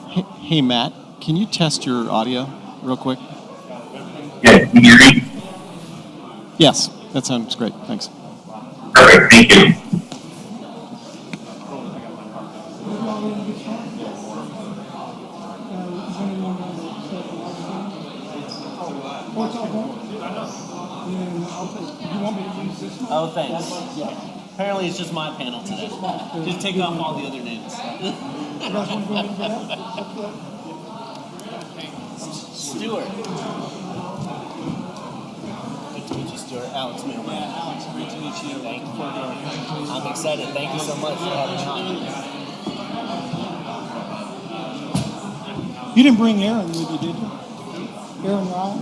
Hey, Matt, can you test your audio real quick? Yeah, can you hear me? Yes, that sounds great. Thanks. Perfect, thank you. Oh, thanks. Yeah. Apparently it's just my panel today. Just take off all the other names. Stuart. Good to meet you, Stuart. Alex Middleman. Alex, great to meet you. Thank you for doing it. I'm excited. Thank you so much for having me on. You didn't bring Aaron with you, did you? Aaron Ryan?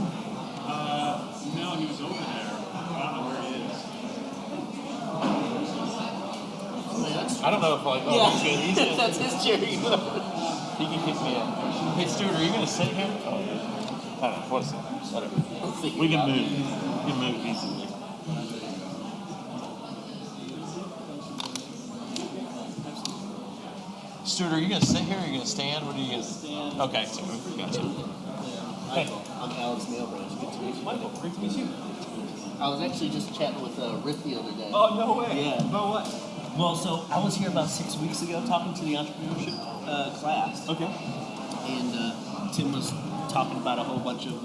No, he was over there. I don't know where he is. I don't know if he's good. That's his chair. He can kick me out. Hey, Stuart, are you going to sit here? Oh, yeah. I don't know. What is it? Whatever. We can move. We can move easily. Stuart, are you going to sit here or are you going to stand? What are you going to stand? Okay, so gotcha. Michael, I'm Alex Mailbranch. Good to meet you. Michael, great to meet you. I was actually just chatting with Rick the other day. Oh, no way. Yeah. No way. Well, so I was here about 6 weeks ago talking to the entrepreneurship class. Okay. And Tim was talking about a whole bunch of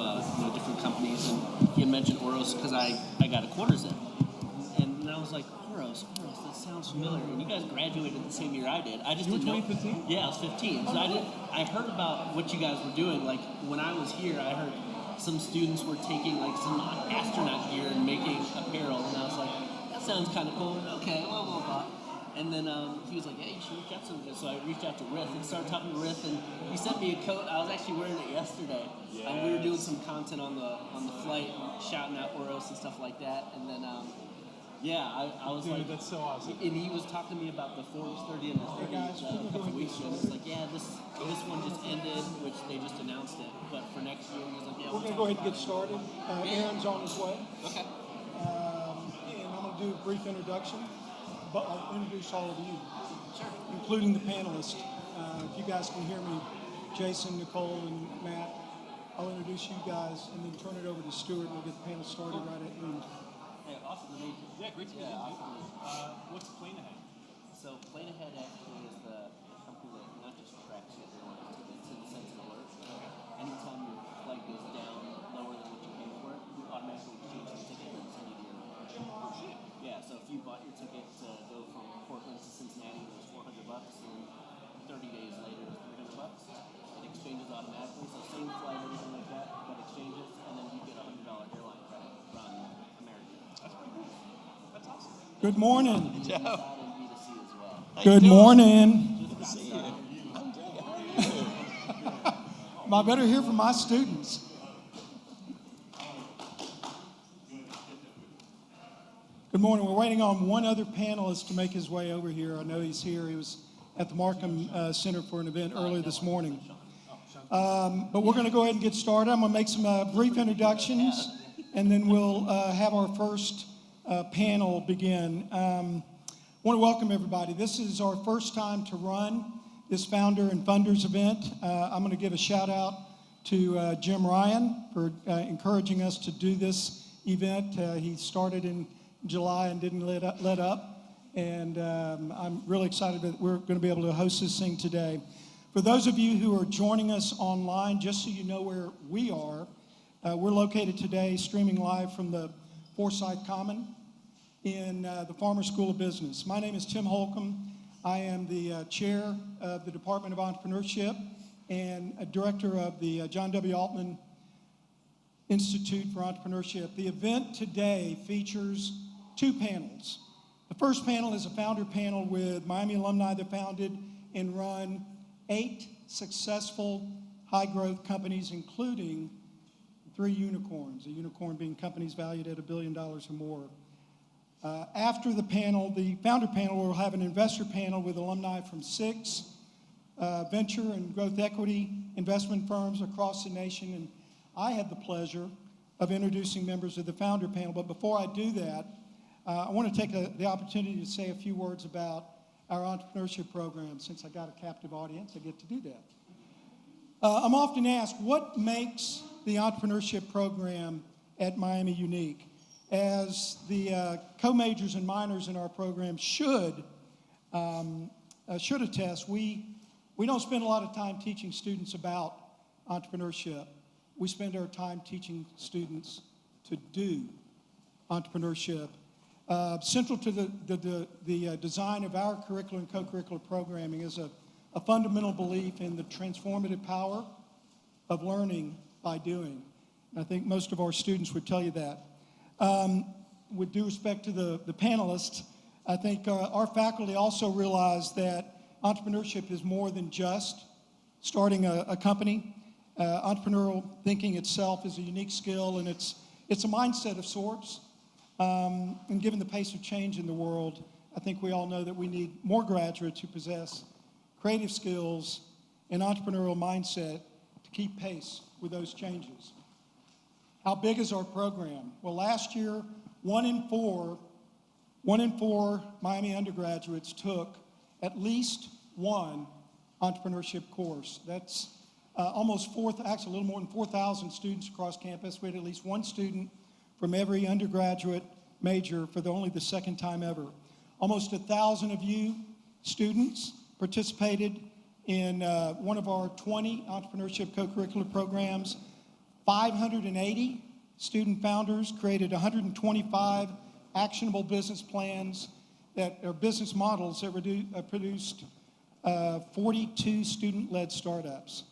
different companies, and he had mentioned Oros because I got a quarters in. And I was like, Oros, that sounds familiar. And you guys graduated the same year I did. I just You were didn't know. 2015? Yeah, I was 15. So I heard about what you guys were doing. Like when I was here, I heard some students were taking like some astronaut gear and making apparel, and I was like, that sounds kind of cool. Okay, blah blah blah. And then he was like, hey, you should reach out to him. So I reached out to Riff and started talking to Riff, and he sent me a coat. I was actually wearing it yesterday. Yes. And we were doing some content on the flight, shouting out Oros and stuff like that. And then, I was Dude, like, that's so awesome. And he was talking to me about the Forbes 30 and the 30 a couple weeks ago. And it's like, yeah, this one just ended, which they just announced it. But for next year, he was like, yeah, We're going to go ahead and get started. Aaron's on his way. Okay. And I'm going to do a brief introduction, but I'll introduce all of you, Sure. including the panelists. If you guys can hear me, Jason, Nichole, and Matt, I'll introduce you guys and then turn it over to Stuart, and we'll get the panel started right at noon. Hey, awesome to meet you. Yeah, great to meet you. Awesome. What's PlaneAhead? So PlaneAhead actually is the company that not just tracks you, but it's in the sense of alert. Anytime your flight goes down lower than what you paid for it, you automatically change your ticket and send you to your location. Oh, shit. Yeah, so if you bought your ticket to go from Portland to Cincinnati, it was $400, and 30 days later it was $300. It exchanges automatically, so same flight, everything like that, but exchanges, and then you get a $100 airline credit from American. That's pretty cool. That's awesome. Good morning. Inside and B2C as well. Good morning. Good to see you. I'm good. How are you? I better hear from my students. Good morning. We're waiting on one other panelist to make his way over here. I know he's here. He was at the Markham Center for an event earlier this morning. But we're going to go ahead and get started. I'm going to make some brief introductions, and then we'll have our first panel begin. I want to welcome everybody. This is our first time to run this Founder and Funders event. I'm going to give a shout out to Jim Ryan for encouraging us to do this event. He started in July and didn't let up. And I'm really excited that we're going to be able to host this thing today. For those of you who are joining us online, just so you know where we are, we're located today streaming live from the Forsythe Common in the Farmer School of Business. My name is Tim Holcomb. I am the chair of the Department of Entrepreneurship and a director of the John W. Altman Institute for Entrepreneurship. The event today features two panels. The first panel is a founder panel with Miami alumni that founded and run 8 successful high-growth companies, including 3 unicorns, a unicorn being companies valued at $1 billion or more. After the panel, the founder panel, will have an investor panel with alumni from 6 venture and growth equity investment firms across the nation. And I had the pleasure of introducing members of the founder panel. But before I do that, I want to take the opportunity to say a few words about our entrepreneurship program. Since I got a captive audience, I get to do that. I'm often asked, what makes the entrepreneurship program at Miami unique? As the co-majors and minors in our program should attest, we don't spend a lot of time teaching students about entrepreneurship. We spend our time teaching students to do entrepreneurship. Central to the design of our curricular and co-curricular programming is a fundamental belief in the transformative power of learning by doing. And I think most of our students would tell you that. With due respect to the panelists, I think our faculty also realize that entrepreneurship is more than just starting a company. Entrepreneurial thinking itself is a unique skill, and it's a mindset of sorts. And given the pace of change in the world, I think we all know that we need more graduates who possess creative skills and entrepreneurial mindset to keep pace with those changes. How big is our program? Well, last year, one in four Miami undergraduates took at least one entrepreneurship course. That's actually a little more than 4,000 students across campus. We had at least one student from every undergraduate major for only the second time ever. Almost 1,000 of you students participated in one of our 20 entrepreneurship co-curricular programs. 580 student founders created 125 actionable business plans business models that produced 42 student-led startups.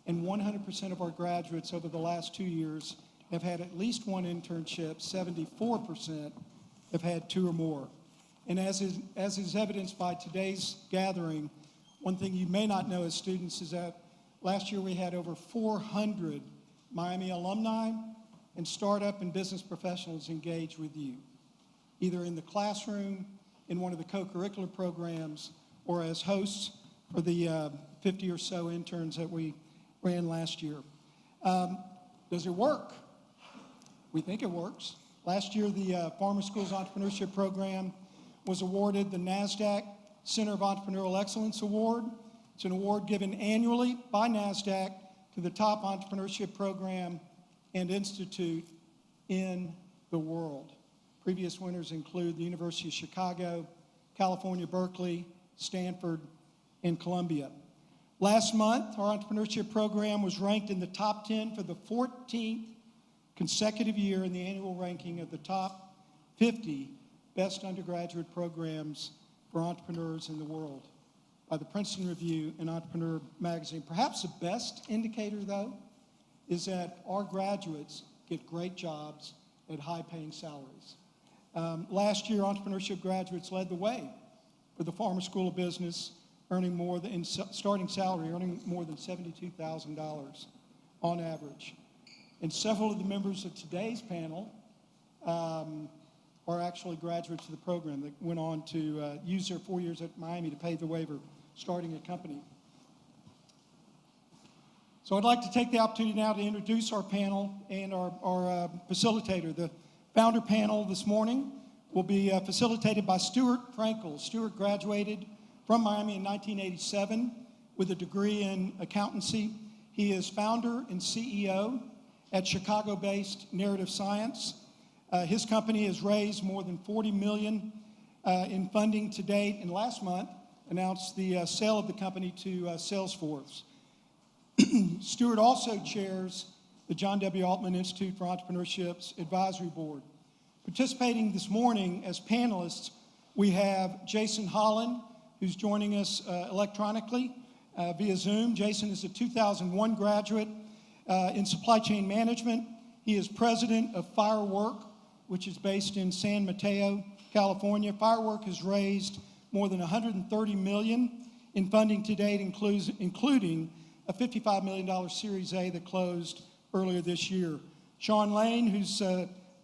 And 100% of our graduates over the last 2 years have had at least one internship. 74% have had two or more. And as is evidenced by today's gathering, one thing you may not know as students is that last year we had over 400 Miami alumni and startup and business professionals engage with you, either in the classroom, in one of the co-curricular programs, or as hosts for the 50 or so interns that we ran last year. Does it work? We think it works. Last year, the Farmer Schools Entrepreneurship Program was awarded the NASDAQ Center of Entrepreneurial Excellence Award. It's an award given annually by NASDAQ to the top entrepreneurship program and institute in the world. Previous winners include the University of Chicago, California, Berkeley, Stanford, and Columbia. Last month, our entrepreneurship program was ranked in the top 10 for the 14th consecutive year in the annual ranking of the top 50 best undergraduate programs for entrepreneurs in the world by the Princeton Review and Entrepreneur Magazine. Perhaps the best indicator, though, is that our graduates get great jobs at high-paying salaries. Last year, entrepreneurship graduates led the way for the Farmer School of Business, earning more than $72,000 on average. And several of the members of today's panel are actually graduates of the program that went on to use their 4 years at Miami to pave the way for starting a company. So I'd like to take the opportunity now to introduce our panel and our facilitator. The founder panel this morning will be facilitated by Stuart Frankel. Stuart graduated from Miami in 1987 with a degree in accountancy. He is founder and CEO at Chicago-based Narrative Science. His company has raised more than $40 million in funding to date, and last month announced the sale of the company to Salesforce. Stuart also chairs the John W. Altman Institute for Entrepreneurship's Advisory Board. Participating this morning as panelists, we have Jason Holland, who's joining us electronically via Zoom. Jason is a 2001 graduate in supply chain management. He is president of Firework, which is based in San Mateo, California. Firework has raised more than $130 million in funding to date, including a $55 million Series A that closed earlier this year. Sean Lane, who's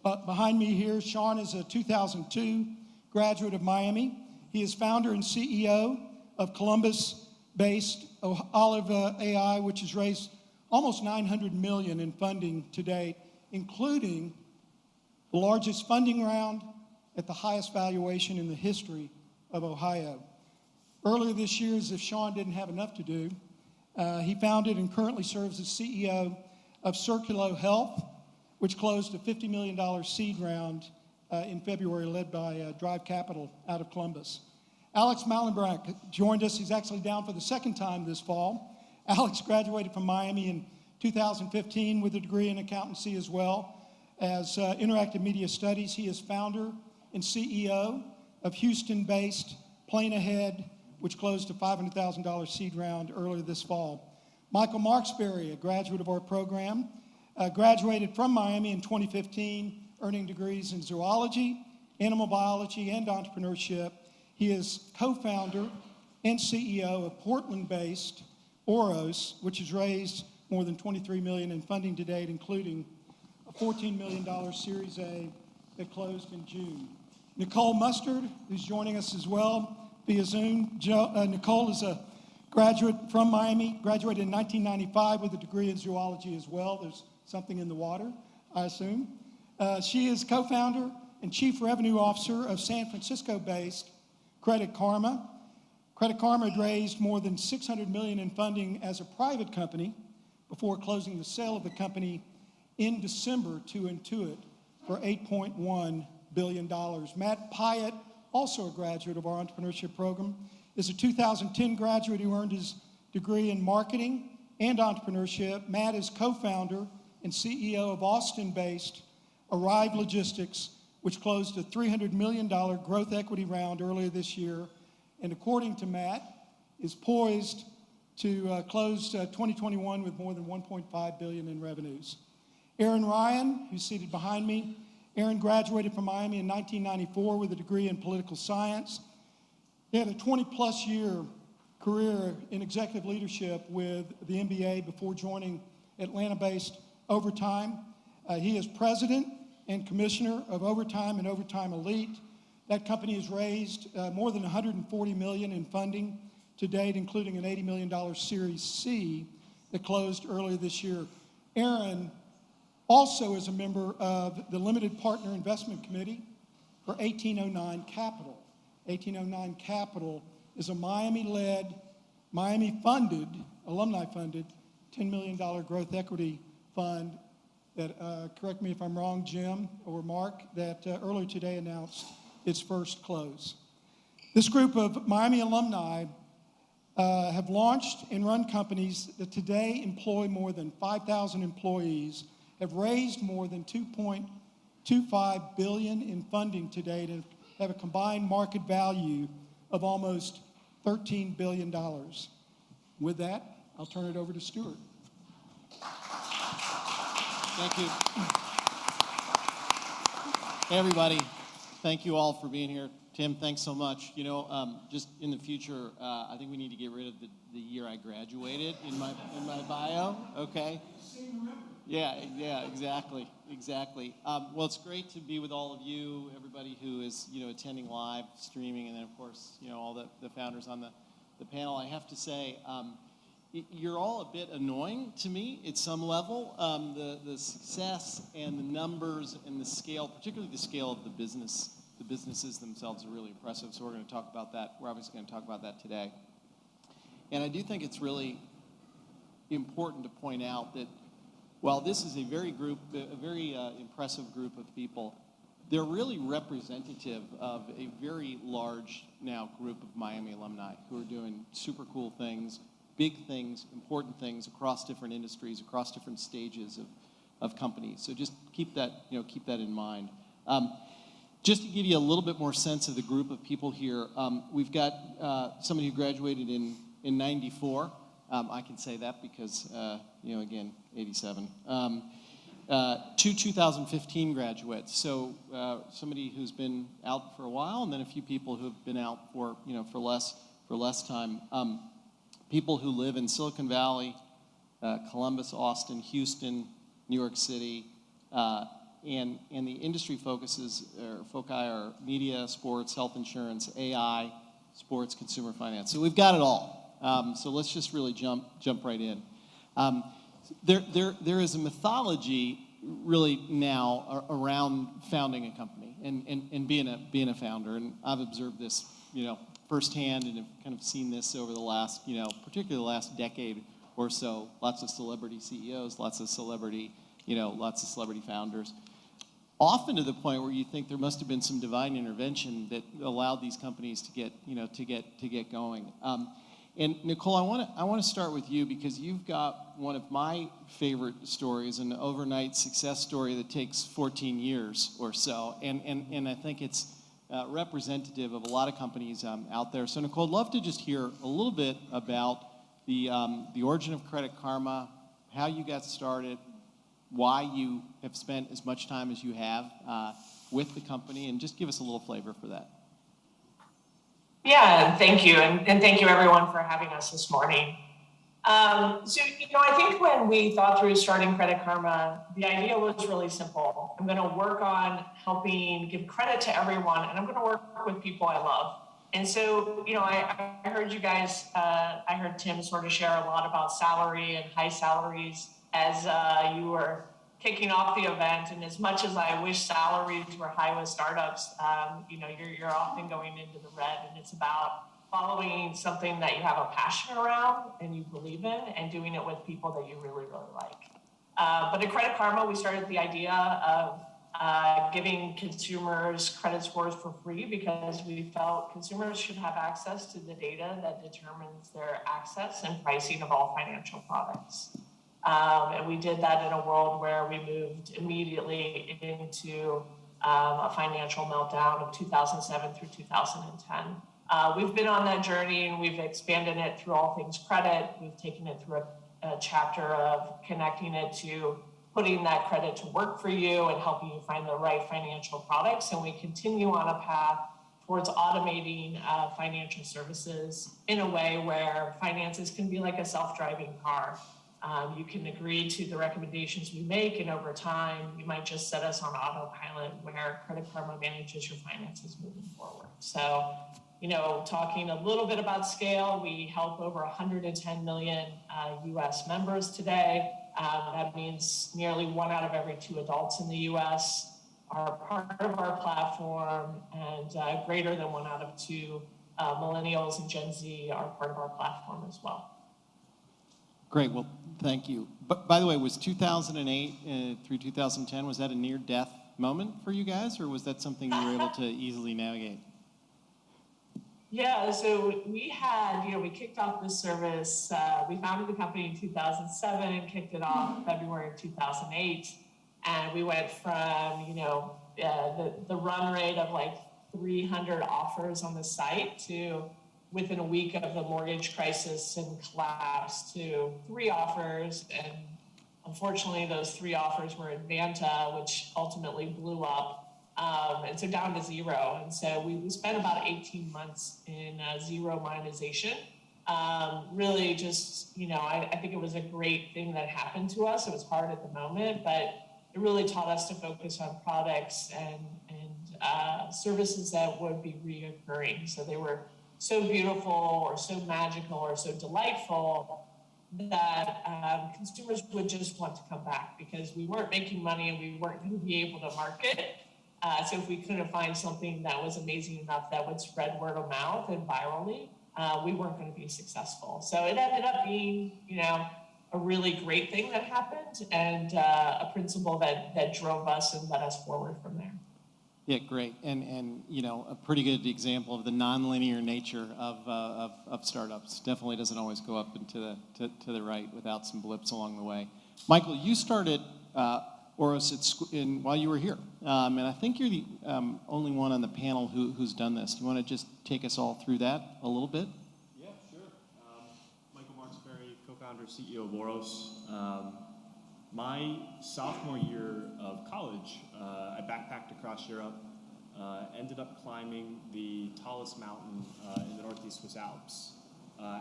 behind me here, Sean is a 2002 graduate of Miami. He is founder and CEO of Columbus-based Olive AI, which has raised almost $900 million in funding to date, including the largest funding round at the highest valuation in the history of Ohio. Earlier this year, as if Sean didn't have enough to do, He founded and currently serves as CEO of Circulo Health, which closed a $50 million seed round in February, led by Drive Capital out of Columbus. Alex Mallenbranch joined us. He's actually down for the second time this fall. Alex graduated from Miami in 2015 with a degree in accountancy as well as interactive media studies. He is founder and CEO of Houston-based PlaneAhead, which closed a $500,000 seed round earlier this fall. Michael Marksberry, a graduate of our program, graduated from Miami in 2015, earning degrees in zoology, animal biology, and entrepreneurship. He is co-founder and CEO of Portland-based Oros, which has raised more than $23 million in funding to date, including a $14 million Series A that closed in June. Nichole Mustard, who's joining us as well via Zoom. Nichole is a graduate from Miami, graduated in 1995 with a degree in zoology as well. There's something in the water, I assume. She is co-founder and chief revenue officer of San Francisco-based Credit Karma. Credit Karma had raised more than $600 million in funding as a private company before closing the sale of the company in December to Intuit for $8.1 billion. Matt Pyatt, also a graduate of our entrepreneurship program, is a 2010 graduate who earned his degree in marketing and entrepreneurship. Matt is co-founder and CEO of Austin-based Arrive Logistics, which closed a $300 million growth equity round earlier this year, and according to Matt, is poised to close 2021 with more than $1.5 billion in revenues. Aaron Ryan, who's seated behind me. Aaron graduated from Miami in 1994 with a degree in political science. He had a 20-plus year career in executive leadership with the NBA before joining Atlanta-based Overtime. He is president and commissioner of Overtime and Overtime Elite. That company has raised more than $140 million in funding to date, including an $80 million Series C that closed earlier this year. Aaron also is a member of the Limited Partner Investment Committee for 1809 Capital. 1809 Capital is a Miami-led, Miami-funded, alumni-funded, $10 million growth equity fund that, correct me if I'm wrong, Jim or Mark, that earlier today announced its first close. This group of Miami alumni have launched and run companies that today employ more than 5,000 employees, have raised more than $2.25 billion in funding to date, and have a combined market value of almost $13 billion. With that, I'll turn it over to Stuart. Thank you. Hey, everybody. Thank you all for being here. Tim, thanks so much. You know, just in the future, I think we need to get rid of the year I graduated in my bio, okay? Yeah, exactly. Well, it's great to be with all of you, everybody who is, attending live, streaming, and then, of course, all the founders on the panel. I have to say, you're all a bit annoying to me at some level. The success and the numbers and the scale, particularly the scale of the businesses themselves are really impressive, so we're going to talk about that. We're obviously going to talk about that today. And I do think it's really important to point out that while this is a very impressive group of people, they're really representative of a very large now group of Miami alumni who are doing super cool things, big things, important things across different industries, across different stages of companies. So just keep that in mind. Just to give you a little bit more sense of the group of people here, we've got somebody who graduated in 94. I can say that because, again, 87. Two 2015 graduates. So somebody who's been out for a while, and then a few people who have been out for less time. People who live in Silicon Valley, Columbus, Austin, Houston, New York City, and the industry foci are media, sports, health insurance, AI, sports, consumer finance. So we've got it all. So let's just really jump right in. There is a mythology really now around founding a company and being a founder, and I've observed this firsthand and have kind of seen this over the last particularly the last decade or so. Lots of celebrity CEOs, lots of celebrity founders. Often to the point where you think there must have been some divine intervention that allowed these companies to get going. And Nichole, I want to start with you because you've got one of my favorite stories, an overnight success story that takes 14 years or so, and I think it's representative of a lot of companies out there. So Nichole, I'd love to just hear a little bit about the origin of Credit Karma, how you got started, why you have spent as much time as you have with the company, and just give us a little flavor for that. Yeah, thank you. And thank you everyone for having us this morning. I think when we thought through starting Credit Karma, the idea was really simple. I'm going to work on helping give credit to everyone, and I'm going to work with people I love. And so, I heard you guys, I heard Tim sort of share a lot about salary and high salaries as you were kicking off the event. And as much as I wish salaries were high with startups, you're often going into the red, and it's about following something that you have a passion around and you believe in and doing it with people that you really, really like. But at Credit Karma, we started the idea of giving consumers credit scores for free because we felt consumers should have access to the data that determines their access and pricing of all financial products. And we did that in a world where we moved immediately into a financial meltdown of 2007 through 2010. We've been on that journey and we've expanded it through all things credit. We've taken it through a chapter of connecting it to putting that credit to work for you and helping you find the right financial products. And we continue on a path towards automating financial services in a way where finances can be like a self-driving car. You can agree to the recommendations we make, and over time, you might just set us on autopilot where Credit Karma manages your finances moving forward. So, talking a little bit about scale, we help over 110 million US members today. That means nearly 1 out of every 2 adults in the US are part of our platform, and greater than 1 out of 2 millennials and Gen Z are part of our platform as well. Great, well, thank you. But by the way, was 2008 through 2010, was that a near-death moment for you guys, or was that something you were able to easily navigate? Yeah, so we had, we kicked off this service. We founded the company in 2007 and kicked it off in February of 2008. And we went from, the run rate of like 300 offers on the site to within a week of the mortgage crisis and collapse to 3 offers. And unfortunately, those 3 offers were in Vanta, which ultimately blew up. And so down to 0. And so we spent about 18 months in zero monetization. Really just, I think it was a great thing that happened to us. It was hard at the moment, but it really taught us to focus on products and services that would be reoccurring. So they were so beautiful or so magical or so delightful that consumers would just want to come back because we weren't making money and we weren't going to be able to market. So if we couldn't find something that was amazing enough that would spread word of mouth and virally, we weren't going to be successful. So it ended up being, a really great thing that happened and a principle that drove us and led us forward from there. Yeah, great, and a pretty good example of the nonlinear nature of startups. Definitely doesn't always go up and to the right without some blips along the way. Michael, you started Oros while you were here, and I think you're the only one on the panel who's done this. Do you want to just take us all through that a little bit? Yeah, sure. Michael Marksberry, co-founder, CEO of Oros. My sophomore year of college, I backpacked across Europe, ended up climbing the tallest mountain in the Northeast Swiss Alps.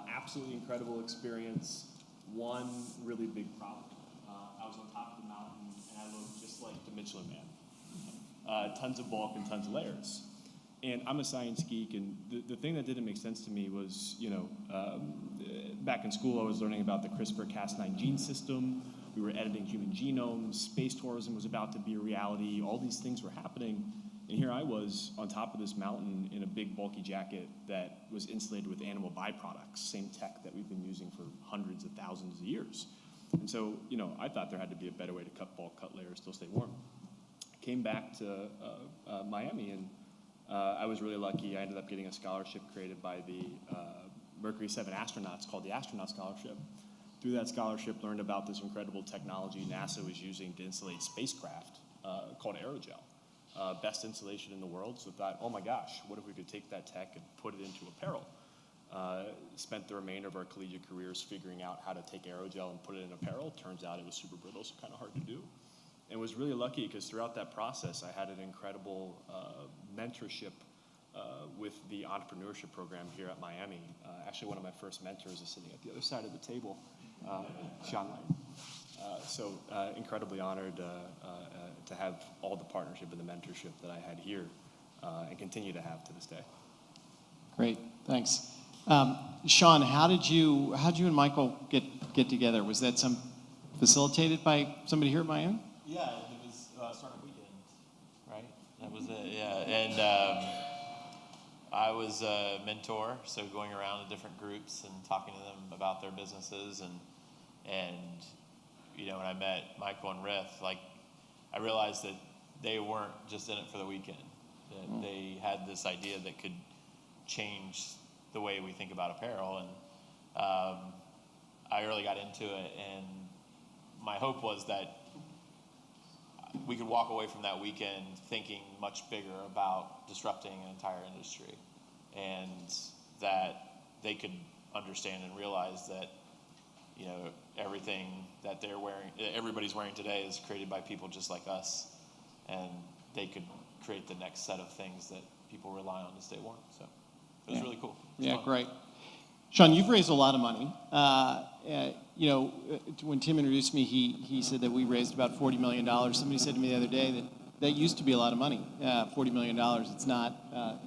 Absolutely incredible experience. One really big problem. I was on top of the mountain and I looked just like the Michelin Man. Tons of bulk and tons of layers. And I'm a science geek, and the thing that didn't make sense to me was, back in school I was learning about the CRISPR-Cas9 gene system. We were editing human genomes. Space tourism was about to be a reality. All these things were happening. And here I was on top of this mountain in a big bulky jacket that was insulated with animal byproducts, same tech that we've been using for hundreds of thousands of years. And so, I thought there had to be a better way to cut bulk, cut layers, still stay warm. Came back to Miami, and I was really lucky. I ended up getting a scholarship created by the Mercury 7 astronauts called the Astronaut Scholarship. Through that scholarship, learned about this incredible technology NASA was using to insulate spacecraft called aerogel. Best insulation in the world, so thought, oh my gosh, what if we could take that tech and put it into apparel? Spent the remainder of our collegiate careers figuring out how to take aerogel and put it in apparel. Turns out it was super brittle, so kind of hard to do. And was really lucky because throughout that process, I had an incredible mentorship with the entrepreneurship program here at Miami. Actually, one of my first mentors is sitting at the other side of the table, Sean Lane. So incredibly honored to have all the partnership and the mentorship that I had here and continue to have to this day. Great, thanks. Sean, how did you and Michael get together? Was that facilitated by somebody here at Miami? Yeah, it was Startup Weekend, right? That was it, yeah. And I was a mentor, so going around to different groups and talking to them about their businesses. And when I met Michael and Riff, I realized that they weren't just in it for the weekend, that they had this idea that could change the way we think about apparel. And I really got into it, and my hope was that we could walk away from that weekend thinking much bigger about disrupting an entire industry, and that they could understand and realize that everything that everybody's wearing today is created by people just like us, and they could create the next set of things that people rely on to stay warm. So it was really cool. Yeah, great. Sean, you've raised a lot of money. When Tim introduced me, he said that we raised about $40 million. Somebody said to me the other day that used to be a lot of money, $40 million. It's not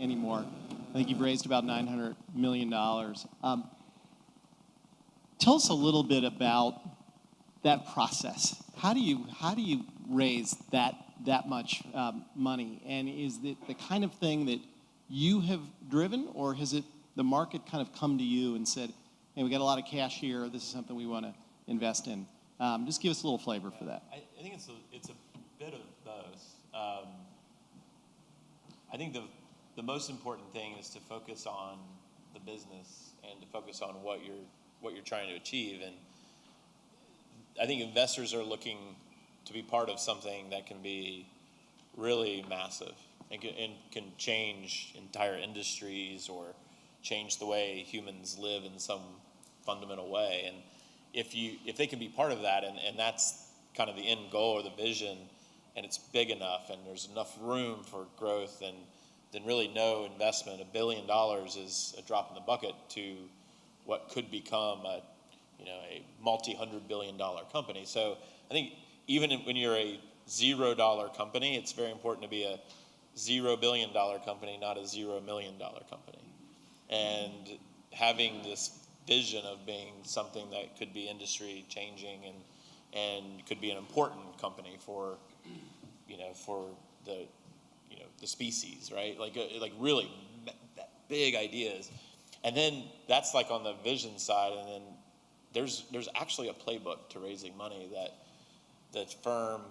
anymore. I think you've raised about $900 million. Tell us a little bit about that process. How do you raise that much money? And is it the kind of thing that you have driven, or has the market kind of come to you and said, hey, we got a lot of cash here, this is something we want to invest in? Just give us a little flavor for that. I think it's a bit of both. I think the most important thing is to focus on the business and to focus on what you're trying to achieve. And I think investors are looking to be part of something that can be really massive and can change entire industries or change the way humans live in some fundamental way. And if they can be part of that, and that's kind of the end goal or the vision, and it's big enough and there's enough room for growth, then really no investment, $1 billion is a drop in the bucket to what could become a multi-$100 billion company. So I think even when you're a $0 company, it's very important to be a $0 billion company, not a $0 million company. And having this vision of being something that could be industry changing and could be an important company for the species, right? Like really big ideas. And then that's on the vision side, and then there's actually a playbook to raising money that the firm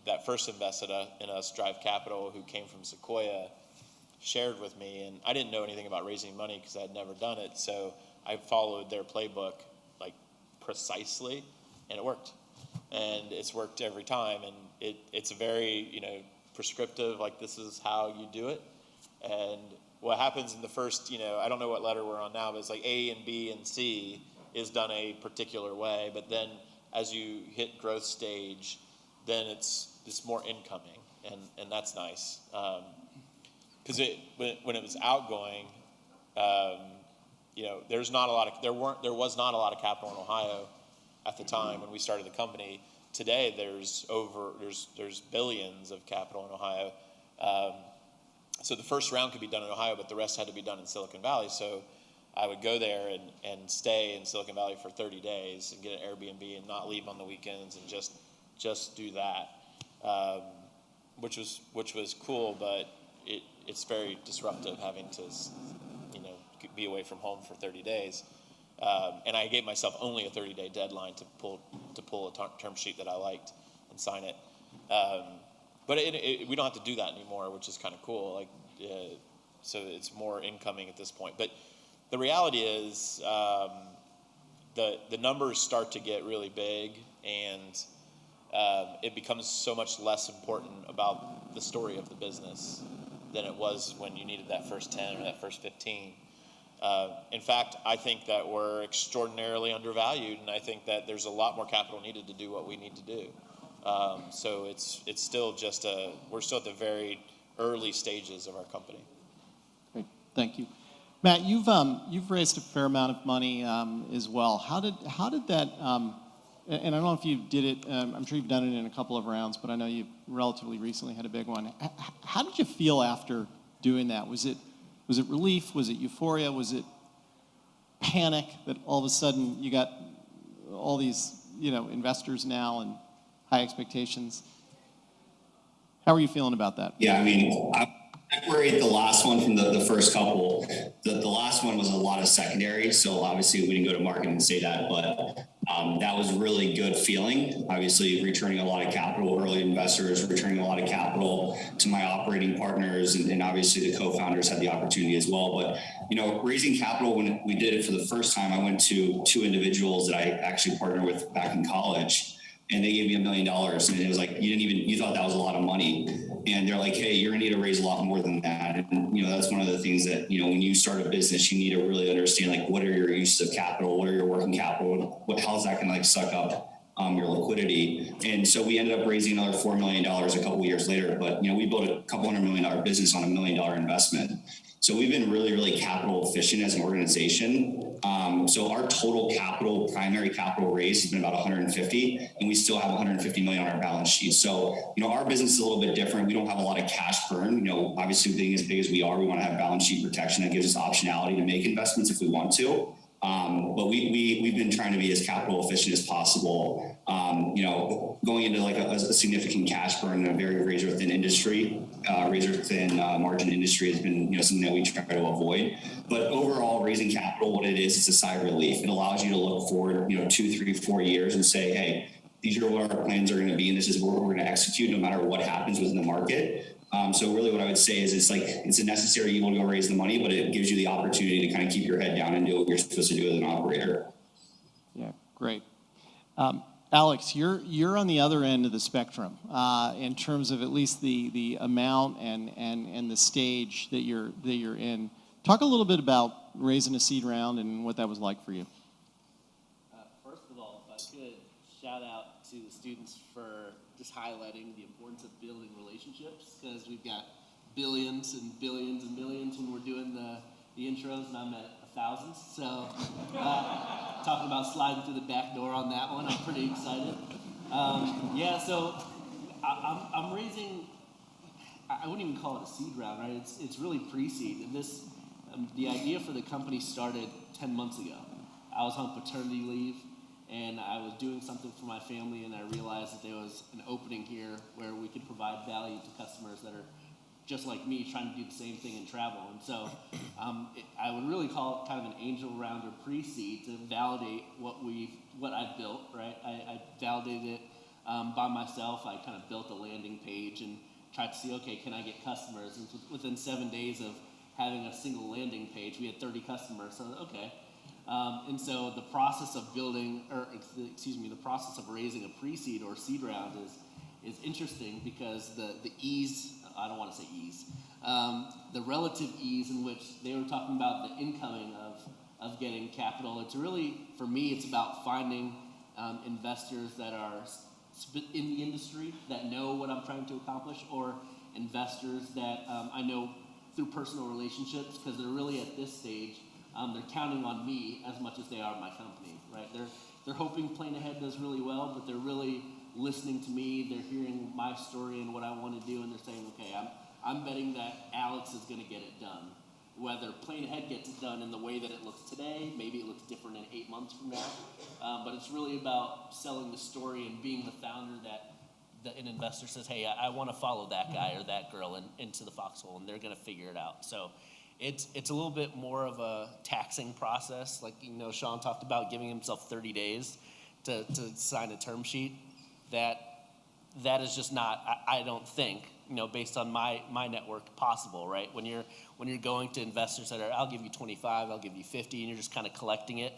that first invested in us, Drive Capital, who came from Sequoia, shared with me. And I didn't know anything about raising money because I had never done it. So I followed their playbook precisely, and it worked. And it's worked every time. And it's a very, prescriptive, this is how you do it. And what happens in the first, I don't know what letter we're on now, but it's A and B and C is done a particular way. But then as you hit growth stage, then it's more incoming, and that's nice. Because when it was outgoing, there was not a lot of capital in Ohio at the time when we started the company. Today there's billions of capital in Ohio. So the first round could be done in Ohio, but the rest had to be done in Silicon Valley. So I would go there and stay in Silicon Valley for 30 days and get an Airbnb and not leave on the weekends and just do that, which was cool. But it's very disruptive having to, be away from home for 30 days. And I gave myself only a 30-day deadline to pull a term sheet that I liked and sign it. But we don't have to do that anymore, which is kind of cool. So it's more incoming at this point. But the reality is, the numbers start to get really big, and it becomes so much less important about the story of the business than it was when you needed that first 10 or that first 15. In fact, I think that we're extraordinarily undervalued, and I think that there's a lot more capital needed to do what we need to do. So it's still just we're still at the very early stages of our company. Great, thank you. Matt, you've raised a fair amount of money as well. How did that? And I don't know if you did it. I'm sure you've done it in a couple of rounds, but I know you relatively recently had a big one. How did you feel after doing that? Was it relief? Was it euphoria? Was it panic that all of a sudden you got all these investors now and high expectations? How are you feeling about that? Yeah, I mean, I separate the last one from the first couple. The last one was a lot of secondary, so obviously we didn't go to market and say that, but that was really good feeling. Obviously, returning a lot of capital, early investors, returning a lot of capital to my operating partners, and obviously the co-founders had the opportunity as well. But raising capital, when we did it for the first time, I went to two individuals that I actually partnered with back in college. And they gave me $1 million, and it was like, you thought that was a lot of money. And they're like, hey, you're gonna need to raise a lot more than that. And that's one of the things that, when you start a business, you need to really understand, like, what are your uses of capital? What are your working capital? How's that gonna suck up your liquidity? And so we ended up raising another $4 million a couple of years later. But, we built a couple $100 million business on $1 million investment. So we've been really, really capital efficient as an organization. So our total capital, primary capital raise has been about 150, and we still have 150 million on our balance sheet. So, our business is a little bit different. We don't have a lot of cash burn. Obviously being as big as we are, we want to have balance sheet protection that gives us optionality to make investments if we want to. But we've been trying to be as capital efficient as possible. Going into like a significant cash burn in a very razor thin industry, razor thin margin industry has been something that we try to avoid. But overall, raising capital, what it is, it's a sigh of relief. It allows you to look forward 2, 3, 4 years and say, hey, these are what our plans are going to be, and this is what we're going to execute no matter what happens within the market. So really what I would say is it's a necessary evil to go raise the money, but it gives you the opportunity to kind of keep your head down and do what you're supposed to do as an operator. Yeah, great. Alex, you're on the other end of the spectrum in terms of at least the amount and the stage that you're in. Talk a little bit about raising a seed round and what that was like for you. First of all, if I could, shout out to the students for just highlighting the importance of building relationships, because we've got billions and billions and millions when we're doing the intros, and I'm at 1,000. So talking about sliding through the back door on that one, I'm pretty excited. So I'm raising, I wouldn't even call it a seed round, right? It's really pre-seed. The idea for the company started 10 months ago. I was on paternity leave, and I was doing something for my family, and I realized that there was an opening here where we could provide value to customers that are just like me, trying to do the same thing in travel. And so I would really call it kind of an angel round or pre-seed to validate what I've built, right? I validated it by myself. I kind of built a landing page and tried to see, okay, can I get customers? And within 7 days of having a single landing page, we had 30 customers. So, okay. And so the process of the process of raising a pre-seed or seed round is interesting, because the ease, I don't want to say ease, the relative ease in which they were talking about the incoming of getting capital. It's really, for me, it's about finding investors that are in the industry that know what I'm trying to accomplish, or investors that I know through personal relationships, because they're really at this stage, they're counting on me as much as they are my company, right? They're hoping PlaneAhead does really well, but they're really listening to me. They're hearing my story and what I want to do, and they're saying, okay, I'm betting that Alex is going to get it done. Whether PlaneAhead gets it done in the way that it looks today, maybe it looks different in 8 months from now, but it's really about selling the story and being the founder an investor says, hey, I want to follow that guy or that girl into the foxhole, and they're going to figure it out. So it's a little bit more of a taxing process. Like, Sean talked about giving himself 30 days to sign a term sheet. That is just not, I don't think, based on my network, possible, right? When you're going to investors that are, I'll give you 25, I'll give you 50, and you're just kind of collecting it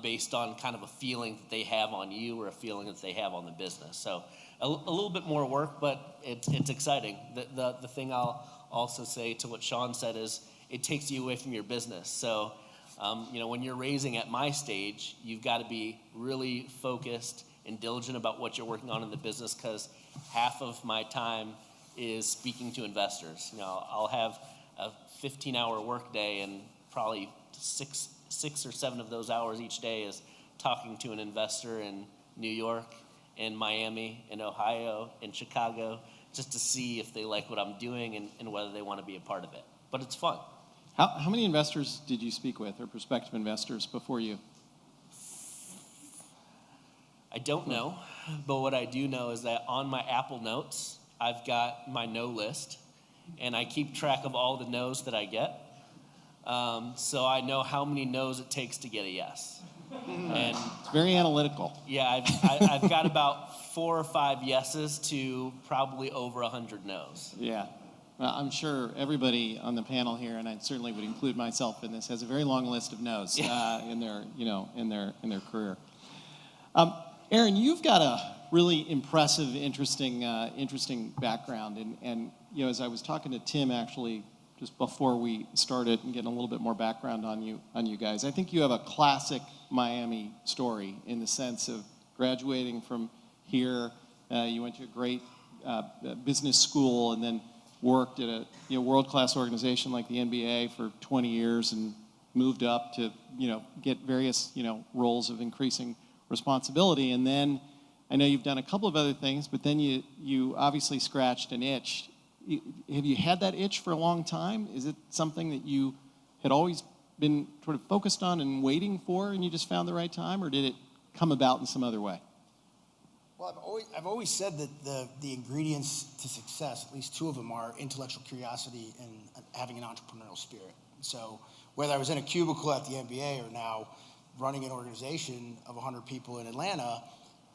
based on kind of a feeling that they have on you or a feeling that they have on the business. So a little bit more work, but it's exciting. The thing I'll also say to what Sean said is it takes you away from your business. So, when you're raising at my stage, you've got to be really focused and diligent about what you're working on in the business, because half of my time is speaking to investors. I'll have a 15-hour workday, and probably six or seven of those hours each day is talking to an investor in New York, in Miami, in Ohio, in Chicago, just to see if they like what I'm doing and whether they want to be a part of it. But it's fun. How many investors did you speak with, or prospective investors, before you? I don't know, but what I do know is that on my Apple Notes, I've got my no list, and I keep track of all the no's that I get. So I know how many no's it takes to get a yes. And it's very analytical. Yeah, I've got about 4 or 5 yeses to probably over 100 no's. Yeah. Well, I'm sure everybody on the panel here, and I certainly would include myself in this, has a very long list of no's in their career. Aaron, you've got a really impressive, interesting background, and as I was talking to Tim actually just before we started and getting a little bit more background on you guys, I think you have a classic Miami story in the sense of graduating from here. You went to a great business school, and then worked at a world-class organization like the NBA for 20 years, and moved up to get various roles of increasing responsibility. And then I know you've done a couple of other things, but then you obviously scratched an itch. Have you had that itch for a long time? Is it something that you had always been sort of focused on and waiting for, and you just found the right time, or did it come about in some other way? Well, I've always said that the ingredients to success, at least 2 of them, are intellectual curiosity and having an entrepreneurial spirit. So whether I was in a cubicle at the NBA or now running an organization of 100 people in Atlanta,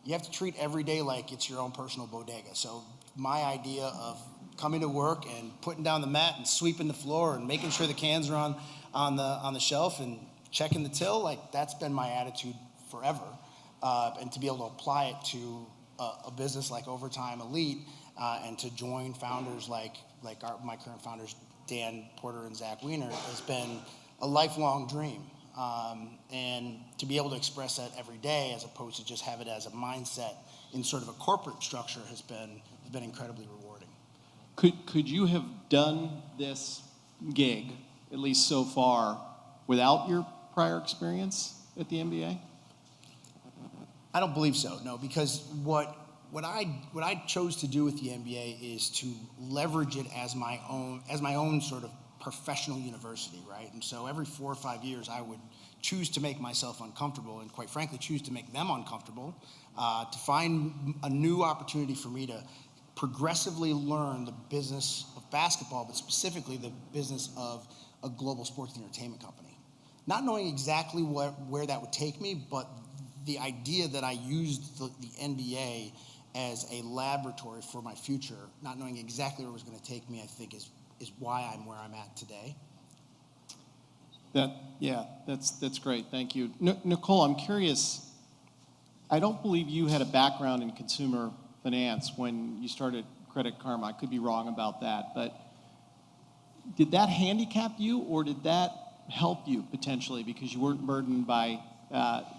you have to treat every day like it's your own personal bodega. So my idea of coming to work and putting down the mat and sweeping the floor and making sure the cans are on the shelf and checking the till, like that's been my attitude forever. And to be able to apply it to a business like Overtime Elite and to join founders like my current founders, Dan Porter and Zach Wiener, has been a lifelong dream. And to be able to express that every day as opposed to just have it as a mindset in sort of a corporate structure has been incredibly rewarding. Could you have done this gig, at least so far, without your prior experience at the NBA? I don't believe so, no, because what I chose to do with the NBA is to leverage it as my own sort of professional university, right? And so every 4 or 5 years, I would choose to make myself uncomfortable, and quite frankly, choose to make them uncomfortable, to find a new opportunity for me to progressively learn the business of basketball, but specifically the business of a global sports and entertainment company. Not knowing exactly where that would take me, but the idea that I used the NBA as a laboratory for my future, not knowing exactly where it was going to take me, I think is why I'm where I'm at today. That's great. Thank you. Nichole, I'm curious. I don't believe you had a background in consumer finance when you started Credit Karma. I could be wrong about that, but did that handicap you, or did that help you potentially because you weren't burdened by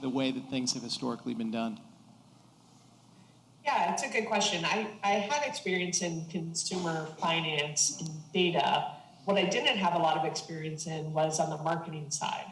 the way that things have historically been done? Yeah, it's a good question. I had experience in consumer finance and data. What I didn't have a lot of experience in was on the marketing side.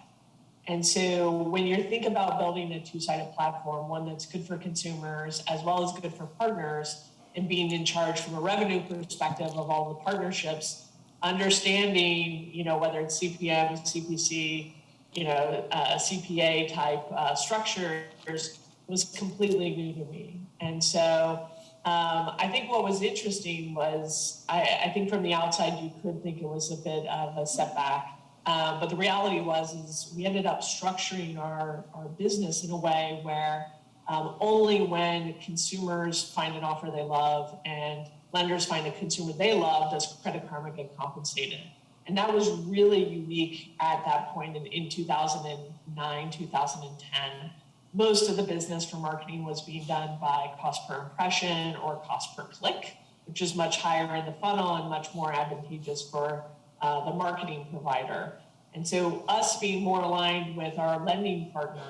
And so when you think about building a two-sided platform, one that's good for consumers as well as good for partners, and being in charge from a revenue perspective of all the partnerships, understanding, whether it's CPM, CPC, CPA type structures was completely new to me. And so I think what was interesting was, I think from the outside, you could think it was a bit of a setback. But the reality is we ended up structuring our business in a way where only when consumers find an offer they love and lenders find a consumer they love does Credit Karma get compensated. And that was really unique at that point in 2009, 2010. Most of the business for marketing was being done by cost per impression or cost per click, which is much higher in the funnel and much more advantageous for the marketing provider. And so us being more aligned with our lending partners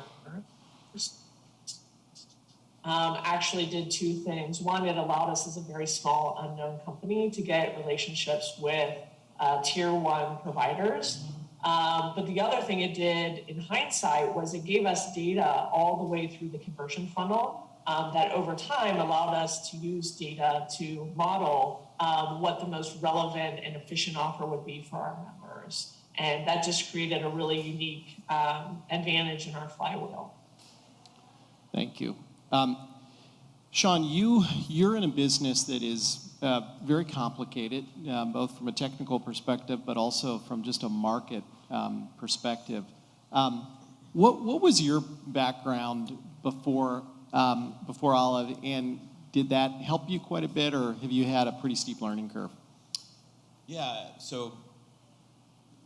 actually did two things. One, it allowed us as a very small unknown company to get relationships with tier one providers. But the other thing it did in hindsight was it gave us data all the way through the conversion funnel that over time allowed us to use data to model what the most relevant and efficient offer would be for our members. And that just created a really unique advantage in our flywheel. Thank you. Sean, you're in a business that is very complicated, both from a technical perspective, but also from just a market perspective. What was your background before Olive, and did that help you quite a bit, or have you had a pretty steep learning curve? Yeah, so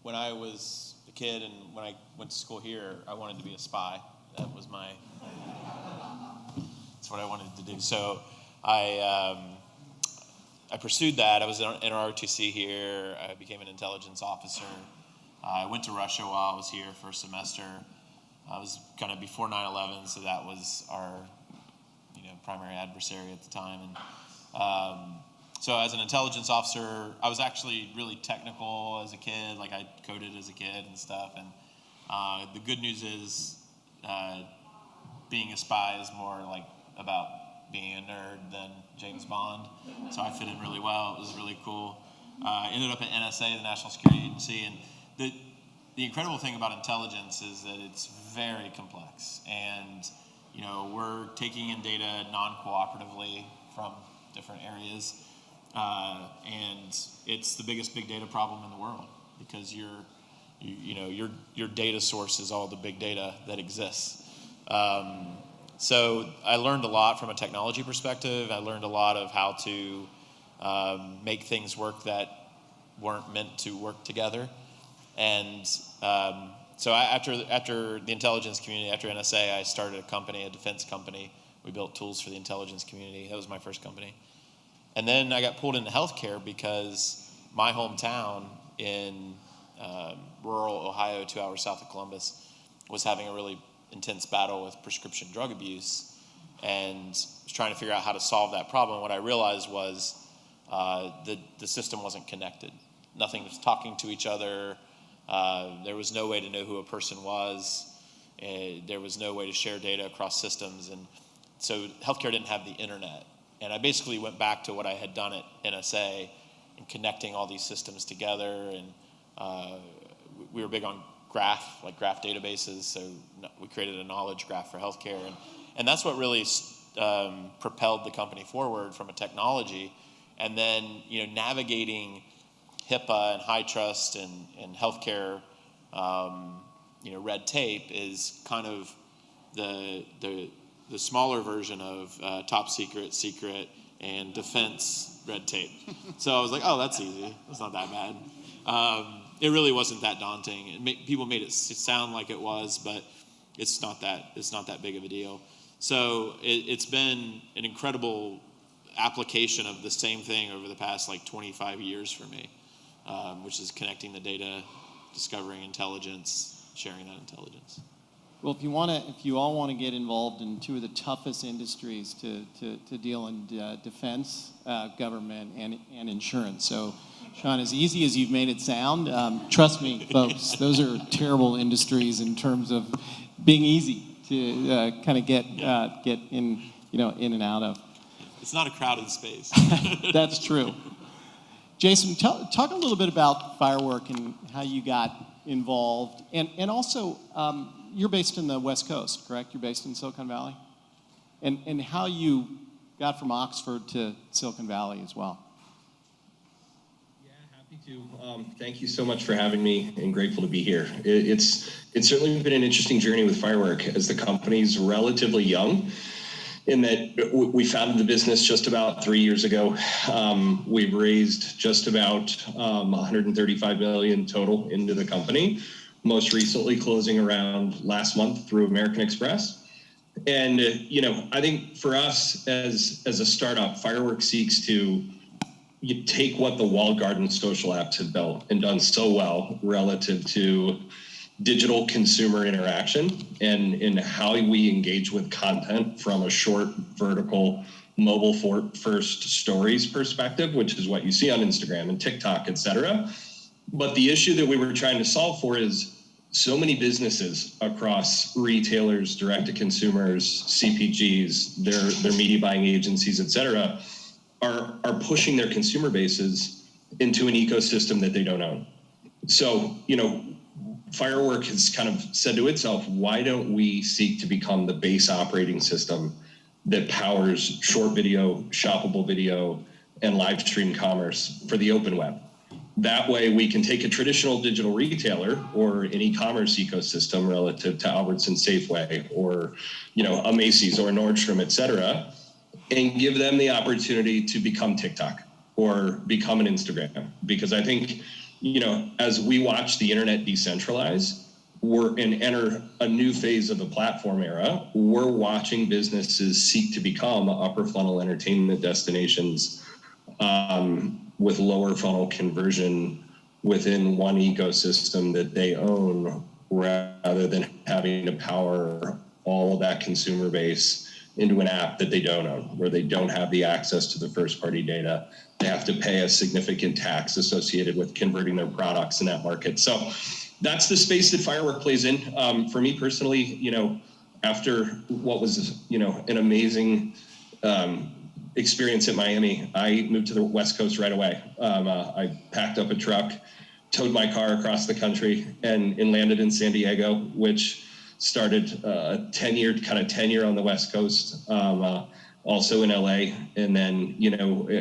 when I was a kid and when I went to school here, I wanted to be a spy. That was that's what I wanted to do. So I pursued that. I was in ROTC here. I became an intelligence officer. I went to Russia while I was here for a semester. I was kind of before 9/11, so that was our primary adversary at the time. And so as an intelligence officer, I was actually really technical as a kid. Like I coded as a kid and stuff. And the good news is being a spy is more like about being a nerd than James Bond. So I fit in really well. It was really cool. Ended up at NSA, the National Security Agency. And the incredible thing about intelligence is that it's very complex. And we're taking in data non-cooperatively from different areas. And it's the biggest big data problem in the world because your data source is all the big data that exists. So I learned a lot from a technology perspective. I learned a lot of how to make things work that weren't meant to work together. And so after the intelligence community, after NSA, I started a company, a defense company. We built tools for the intelligence community. That was my first company. And then I got pulled into healthcare because my hometown in rural Ohio, 2 hours south of Columbus, was having a really intense battle with prescription drug abuse and was trying to figure out how to solve that problem. What I realized was the system wasn't connected. Nothing was talking to each other. There was no way to know who a person was. There was no way to share data across systems. And so healthcare didn't have the internet. And I basically went back to what I had done at NSA and connecting all these systems together. And we were big on graph databases. So we created a knowledge graph for healthcare. And that's what really propelled the company forward from a technology. And then, navigating HIPAA and high trust and healthcare, red tape is kind of the smaller version of top secret, secret, and defense red tape. So I was like, oh, that's easy. That's not that bad. It really wasn't that daunting. People made it sound like it was, but it's not that big of a deal. So it's been an incredible application of the same thing over the past 25 years for me, which is connecting the data, discovering intelligence, sharing that intelligence. Well, if you all want to get involved in two of the toughest industries to deal in defense, government, and insurance. So, Sean, as easy as you've made it sound, trust me, folks, those are terrible industries in terms of being easy to kind of get in and out of. It's not a crowded space. That's true. Jason, talk a little bit about Firework and how you got involved, and also you're based in the West Coast, correct? You're based in Silicon Valley, and how you got from Oxford to Silicon Valley as well. Yeah, happy to. Thank you so much for having me, and grateful to be here. It's certainly been an interesting journey with Firework, as the company's relatively young, in that we founded the business just about 3 years ago. We've raised just about $135 million total into the company, most recently closing around last month through American Express. And, I think for us as a startup, Firework seeks to take what the walled garden social apps have built and done so well relative to digital consumer interaction and how we engage with content from a short, vertical, mobile first stories perspective, which is what you see on Instagram and TikTok, et cetera. But the issue that we were trying to solve for is so many businesses across retailers, direct to consumers, CPGs, their media buying agencies, et cetera, are pushing their consumer bases into an ecosystem that they don't own. So, Firework has kind of said to itself, why don't we seek to become the base operating system that powers short video, shoppable video, and live stream commerce for the open web? That way we can take a traditional digital retailer or an e-commerce ecosystem relative to Albertsons, Safeway, or, a Macy's or a Nordstrom, et cetera, and give them the opportunity to become TikTok or become an Instagram. Because I think, as we watch the internet decentralize, and enter a new phase of the platform era, we're watching businesses seek to become upper funnel entertainment destinations with lower funnel conversion within one ecosystem that they own, rather than having to power all of that consumer base into an app that they don't own, where they don't have the access to the first party data. They have to pay a significant tax associated with converting their products in that market. So that's the space that Firework plays in. For me personally, after what was, an amazing experience at Miami, I moved to the West Coast right away. I packed up a truck, towed my car across the country, and landed in San Diego, which started a 10-year tenure on the West Coast, also in LA. And then,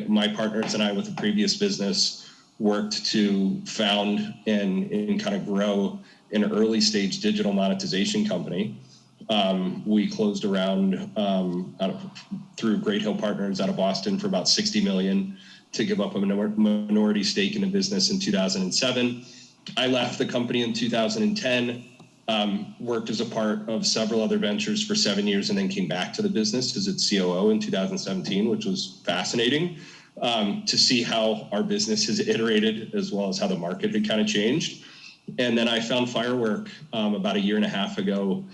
my partners and I with the previous business worked to found and kind of grow an early stage digital monetization company. We closed around through Great Hill Partners out of Boston for about $60 million to give up a minority stake in the business in 2007. I left the company in 2010, worked as a part of several other ventures for 7 years, and then came back to the business as its COO in 2017, which was fascinating to see how our business has iterated, as well as how the market had kind of changed. And then I found Firework about 1.5 years ago,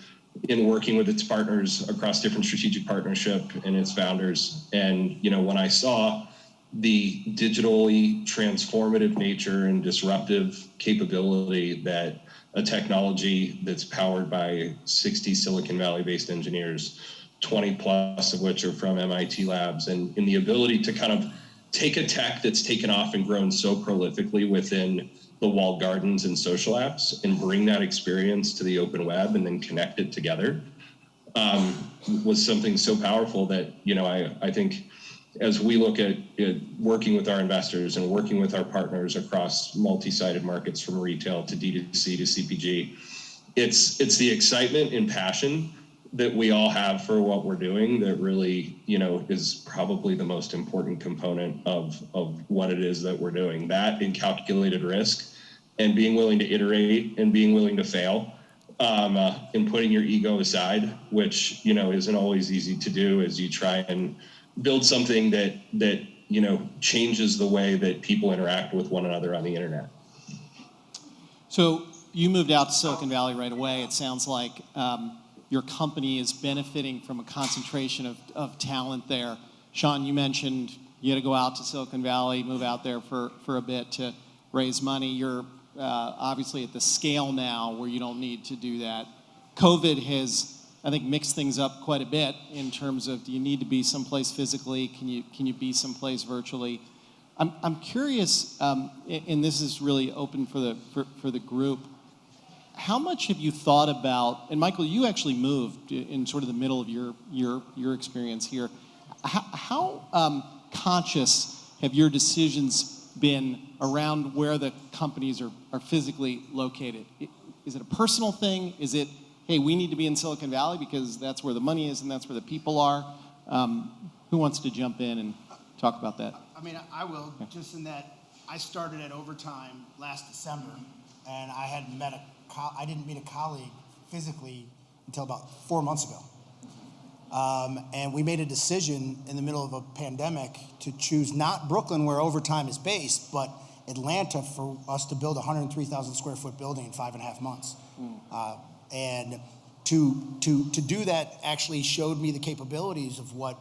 in working with its partners across different strategic partnership and its founders. And, when I saw the digitally transformative nature and disruptive capability that a technology that's powered by 60 Silicon Valley-based engineers, 20 plus of which are from MIT labs, and in the ability to kind of take a tech that's taken off and grown so prolifically within the walled gardens and social apps and bring that experience to the open web and then connect it together, was something so powerful that, I think as we look at working with our investors and working with our partners across multi-sided markets from retail to D2C to CPG, it's the excitement and passion that we all have for what we're doing that really, is probably the most important component of what it is that we're doing. That and calculated risk and being willing to iterate and being willing to fail, and putting your ego aside, which, isn't always easy to do as you try and build something that changes the way that people interact with one another on the internet. So you moved out to Silicon Valley right away. It sounds like your company is benefiting from a concentration of talent there. Sean, you mentioned you had to go out to Silicon Valley, move out there for a bit to raise money. You're obviously at the scale now where you don't need to do that. COVID has, I think, mixed things up quite a bit in terms of, do you need to be someplace physically? Can you be someplace virtually? I'm curious, and this is really open for the group. How much have you thought about? And Michael, you actually moved in sort of the middle of your experience here. How conscious have your decisions been around where the companies are physically located? Is it a personal thing? Is it, hey, we need to be in Silicon Valley because that's where the money is and that's where the people are? Who wants to jump in and talk about that? I mean, I will, just in that I started at Overtime last December, and I hadn't met I didn't meet a colleague physically until about 4 months ago. And we made a decision in the middle of a pandemic to choose not Brooklyn, where Overtime is based, but Atlanta, for us to build a 103,000 square foot building in 5.5 months. And to do that actually showed me the capabilities of what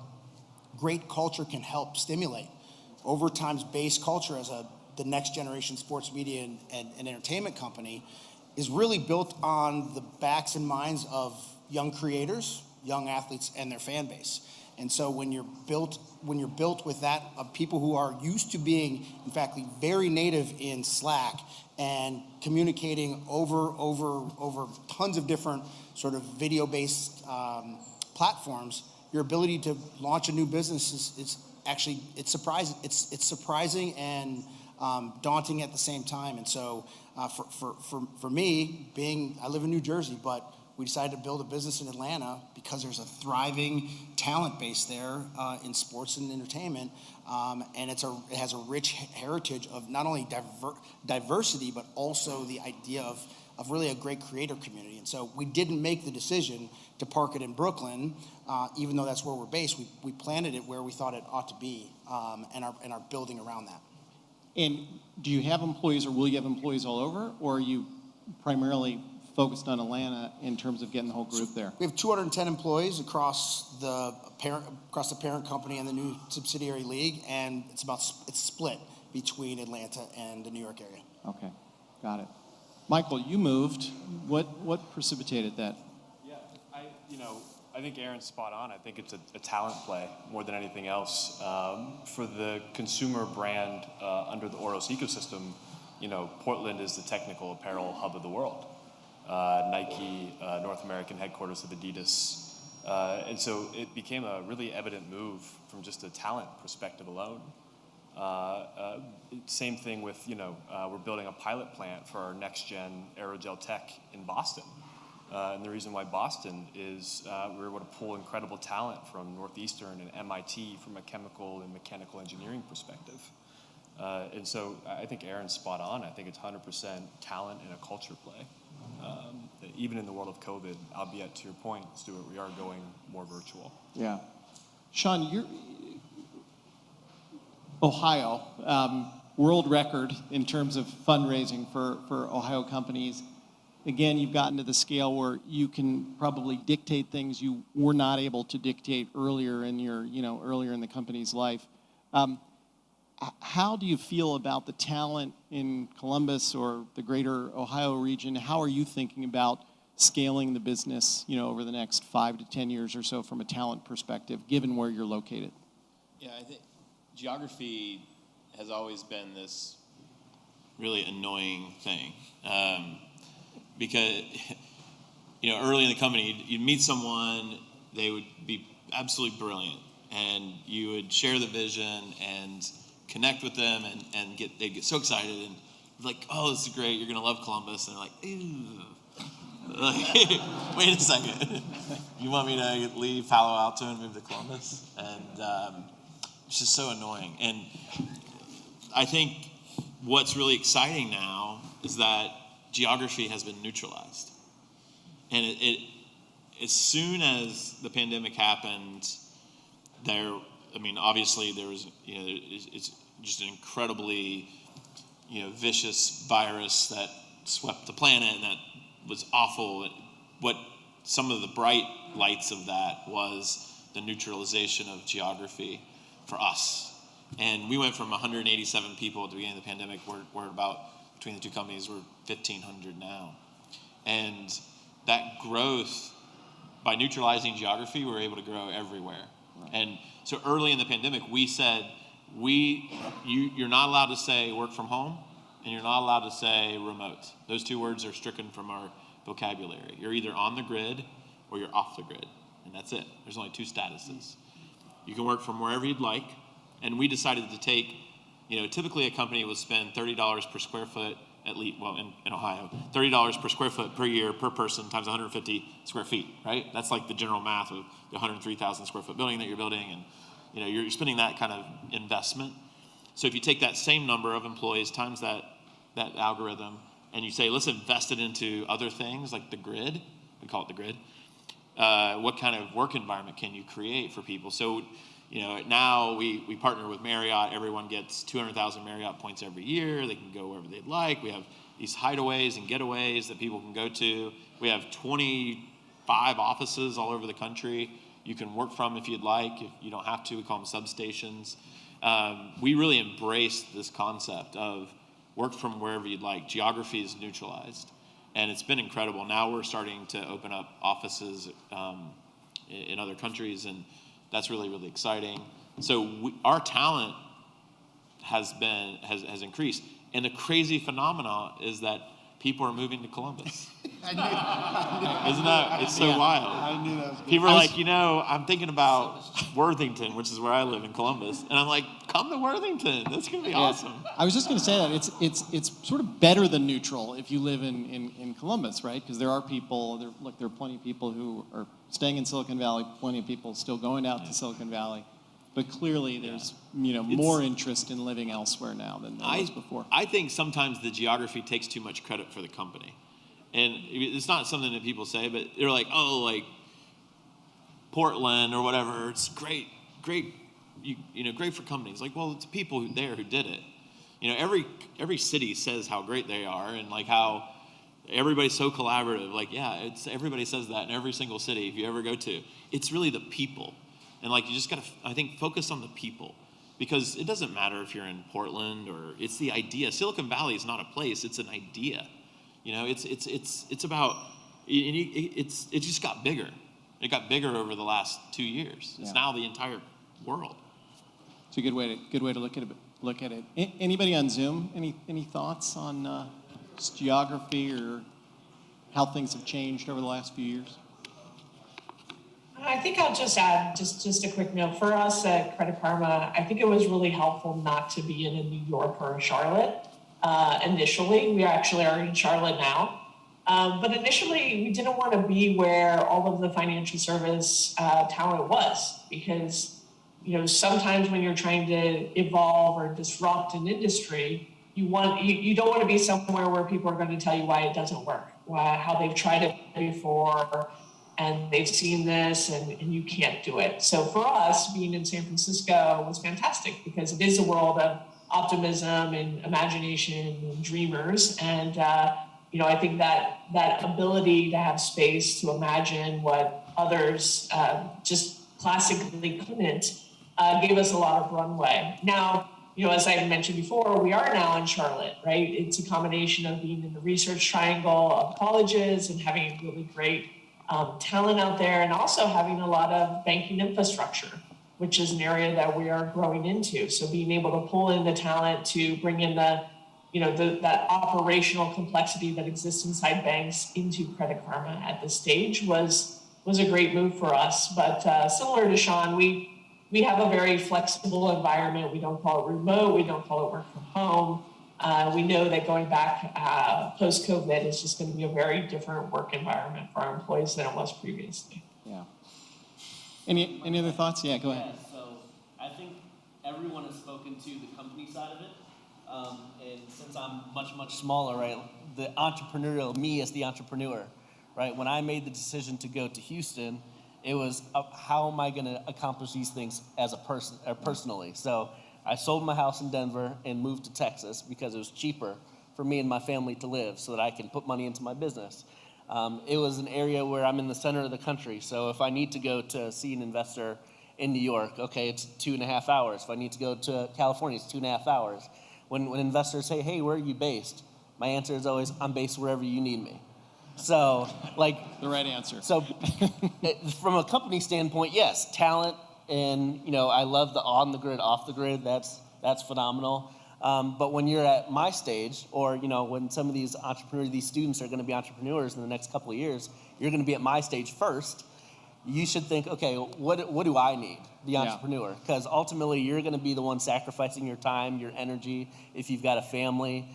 great culture can help stimulate. Overtime's base culture as the next generation sports media and entertainment company is really built on the backs and minds of young creators, young athletes, and their fan base. And so when you're built with that, of people who are used to being, in fact, very native in Slack and communicating over tons of different sort of video-based platforms, your ability to launch a new business is actually, it's surprising. It's surprising and daunting at the same time. And so for me, I live in New Jersey, but we decided to build a business in Atlanta because there's a thriving talent base there in sports and entertainment, and it has a rich heritage of not only diversity, but also the idea of really a great creator community. And so we didn't make the decision to park it in Brooklyn, even though that's where we're based. We planted it where we thought it ought to be, and are building around that. And do you have employees, or will you have employees all over, or are you primarily focused on Atlanta in terms of getting the whole group there? We have 210 employees across the parent company and the new subsidiary league, and it's split between Atlanta and the New York area. Okay, got it. Michael, you moved. What precipitated that? Yeah, I think Aaron's spot on. I think it's a talent play more than anything else. For the consumer brand under the Oros ecosystem, Portland is the technical apparel hub of the world. Nike, North American headquarters of Adidas. And so it became a really evident move from just a talent perspective alone. Same thing with, we're building a pilot plant for our next-gen aerogel tech in Boston. And the reason why Boston is we were able to pull incredible talent from Northeastern and MIT from a chemical and mechanical engineering perspective. And so I think Aaron's spot on. I think it's 100% talent and a culture play. Even in the world of COVID, albeit to your point, Stuart, we are going more virtual. Yeah. Sean, you're Ohio, world record in terms of fundraising for Ohio companies. Again, you've gotten to the scale where you can probably dictate things you were not able to dictate earlier in the company's life. How do you feel about the talent in Columbus or the greater Ohio region? How are you thinking about scaling the business, over the next 5 to 10 years or so from a talent perspective, given where you're located? Yeah, I think geography has always been this really annoying thing. Because, early in the company, you'd meet someone, they would be absolutely brilliant, and you would share the vision and connect with them, and they'd get so excited and like, oh, this is great, you're gonna love Columbus, and they're like, ew. Like, wait a second, you want me to leave Palo Alto and move to Columbus? And it's just so annoying. And I think what's really exciting now is that geography has been neutralized. And it as soon as the pandemic happened, obviously there was, it's just an incredibly, vicious virus that swept the planet, and that was awful. What some of the bright lights of that was the neutralization of geography for us. And we went from 187 people at the beginning of the pandemic. We're about, between the two companies, we're 1,500 now. And that growth, by neutralizing geography, we're able to grow everywhere. Right. And so early in the pandemic, we said, you're not allowed to say work from home, and you're not allowed to say remote. Those two words are stricken from our vocabulary. You're either on the grid or you're off the grid, and that's it. There's only two statuses. You can work from wherever you'd like. And we decided to take, typically a company would spend $30 per square foot, at least, well, in Ohio, $30 per square foot per year per person times 150 square feet, right? That's like the general math of the 103,000 square foot building that you're building, and you're spending that kind of investment. So if you take that same number of employees times that algorithm, and you say, let's invest it into other things like the grid, we call it the grid, what kind of work environment can you create for people? So, now we partner with Marriott. Everyone gets 200,000 Marriott points every year. They can go wherever they'd like. We have these hideaways and getaways that people can go to. We have 25 offices all over the country you can work from if you'd like. If you don't have to, we call them substations. We really embrace this concept of work from wherever you'd like. Geography is neutralized. And it's been incredible. Now we're starting to open up offices in other countries, and that's really, really exciting. So our talent has increased. And the crazy phenomena is that people are moving to Columbus. I knew. Isn't that, it's so wild. I knew that was good. People are like, I'm thinking about Worthington, which is where I live in Columbus. And I'm like, come to Worthington. That's going to be awesome. I was just going to say that it's sort of better than neutral if you live in Columbus, right? Because there are people, there are plenty of people who are staying in Silicon Valley, plenty of people still going out to Silicon Valley. But clearly there's more interest in living elsewhere now than there was before. I think sometimes the geography takes too much credit for the company. And it's not something that people say, but they're like, oh, like Portland or whatever, it's great, great for companies. Like, well, it's people there who did it. Every city says how great they are and like how everybody's so collaborative. Like, yeah, everybody says that in every single city if you ever go to. It's really the people. And like, you just gotta, I think, focus on the people, because it doesn't matter if you're in Portland or it's the idea. Silicon Valley is not a place; it's an idea. It's about, it just got bigger. It got bigger over the last 2 years. It's now the entire world. It's a good way to look at it. Anybody on Zoom? Any thoughts on geography or how things have changed over the last few years? I think I'll just add just a quick note. For us at Credit Karma, I think it was really helpful not to be in a New York or a Charlotte initially. We actually are in Charlotte now. But initially, we didn't want to be where all of the financial service talent was, because sometimes when you're trying to evolve or disrupt an industry, you don't want to be somewhere where people are going to tell you why it doesn't work, how they've tried it before, and they've seen this, and you can't do it. So for us, being in San Francisco was fantastic, because it is a world of optimism and imagination and dreamers. And, I think that ability to have space to imagine what others just classically couldn't gave us a lot of runway. Now, as I mentioned before, we are now in Charlotte, right? It's a combination of being in the research triangle of colleges and having really great talent out there, and also having a lot of banking infrastructure, which is an area that we are growing into. So being able to pull in the talent to bring in that operational complexity that exists inside banks into Credit Karma at this stage was a great move for us. But similar to Sean, we have a very flexible environment. We don't call it remote. We don't call it work from home. We know that going back post-COVID is just going to be a very different work environment for our employees than it was previously. Yeah. Any other thoughts? Yeah, go ahead. Yeah, so I think everyone has spoken to the company side of it. And since I'm much, much smaller, right, the entrepreneurial, me as the entrepreneur, right, when I made the decision to go to Houston, it was how am I going to accomplish these things as a person, or personally? So I sold my house in Denver and moved to Texas because it was cheaper for me and my family to live, so that I can put money into my business. It was an area where I'm in the center of the country, so if I need to go to see an investor in New York, okay, it's 2.5 hours. If I need to go to California, it's 2.5 hours. When investors say, hey, where are you based? My answer is always, I'm based wherever you need me. So, like... The right answer. So, from a company standpoint, yes, talent, and, I love the on the grid, off the grid, that's phenomenal. But when you're at my stage, or, when some of these students are going to be entrepreneurs in the next couple of years, you're going to be at my stage first. you should think, okay, what do I need, the entrepreneur? Because ultimately, you're going to be the one sacrificing your time, your energy, if you've got a family.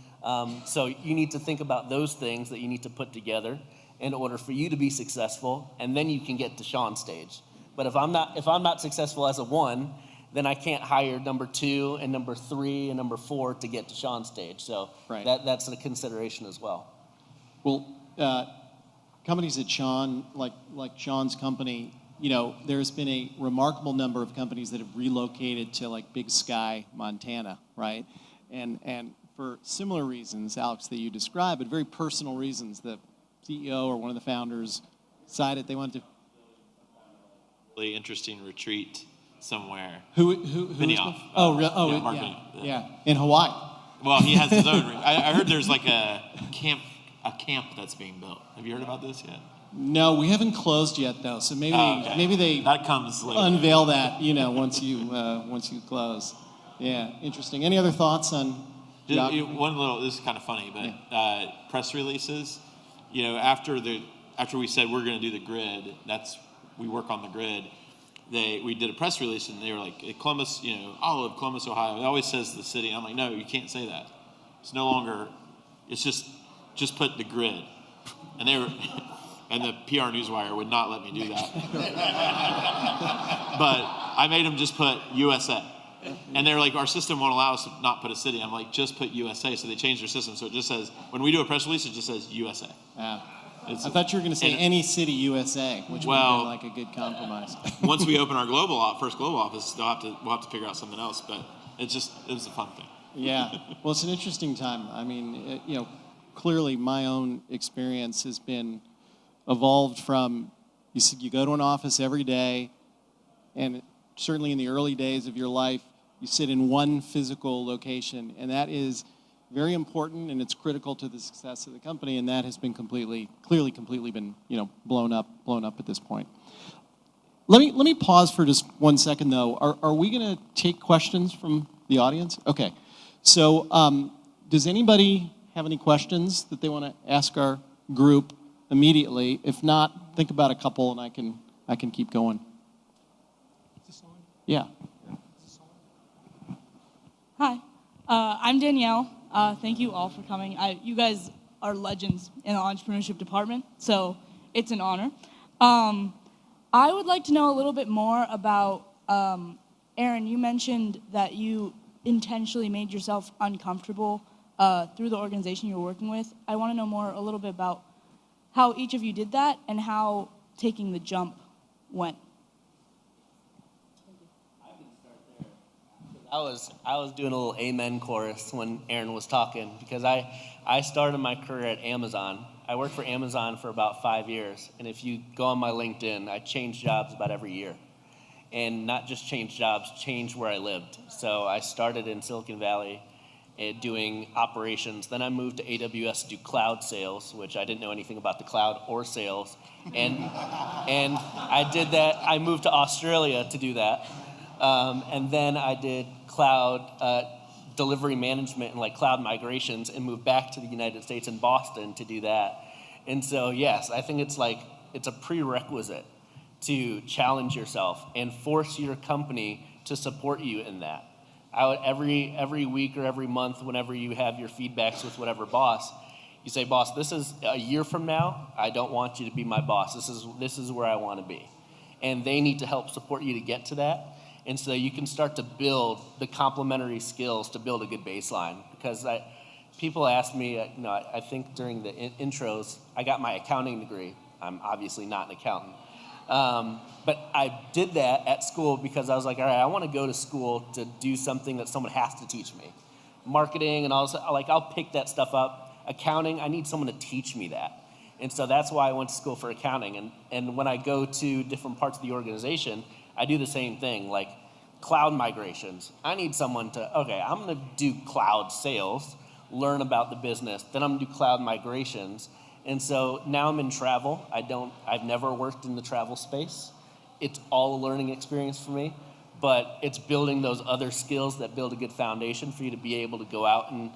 So you need to think about those things that you need to put together in order for you to be successful, and then you can get to Sean's stage. But if I'm not successful as a one, then I can't hire number 2 and number 3 and number 4 to get to Sean's stage. So that's a consideration as well. Well, companies at Sean, like Sean's company, you know, there's been a remarkable number of companies that have relocated to like Big Sky, Montana, right? And for similar reasons, Alex, that you described, but very personal reasons, the CEO or one of the founders decided they wanted to. Really interesting retreat somewhere. Who Minneapolis. Yeah, in Hawaii. Well, he has his own. I heard there's like a camp that's being built. Have you heard about this yet? No, we haven't closed yet though. So maybe they that comes later. Unveil that, you know, once you close. Yeah, interesting. Any other thoughts on? One little. This is kind of funny, but press releases. You know, after we said we're going to do the grid, we work on the grid. We did a press release and they were like, Columbus, you know, Olive, Columbus, Ohio. It always says the city. I'm like, no, you can't say that. It's no longer. It's just put the grid. And and the PR Newswire would not let me do that. But I made them just put USA. And they're like, our system won't allow us to not put a city. I'm like, just put USA. So they changed their system. So it just says, when we do a press release, it just says USA. I thought you were going to say any city USA, which would have been like a good compromise. Once we open our first global office, we'll have to figure out something else. But it was a fun thing. Yeah. Well, it's an interesting time. I mean, you know, clearly my own experience has been evolved from you go to an office every day, and certainly in the early days of your life, you sit in one physical location, and that is very important, and it's critical to the success of the company, and that has been completely been, you know, blown up at this point. Let me pause for just 1 second though. Are we going to take questions from the audience? Okay. So does anybody have any questions that they want to ask our group immediately? If not, think about a couple, and I can keep going. Is this on? Yeah. Hi, I'm Danielle. Thank you all for coming. You guys are legends in the entrepreneurship department, so it's an honor. I would like to know a little bit more about, Aaron, you mentioned that you intentionally made yourself uncomfortable through the organization you were working with. I want to know a little bit about how each of you did that and how taking the jump went. I was doing a little amen chorus when Aaron was talking because I started my career at Amazon. I worked for Amazon for about 5 years, and if you go on my LinkedIn, I changed jobs about every year. And not just changed jobs, changed where I lived. So I started in Silicon Valley doing operations. Then I moved to AWS to do cloud sales, which I didn't know anything about the cloud or sales. And I did that. I moved to Australia to do that. And then I did cloud delivery management and like cloud migrations and moved back to the United States in Boston to do that. And so, yes, I think it's a prerequisite to challenge yourself and force your company to support you in that. Every week or every month, whenever you have your feedbacks with whatever boss, you say, boss, this is a year from now, I don't want you to be my boss. This is where I want to be. And they need to help support you to get to that. And so you can start to build the complementary skills to build a good baseline. Because people ask me, I think during the intros, I got my accounting degree. I'm obviously not an accountant. But I did that at school because I was like, all right, I want to go to school to do something that someone has to teach me. Marketing and all this, like I'll pick that stuff up. Accounting, I need someone to teach me that. And so that's why I went to school for accounting. And when I go to different parts of the organization, I do the same thing, like cloud migrations. I need someone I'm going to do cloud sales, learn about the business, then I'm going to do cloud migrations. And so now I'm in travel. I've never worked in the travel space. It's all a learning experience for me, but it's building those other skills that build a good foundation for you to be able to go out and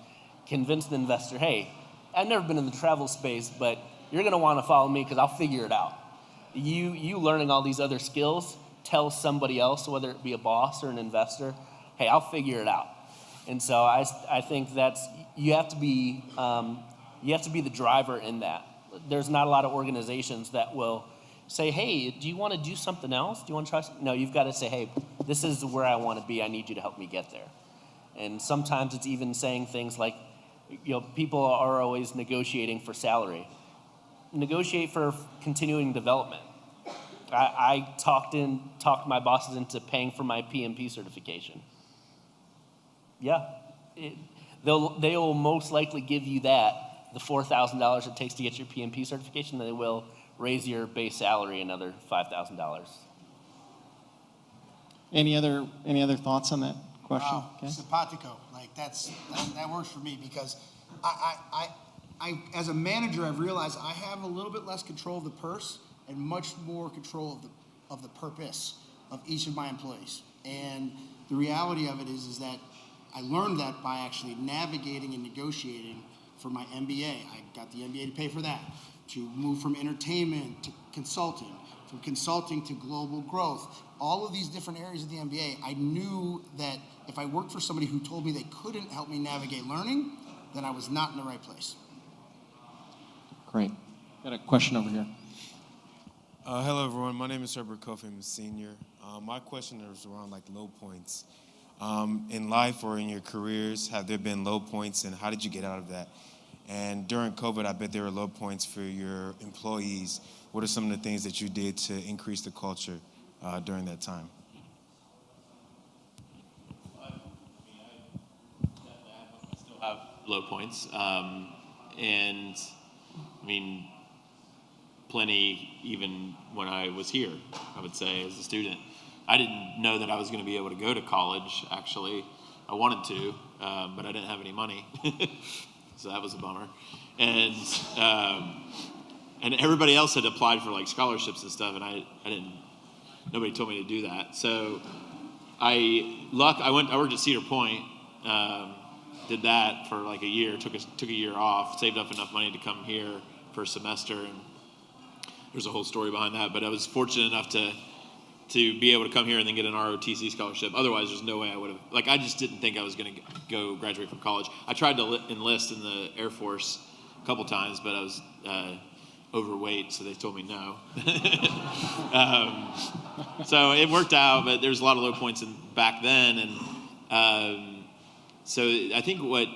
convince the investor, hey, I've never been in the travel space, but you're going to want to follow me because I'll figure it out. you learning all these other skills tells somebody else, whether it be a boss or an investor, hey, I'll figure it out. And so I think you have to be the driver in that. There's not a lot of organizations that will say, hey, do you want to do something else? Do you want to try something? No, you've got to say, hey, this is where I want to be. I need you to help me get there. And sometimes it's even saying things like, people are always negotiating for salary. Negotiate for continuing development. I talked my bosses into paying for my PMP certification. Yeah, they will most likely give you the $4,000 it takes to get your PMP certification. They will raise your base salary another $5,000. Any other thoughts on that question? Wow, simpatico. Like that works for me because I as a manager, I've realized I have a little bit less control of the purse and much more control of the purpose of each of my employees. And the reality of it is that I learned that by actually navigating and negotiating for my MBA. I got the MBA to pay for that, to move from entertainment to consulting, from consulting to global growth, all of these different areas of the MBA. I knew that if I worked for somebody who told me they couldn't help me navigate learning, then I was not in the right place. Great. Got a question over here. Hello, everyone. My name is Herbert Kofi. I'm a senior. My question is around low points. In life or in your careers, have there been low points, and how did you get out of that? And during COVID, I bet there were low points for your employees. What are some of the things that you did to increase the culture during that time? I still have low points. And plenty even when I was here, I would say, as a student. I didn't know that I was going to be able to go to college, actually. I wanted to, but I didn't have any money. So that was a bummer. And everybody else had applied for scholarships and stuff, and I didn't, nobody told me to do that. So I worked at Cedar Point, did that for a year, took a year off, saved up enough money to come here for a semester, and there's a whole story behind that. But I was fortunate enough to be able to come here and then get an ROTC scholarship. Otherwise, there's no way I would have. I just didn't think I was going to go graduate from college. I tried to enlist in the Air Force a couple times, but I was overweight, so they told me no. So it worked out, but there's a lot of low points back then, and so I think I was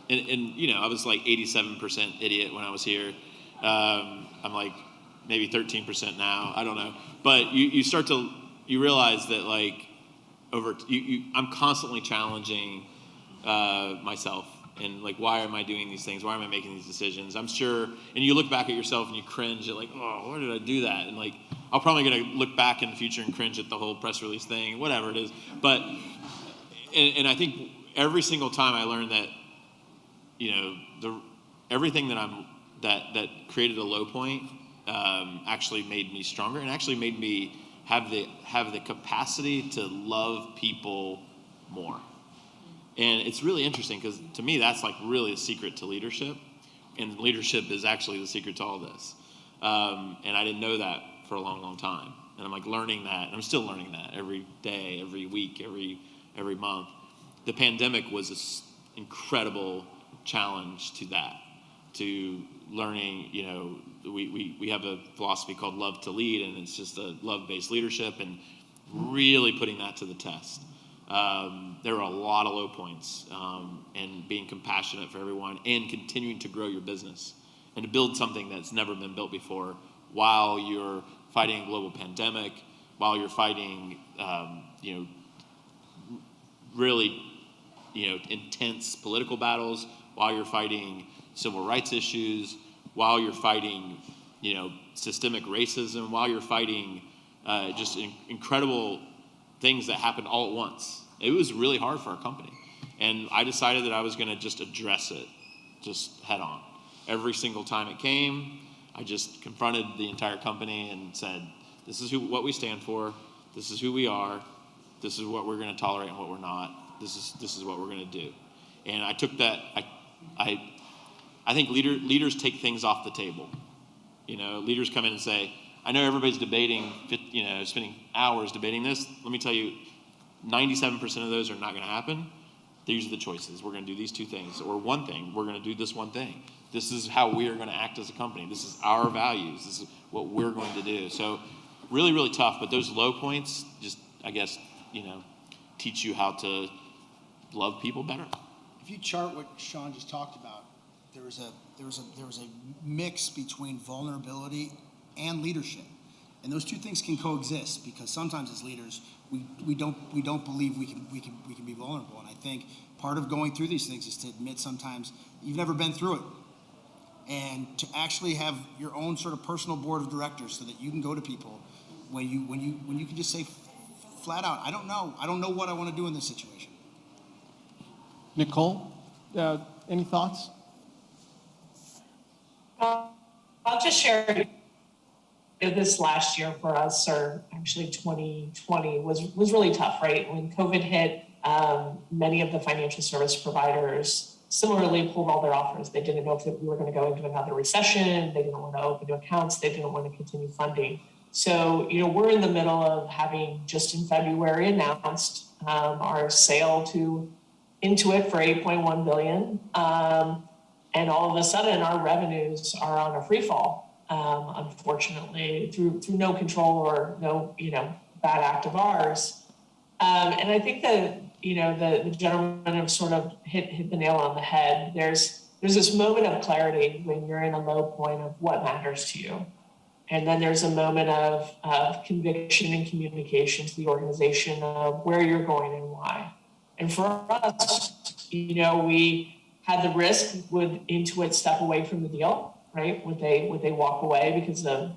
87% idiot when I was here. I'm maybe 13% now. I don't know. But you realize that I'm constantly challenging myself and why am I doing these things? Why am I making these decisions? I'm sure, and you look back at yourself and you cringe at why did I do that? And I'm probably going to look back in the future and cringe at the whole press release thing, whatever it is. But, and I think every single time I learned that, everything that created a low point, actually made me stronger and actually made me have the capacity to love people more. And it's really interesting because to me that's really a secret to leadership, and leadership is actually the secret to all this. And I didn't know that for a long, long time. And I'm learning that, and I'm still learning that every day, every week, every month. The pandemic was an incredible challenge to that, to learning, we have a philosophy called love to lead, and it's just a love-based leadership and really putting that to the test. There were a lot of low points, and being compassionate for everyone and continuing to grow your business and to build something that's never been built before while you're fighting a global pandemic, while you're fighting, really, intense political battles, while you're fighting civil rights issues, while you're fighting, systemic racism, while you're fighting just incredible things that happened all at once. It was really hard for our company. And I decided that I was going to just address it, just head on. Every single time it came, I just confronted the entire company and said, this is what we stand for, this is who we are, this is what we're going to tolerate and what we're not, this is what we're going to do. And I took that, I think leaders take things off the table. Leaders come in and say, I know everybody's debating, spending hours debating this. Let me tell you, 97% of those are not going to happen. These are the choices. We're going to do these two things, or one thing. We're going to do this one thing. This is how we are going to act as a company. This is our values. This is what we're going to do. So really, really tough. But those low points just, I guess, teach you how to love people better. If you chart what Sean just talked about, there was a mix between vulnerability and leadership, and those two things can coexist, because sometimes as leaders we don't believe we can be vulnerable. And I think part of going through these things is to admit sometimes you've never been through it, and to actually have your own sort of personal board of directors so that you can go to people when you can just say flat out, I don't know what I want to do in this situation. Nichole, any thoughts? I'll just share this last year for us, or actually 2020, was really tough, right? When COVID hit, many of the financial service providers similarly pulled all their offers. They didn't know if we were going to go into another recession. They didn't want to open new accounts. They didn't want to continue funding. So, we're in the middle of having just in February announced our sale to Intuit for $8.1 billion. And all of a sudden, our revenues are on a free fall, unfortunately, through no control or no, bad act of ours. And I think that, the gentlemen have sort of hit the nail on the head. There's this moment of clarity when you're in a low point of what matters to you. And then there's a moment of conviction and communication to the organization of where you're going and why. And for us, we had the risk, would Intuit step away from the deal, right? Would they walk away because of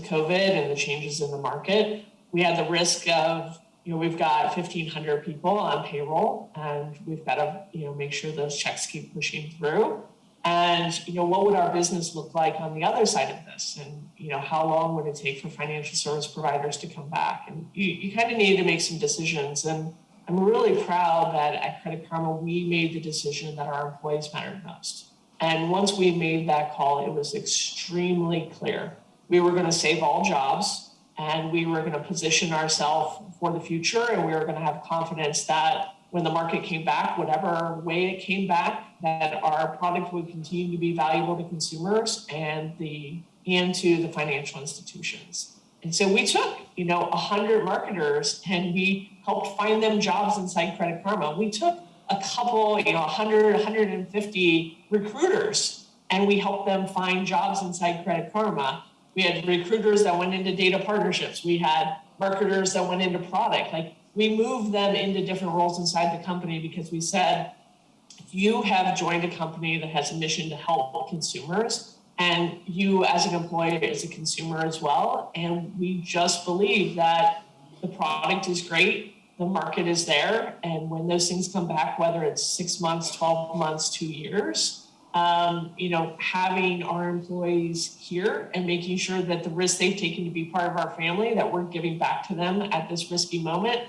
COVID and the changes in the market? We had the risk of, we've got 1,500 people on payroll, and we've got to, make sure those checks keep pushing through. And, what would our business look like on the other side of this? And, how long would it take for financial service providers to come back? And you kind of need to make some decisions. And I'm really proud that at Credit Karma, we made the decision that our employees mattered most. And once we made that call, it was extremely clear. We were going to save all jobs, and we were going to position ourselves for the future, and we were going to have confidence that when the market came back, whatever way it came back, that our product would continue to be valuable to consumers and to the financial institutions. And so we took, 100 marketers, and we helped find them jobs inside Credit Karma. We took a couple, 100, 150 recruiters, and we helped them find jobs inside Credit Karma. We had recruiters that went into data partnerships. We had marketers that went into product. We moved them into different roles inside the company because we said, you have joined a company that has a mission to help consumers, and you as an employee is a consumer as well. And we just believe that the product is great, the market is there, and when those things come back, whether it's 6 months, 12 months, 2 years, having our employees here and making sure that the risk they've taken to be part of our family, that we're giving back to them at this risky moment,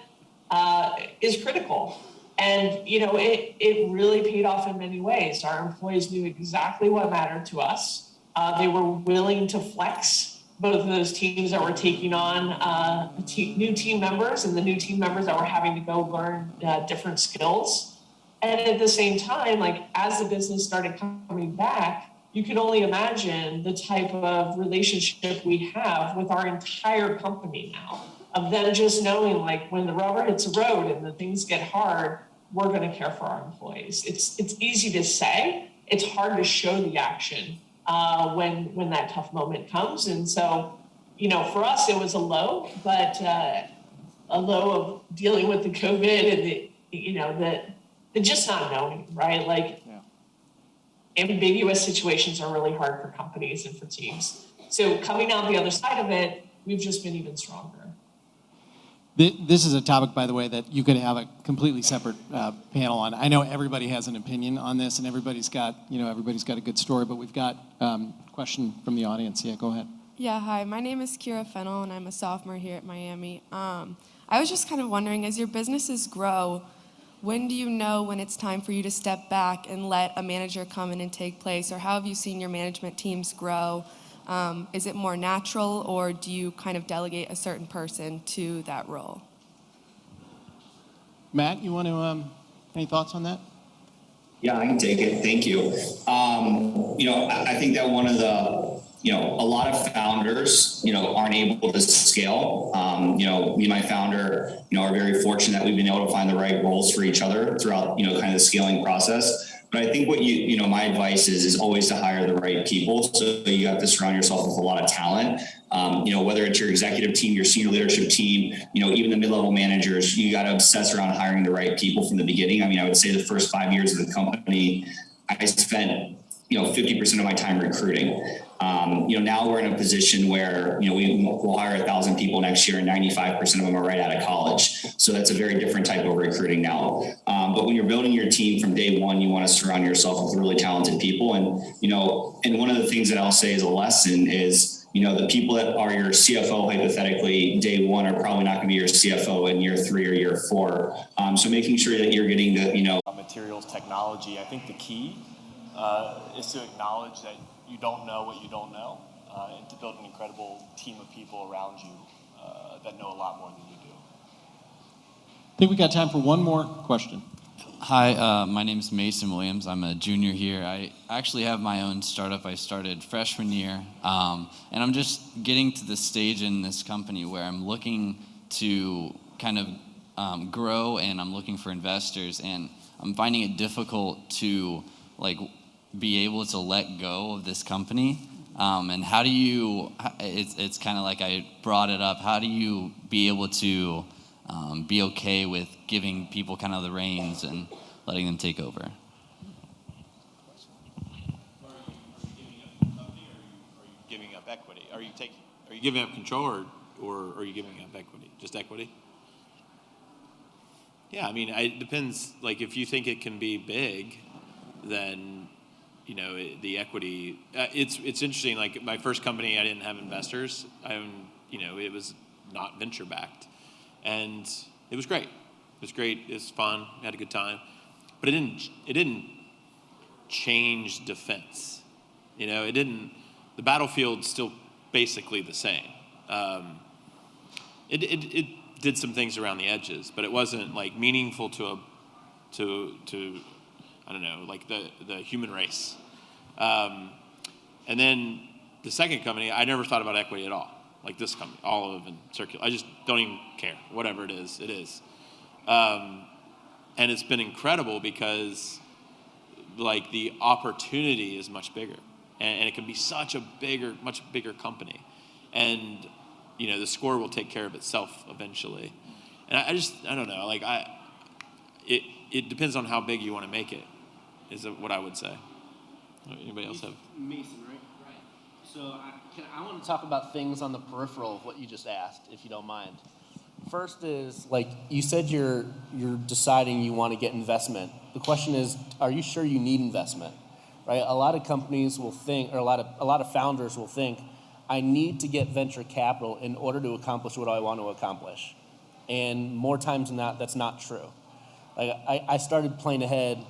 is critical. And, it really paid off in many ways. Our employees knew exactly what mattered to us. They were willing to flex both of those teams that were taking on new team members and the new team members that were having to go learn different skills. And at the same time, as the business started coming back, you can only imagine the type of relationship we have with our entire company now, of them just knowing when the rubber hits the road and the things get hard, we're going to care for our employees. It's easy to say, it's hard to show the action when that tough moment comes. And so, for us, it was a low, but a low of dealing with the COVID and the just not knowing, right? Ambiguous situations are really hard for companies and for teams. So coming out the other side of it, we've just been even stronger. This is a topic, by the way, that you could have a completely separate panel on. I know everybody has an opinion on this, and everybody's got a good story, but we've got a question from the audience. Yeah, go ahead. Yeah, hi. My name is Kira Fennell, and I'm a sophomore here at Miami. I was just kind of wondering, as your businesses grow, when do you know when it's time for you to step back and let a manager come in and take place? Or how have you seen your management teams grow Is it more natural, or do you kind of delegate a certain person to that role? Matt, you want to, any thoughts on that? Yeah, I can take it. Thank you. I think that one of the, a lot of founders, aren't able to scale. Me and my founder, are very fortunate that we've been able to find the right roles for each other throughout, kind of the scaling process. But I think what my advice is always to hire the right people. So you have to surround yourself with a lot of talent. Whether it's your executive team, your senior leadership team, even the mid-level managers, you got to obsess around hiring the right people from the beginning. I would say the first 5 years of the company, I spent, 50% of my time recruiting. Now we're in a position where, we'll hire 1,000 people next year and 95% of them are right out of college. So that's a very different type of recruiting now. But when you're building your team from day one, you want to surround yourself with really talented people. And one of the things that I'll say as a lesson is, the people that are your CFO hypothetically day one are probably not going to be your CFO in year 3 or year 4. So making sure that you're getting the, materials technology. I think the key is to acknowledge that you don't know what you don't know, and to build an incredible team of people around you that know a lot more than you do. I think we got time for one more question. Hi, my name is Mason Williams. I'm a junior here. I actually have my own startup. I started freshman year, and I'm just getting to the stage in this company where I'm looking to kind of grow, and I'm looking for investors, and I'm finding it difficult to be able to let go of this company. And how do you, it's kind of like I brought it up, how do you be able to be okay with giving people kind of the reins and letting them take over? Are you giving up equity? Are you giving up control, or are you giving up equity? Just equity? Yeah, it depends. If you think it can be big, then the equity. It's interesting. My first company, I didn't have investors. It was not venture backed, and it was great. It was great. It was fun. We had a good time, but it didn't change defense. It didn't. The battlefield's still basically the same. It did some things around the edges, but it wasn't meaningful to I don't know, the human race. And then the second company, I never thought about equity at all. This company, Olive and Circulo, I just don't even care. Whatever it is, it is. And it's been incredible because the opportunity is much bigger, and it can be such a much bigger company. And the score will take care of itself eventually. And I don't know, it depends on how big you want to make it, is what I would say. Anybody else have? Mason, right? So I want to talk about things on the peripheral of what you just asked, if you don't mind. First is, you said you're deciding you want to get investment. The question is, are you sure you need investment? Right? A lot of companies will think, or a lot of founders will think, I need to get venture capital in order to accomplish what I want to accomplish. And more times than not, that's not true. I started PlaneAhead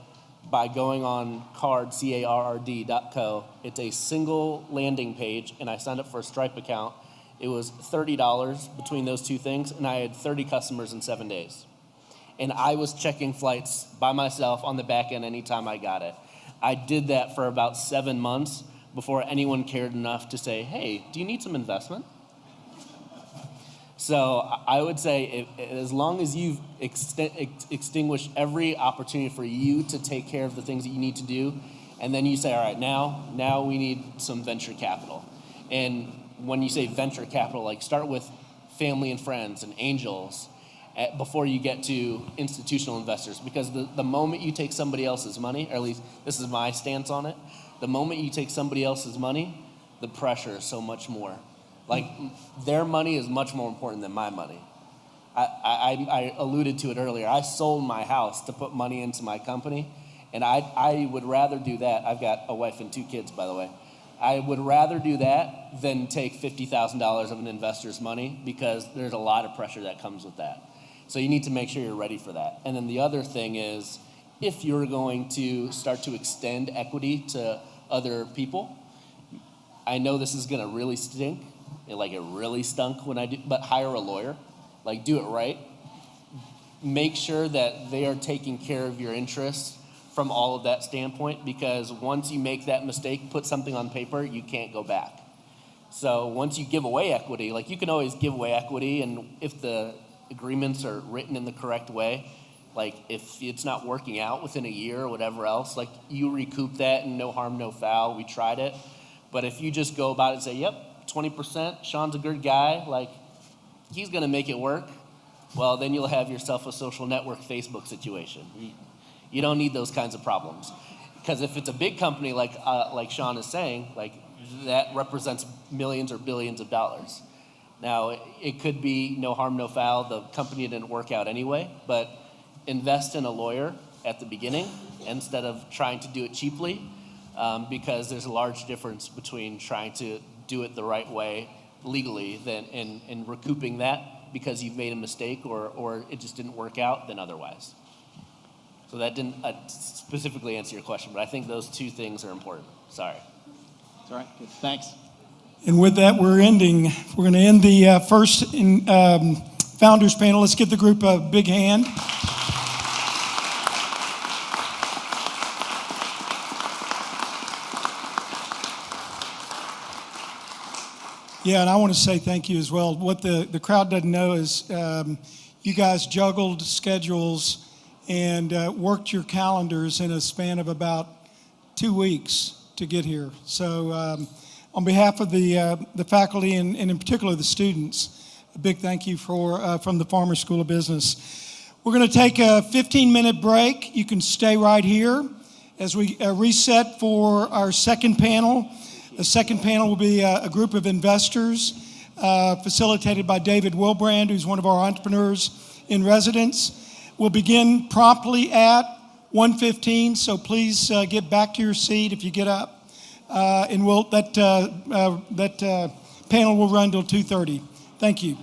by going on CARD.co. It's a single landing page, and I signed up for a Stripe account. It was $30 between those two things, and I had 30 customers in 7 days. And I was checking flights by myself on the back end anytime I got it. I did that for about 7 months before anyone cared enough to say, hey, do you need some investment? So I would say, as long as you've extinguished every opportunity for you to take care of the things that you need to do, and then you say, all right, now we need some venture capital. And when you say venture capital, start with family and friends and angels before you get to institutional investors. Because the moment you take somebody else's money, or at least this is my stance on it, the moment you take somebody else's money, the pressure is so much more. Their money is much more important than my money. I alluded to it earlier. I sold my house to put money into my company, and I would rather do that. I've got a wife and 2 kids, by the way. I would rather do that than take $50,000 of an investor's money, because there's a lot of pressure that comes with that. So you need to make sure you're ready for that. And then the other thing is, if you're going to start to extend equity to other people, I know this is gonna really stink, like it really stunk when I do, but hire a lawyer, like do it right. Make sure that they are taking care of your interests from all of that standpoint, because once you make that mistake, put something on paper, you can't go back. So once you give away equity, like you can always give away equity, and if the agreements are written in the correct way, like if it's not working out within a year or whatever else, like you recoup that and no harm, no foul, we tried it. But if you just go about it and say, yep, 20%, Sean's a good guy, like he's gonna make it work, well, then you'll have yourself a social network Facebook situation. You don't need those kinds of problems. Because if it's a big company like Sean is saying, like that represents millions or billions of dollars. Now, it could be no harm, no foul, the company didn't work out anyway, but invest in a lawyer at the beginning instead of trying to do it cheaply, because there's a large difference between trying to do it the right way legally than in recouping that because you've made a mistake or it just didn't work out than otherwise. So that didn't specifically answer your question, but I think those two things are important. Sorry. It's all right. Good. Thanks. And with that, we're going to end the first founders panel. Let's give the group a big hand. Yeah, and I want to say thank you as well. What the crowd doesn't know is you guys juggled schedules and worked your calendars in a span of about 2 weeks to get here. So on behalf of the faculty and in particular the students, a big thank you from the Farmer School of Business. We're going to take a 15-minute break. You can stay right here as we reset for our second panel. The second panel will be a group of investors facilitated by David Wilbrand, who's one of our entrepreneurs in residence. We'll begin promptly at 1:15, so please get back to your seat if you get up. And that panel will run till 2:30. Thank you.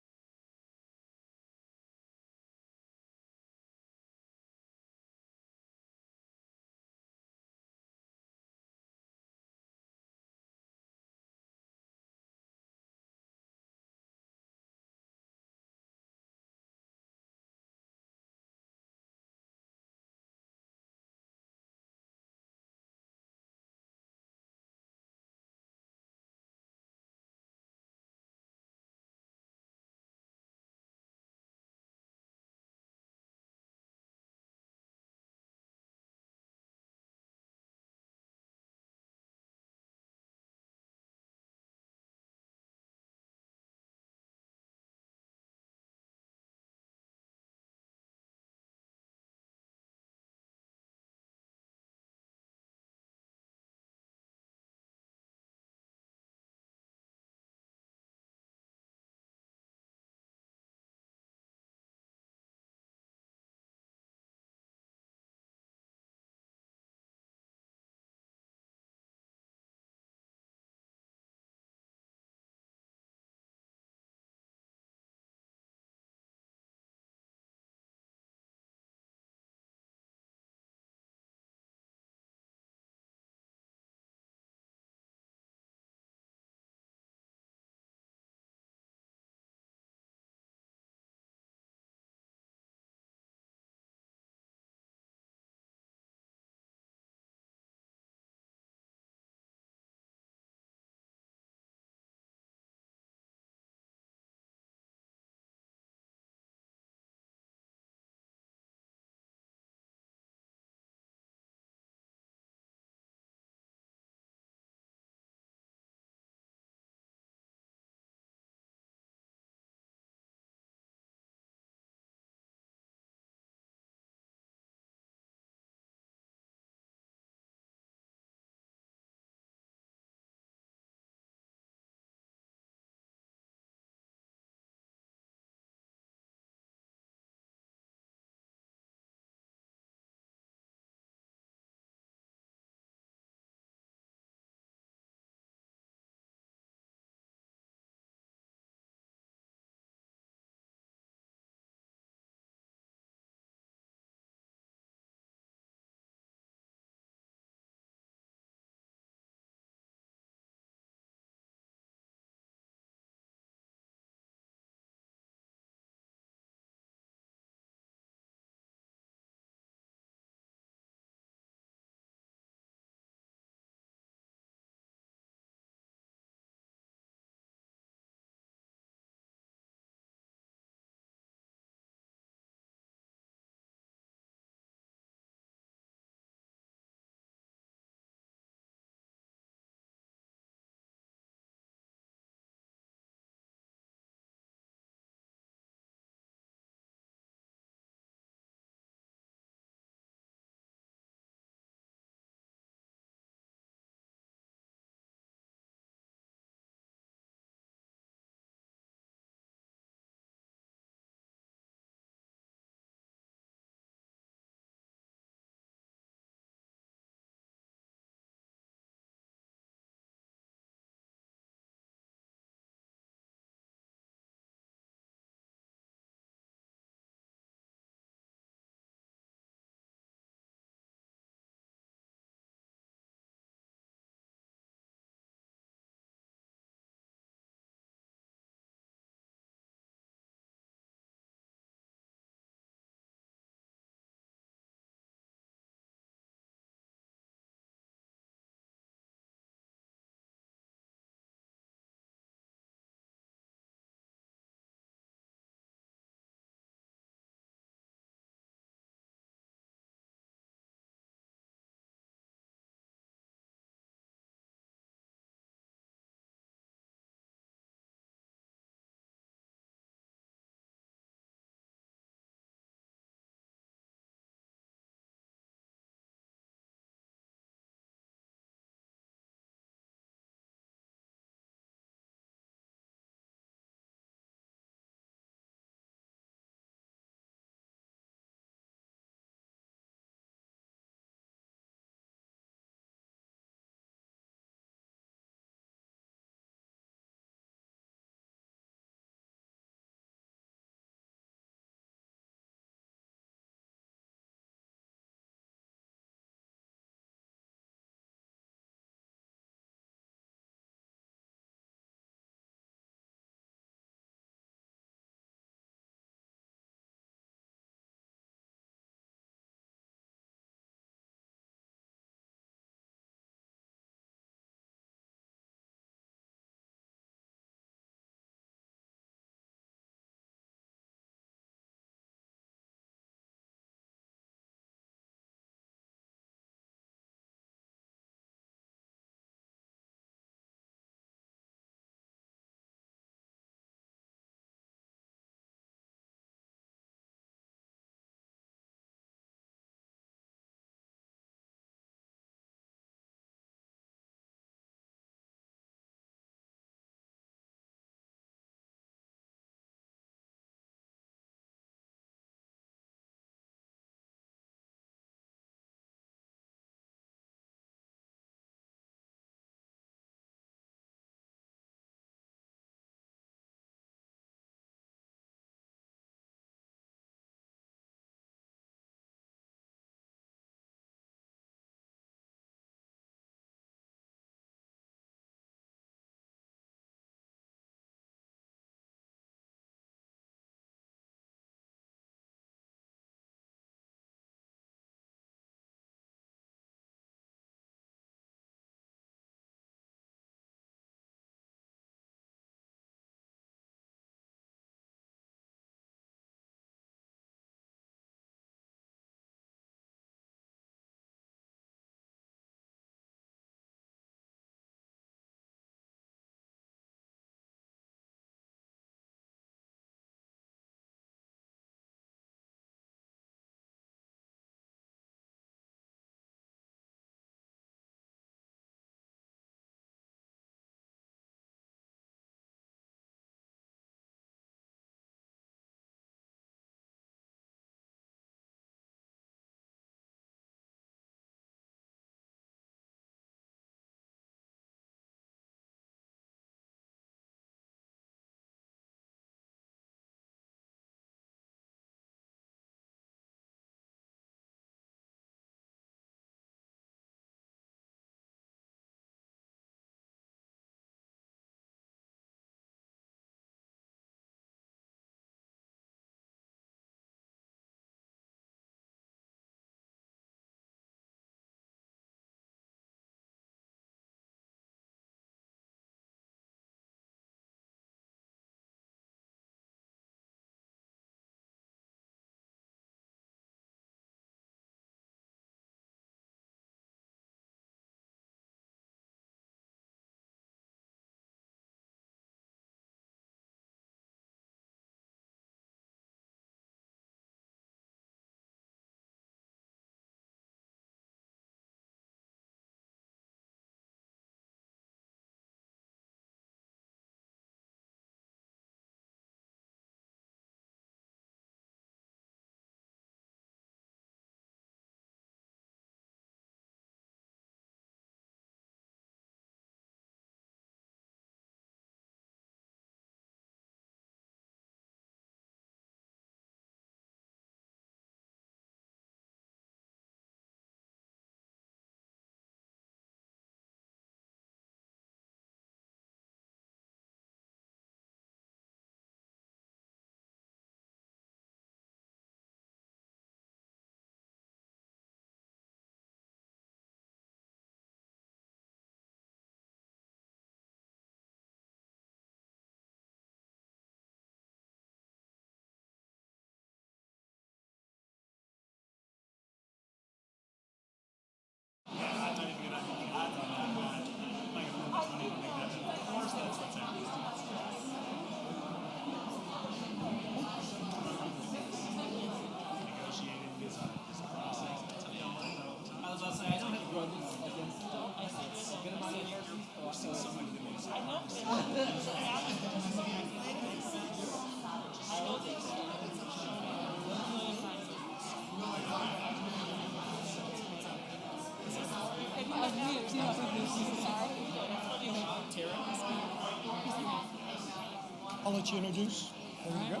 I'll let you introduce. There you go.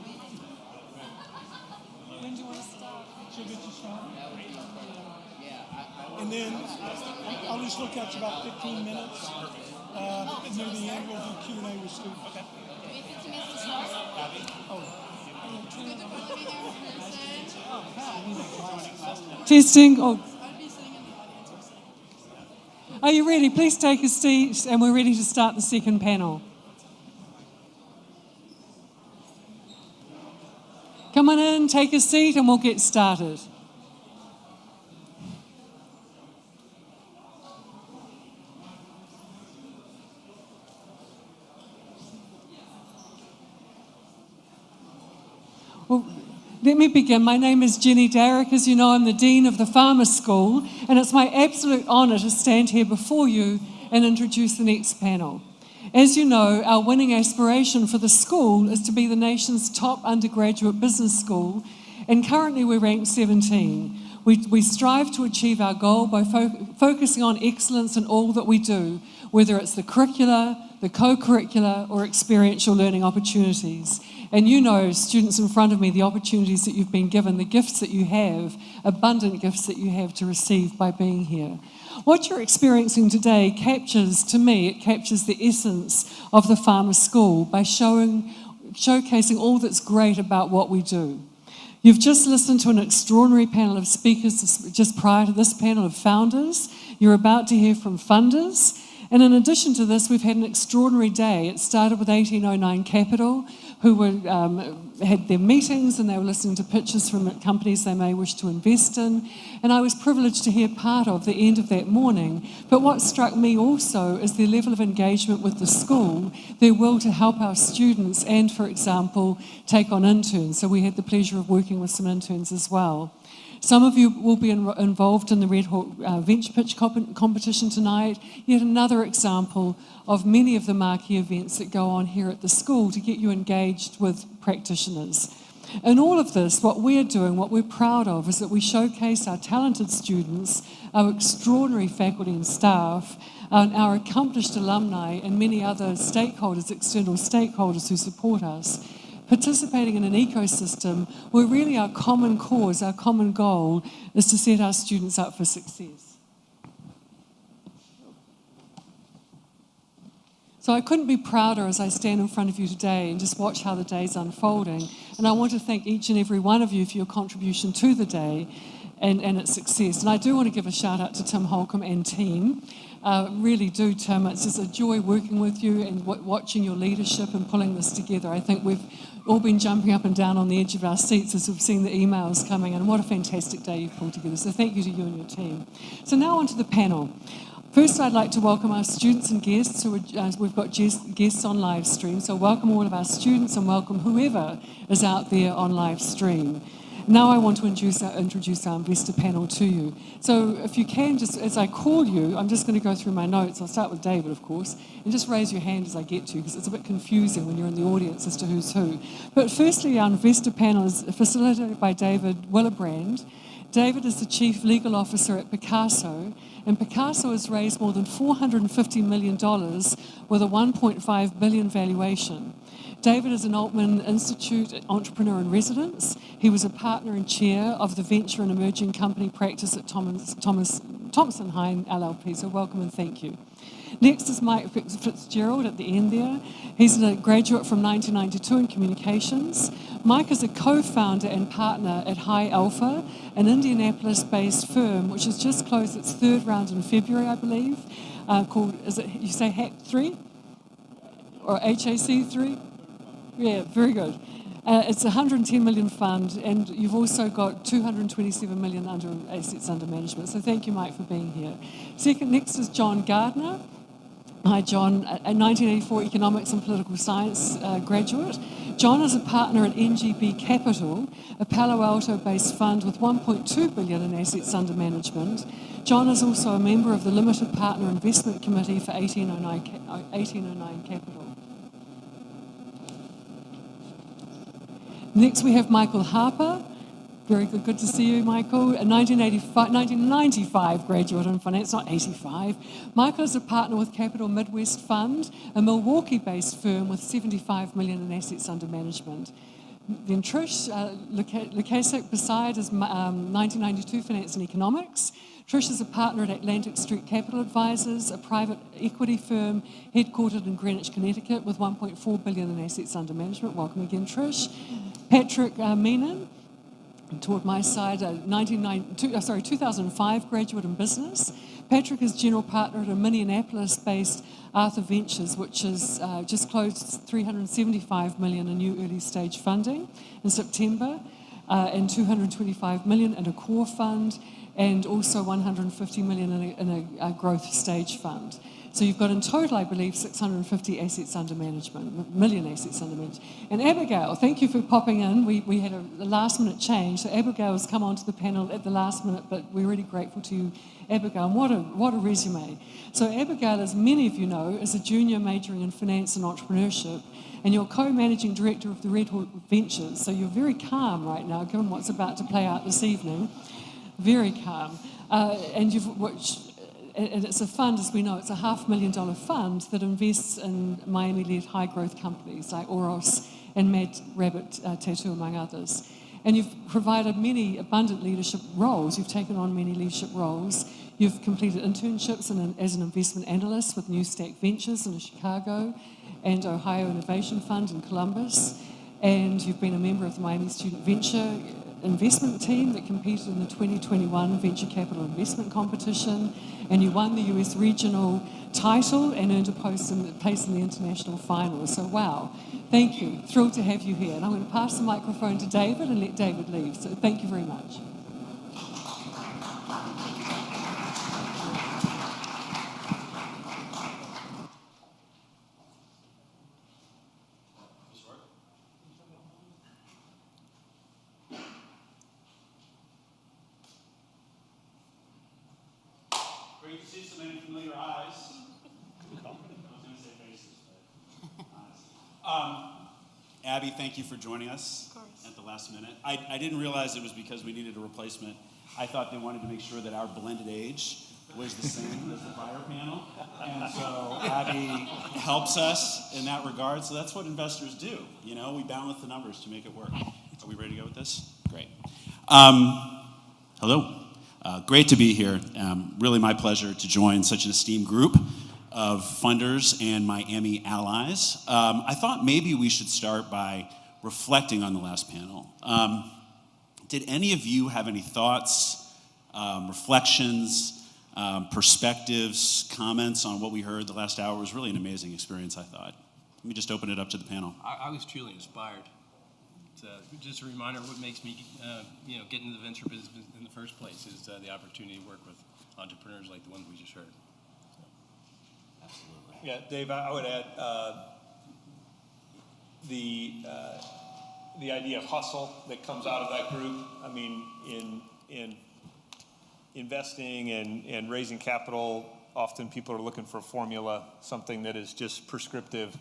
When do you want to start? She'll get you started. And then I'll just look at you about 15 minutes. And near the end, we'll do Q&A with students. Okay. Testing. Oh. Are you ready? Please take a seat, and we're ready to start the second panel. Come on in, take a seat, and we'll get started. Well, let me begin. My name is Jenny Darrick. As you know, I'm the Dean of the Farmer School, and it's my absolute honour to stand here before you and introduce the next panel. As you know, our winning aspiration for the school is to be the nation's top undergraduate business school, and currently we're ranked 17. We strive to achieve our goal by focusing on excellence in all that we do, whether it's the curricular, the co-curricular, or experiential learning opportunities. And you know, students in front of me, the opportunities that you've been given, the gifts that you have, abundant gifts that you have to receive by being here. What you're experiencing today captures, to me, it captures the essence of the Farmer School by showcasing all that's great about what we do. You've just listened to an extraordinary panel of speakers just prior to this panel of founders. You're about to hear from funders. And in addition to this, we've had an extraordinary day. It started with 1809 Capital, who had their meetings and they were listening to pitches from companies they may wish to invest in. And I was privileged to hear part of the end of that morning. But what struck me also is their level of engagement with the school, their will to help our students and, for example, take on interns. So we had the pleasure of working with some interns as well. Some of you will be involved in the Red Hawk Venture Pitch competition tonight. Yet another example of many of the marquee events that go on here at the school to get you engaged with practitioners. In all of this, what we're doing, what we're proud of, is that we showcase our talented students, our extraordinary faculty and staff, our accomplished alumni, and many other stakeholders, external stakeholders who support us, participating in an ecosystem where really our common cause, our common goal, is to set our students up for success. So I couldn't be prouder as I stand in front of you today and just watch how the day's unfolding. And I want to thank each and every one of you for your contribution to the day and its success. And I do want to give a shout out to Tim Holcomb and team. Really do, Tim. It's just a joy working with you and watching your leadership and pulling this together. I think we've all been jumping up and down on the edge of our seats as we've seen the emails coming in. What a fantastic day you've pulled together. So thank you to you and your team. So now on to the panel. First, I'd like to welcome our students and guests. We've got guests on live stream. So welcome all of our students and welcome whoever is out there on live stream. Now I want to introduce our investor panel to you. So if you can, just as I call you, I'm just going to go through my notes. I'll start with David, of course, and just raise your hand as I get to you, because it's a bit confusing when you're in the audience as to who's who. But firstly, our investor panel is facilitated by David Willebrand. David is the Chief Legal Officer at Picasso, and Picasso has raised more than $450 million with a $1.5 billion valuation. David is an Altman Institute entrepreneur in residence. He was a partner and chair of the venture and emerging company practice at Thompson Hine LLP, so welcome and thank you. Next is Mike Fitzgerald at the end there. He's a graduate from 1992 in communications. Mike is a co-founder and partner at High Alpha, an Indianapolis-based firm which has just closed its third round in February, I believe, called, is it, you say HAC III? Or HAC III? Yeah, very good. It's a $110 million fund, and you've also got $227 million assets under management. So thank you, Mike, for being here. Next is John Gardner. Hi, John. A 1984 Economics and Political Science graduate. John is a partner at NGP Capital, a Palo Alto-based fund with $1.2 billion in assets under management. John is also a member of the Limited Partner Investment Committee for 1809 Capital. Next, we have Michael Harper. Very good to see you, Michael. A 1995 graduate in finance, not 85. Michael is a partner with Capital Midwest Fund, a Milwaukee-based firm with $75 million in assets under management. Then Trish Lukasik beside is 1992 Finance and Economics. Trish is a partner at Atlantic Street Capital Advisors, a private equity firm headquartered in Greenwich, Connecticut, with $1.4 billion in assets under management. Welcome again, Trish. Patrick Meenan, toward my side, 2005 graduate in business. Patrick is general partner at a Minneapolis-based Arthur Ventures, which has just closed $375 million in new early stage funding in September, and $225 million in a core fund, and also $150 million in a growth stage fund. So you've got in total, I believe, 650 assets under management, million assets under management. And Abigail, thank you for popping in. We had a last minute change, so Abigail has come onto the panel at the last minute, but we're really grateful to you, Abigail. And what a resume. So Abigail, as many of you know, is a junior majoring in finance and entrepreneurship, and you're co-managing director of the Red Hawk Ventures. So you're very calm right now, given what's about to play out this evening. Very calm. And it's a fund, as we know, it's a $500,000 fund that invests in Miami-led high-growth companies like Oros and Mad Rabbit Tattoo, among others. And you've provided many abundant leadership roles. You've taken on many leadership roles. You've completed internships as an investment analyst with New Stack Ventures in Chicago and Ohio Innovation Fund in Columbus. And you've been a member of the Miami Student Venture investment team that competed in the 2021 Venture Capital Investment Competition, and you won the US regional title and earned a place in the international finals. So wow, thank you. Thrilled to have you here. And I'm going to pass the microphone to David and let David leave. So thank you very much. Great to see so many familiar eyes. I was going to say faces, but eyes. Abby, thank you for joining us at the last minute. I didn't realize it was because we needed a replacement. I thought they wanted to make sure that our blended age was the same as the prior panel. And so Abby helps us in that regard. So that's what investors do. You know, we balance the numbers to make it work. Are we ready to go with this? Great. Hello. Great to be here. Really my pleasure to join such an esteemed group of funders and Miami allies. I thought maybe we should start by reflecting on the last panel. Did any of you have any thoughts, reflections, perspectives, comments on what we heard the last hour? It was really an amazing experience, I thought. Let me just open it up to the panel. I was truly inspired. Just a reminder of what makes me, get into the venture business in the first place is the opportunity to work with entrepreneurs like the ones we just heard. So. Absolutely. Yeah, Dave, I would add the idea of hustle that comes out of that group. I mean, in investing and raising capital, often people are looking for a formula, something that is just prescriptive.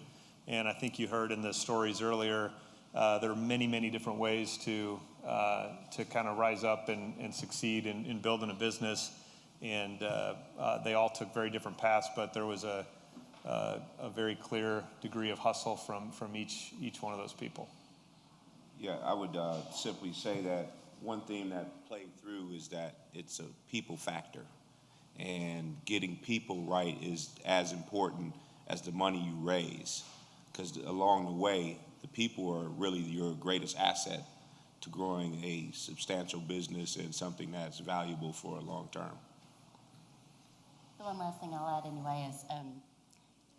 And I think you heard in the stories earlier, there are many, many different ways to kind of rise up and succeed in building a business, and they all took very different paths. But there was a very clear degree of hustle from each one of those people. Yeah, I would simply say that one theme that played through is that it's a people factor, and getting people right is as important as the money you raise, because along the way, the people are really your greatest asset to growing a substantial business and something that's valuable for a long term. The one last thing I'll add anyway is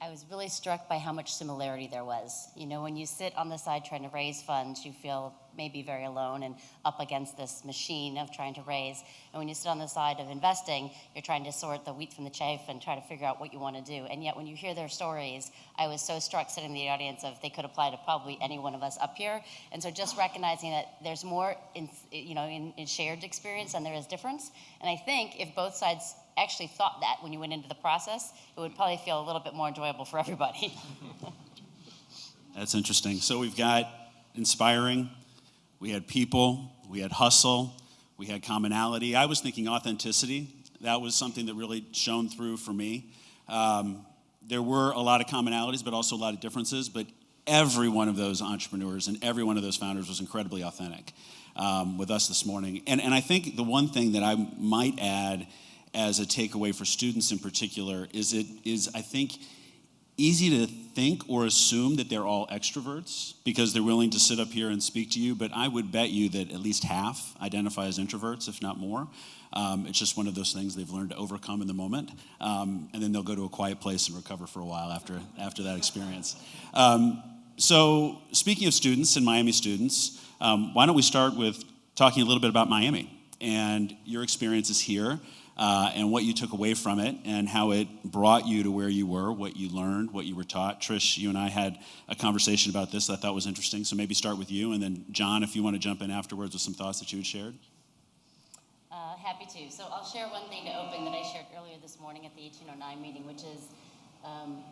I was really struck by how much similarity there was. You know, when you sit on the side trying to raise funds, you feel maybe very alone and up against this machine of trying to raise. And when you sit on the side of investing, you're trying to sort the wheat from the chaff and try to figure out what you want to do. And yet when you hear their stories, I was so struck sitting in the audience of they could apply to probably any one of us up here. And so just recognizing that there's more in shared experience than there is difference. And I think if both sides actually thought that when you went into the process, it would probably feel a little bit more enjoyable for everybody. That's interesting. So we've got inspiring, we had people, we had hustle, we had commonality. I was thinking authenticity. That was something that really shone through for me. There were a lot of commonalities, but also a lot of differences, but every one of those entrepreneurs and every one of those founders was incredibly authentic with us this morning. And I think the one thing that I might add as a takeaway for students in particular is I think, easy to think or assume that they're all extroverts because they're willing to sit up here and speak to you, but I would bet you that at least half identify as introverts, if not more. It's just one of those things they've learned to overcome in the moment, and then they'll go to a quiet place and recover for a while after that experience. So speaking of students and Miami students, why don't we start with talking a little bit about Miami and your experiences here, and what you took away from it and how it brought you to where you were, what you learned, what you were taught. Trish, you and I had a conversation about this that I thought was interesting, so maybe start with you, and then John, if you want to jump in afterwards with some thoughts that you had shared. Happy to. So I'll share one thing to open that I shared earlier this morning at the 1809 meeting, which is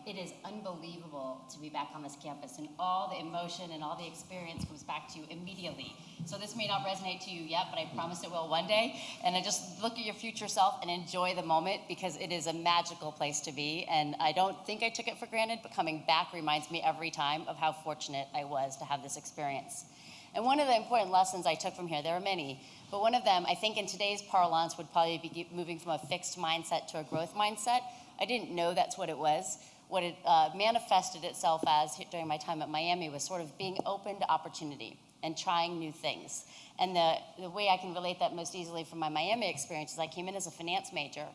it is unbelievable to be back on this campus, and all the emotion and all the experience comes back to you immediately. So this may not resonate to you yet, but I promise it will one day. And I just look at your future self and enjoy the moment, because it is a magical place to be. And I don't think I took it for granted, but coming back reminds me every time of how fortunate I was to have this experience. And one of the important lessons I took from here, there are many, but one of them, I think in today's parlance, would probably be moving from a fixed mindset to a growth mindset. I didn't know that's what it was. What it manifested itself as during my time at Miami was sort of being open to opportunity and trying new things. And the way I can relate that most easily from my Miami experience is I came in as a finance major,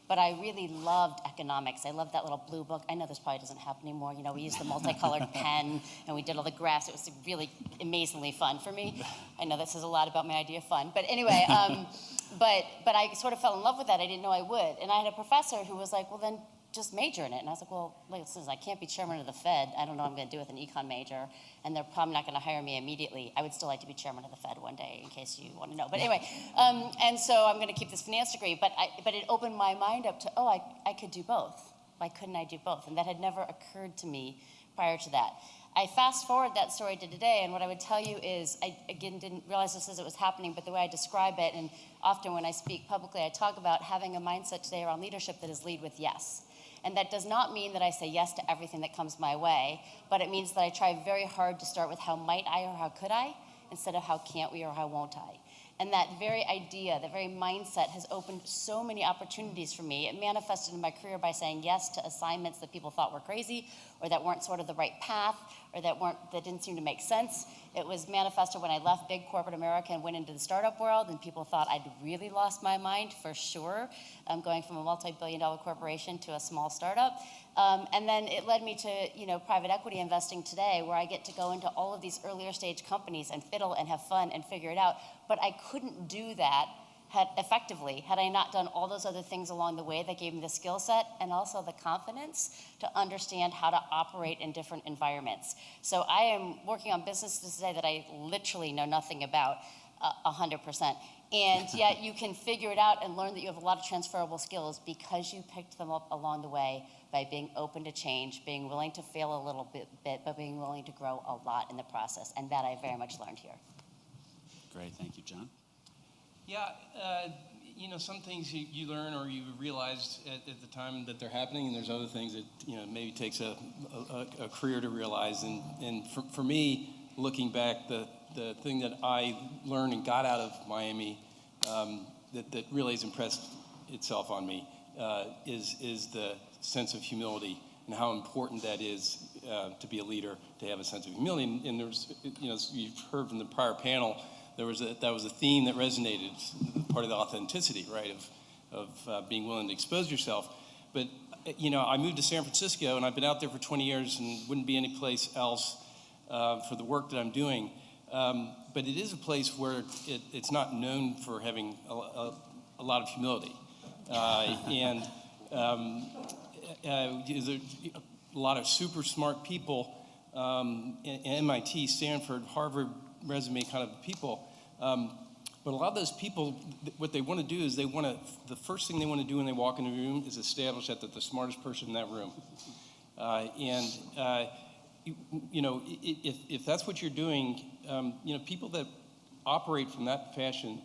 but I really loved economics. I loved that little blue book. I know this probably doesn't happen anymore. You know, we used the multicolored pen and we did all the graphs. It was really amazingly fun for me. I know that says a lot about my idea of fun. But anyway, but I sort of fell in love with that. I didn't know I would. And I had a professor who was like, well, then just major in it. And I was like, well, listen, I can't be chairman of the Fed. I don't know what I'm going to do with an econ major, and they're probably not going to hire me immediately. I would still like to be chairman of the Fed one day, in case you want to know. But anyway, and so I'm going to keep this finance degree. But it opened my mind up to, I could do both. Why couldn't I do both? And that had never occurred to me prior to that. I fast forward that story to today, and what I would tell you is, I, again, didn't realize this as it was happening, but the way I describe it, and often when I speak publicly, I talk about having a mindset today around leadership that is lead with yes. And that does not mean that I say yes to everything that comes my way, but it means that I try very hard to start with how might I or how could I, instead of how can't we or how won't I. And that very idea, that very mindset has opened so many opportunities for me. It manifested in my career by saying yes to assignments that people thought were crazy, or that weren't sort of the right path, or that didn't seem to make sense. It was manifested when I left big corporate America and went into the startup world, and people thought I'd really lost my mind for sure. Going from a multi-billion-dollar corporation to a small startup. And then it led me to private equity investing today, where I get to go into all of these earlier stage companies and fiddle and have fun and figure it out. But I couldn't do that effectively had I not done all those other things along the way that gave me the skill set and also the confidence to understand how to operate in different environments. So I am working on businesses today that I literally know nothing about 100%. And yet you can figure it out and learn that you have a lot of transferable skills because you picked them up along the way by being open to change, being willing to fail a little bit, but being willing to grow a lot in the process. And that I very much learned here. Great, thank you, John. Yeah, some things you learn or you realize at the time that they're happening, and there's other things that maybe takes a career to realize. And for me, looking back, the thing that I learned and got out of Miami that really has impressed itself on me is the sense of humility and how important that is to be a leader, to have a sense of humility. And there's, you've heard from the prior panel, that was a theme that resonated, part of the authenticity, right, of being willing to expose yourself. But I moved to San Francisco, and I've been out there for 20 years, and wouldn't be any place else for the work that I'm doing. But it is a place where it's not known for having a lot of humility, and there's a lot of super smart people, MIT, Stanford, Harvard resume kind of people. But a lot of those people, what they want to do is the first thing they want to do when they walk in the room is establish that they're the smartest person in that room. If that's what you're doing, people that operate from that fashion,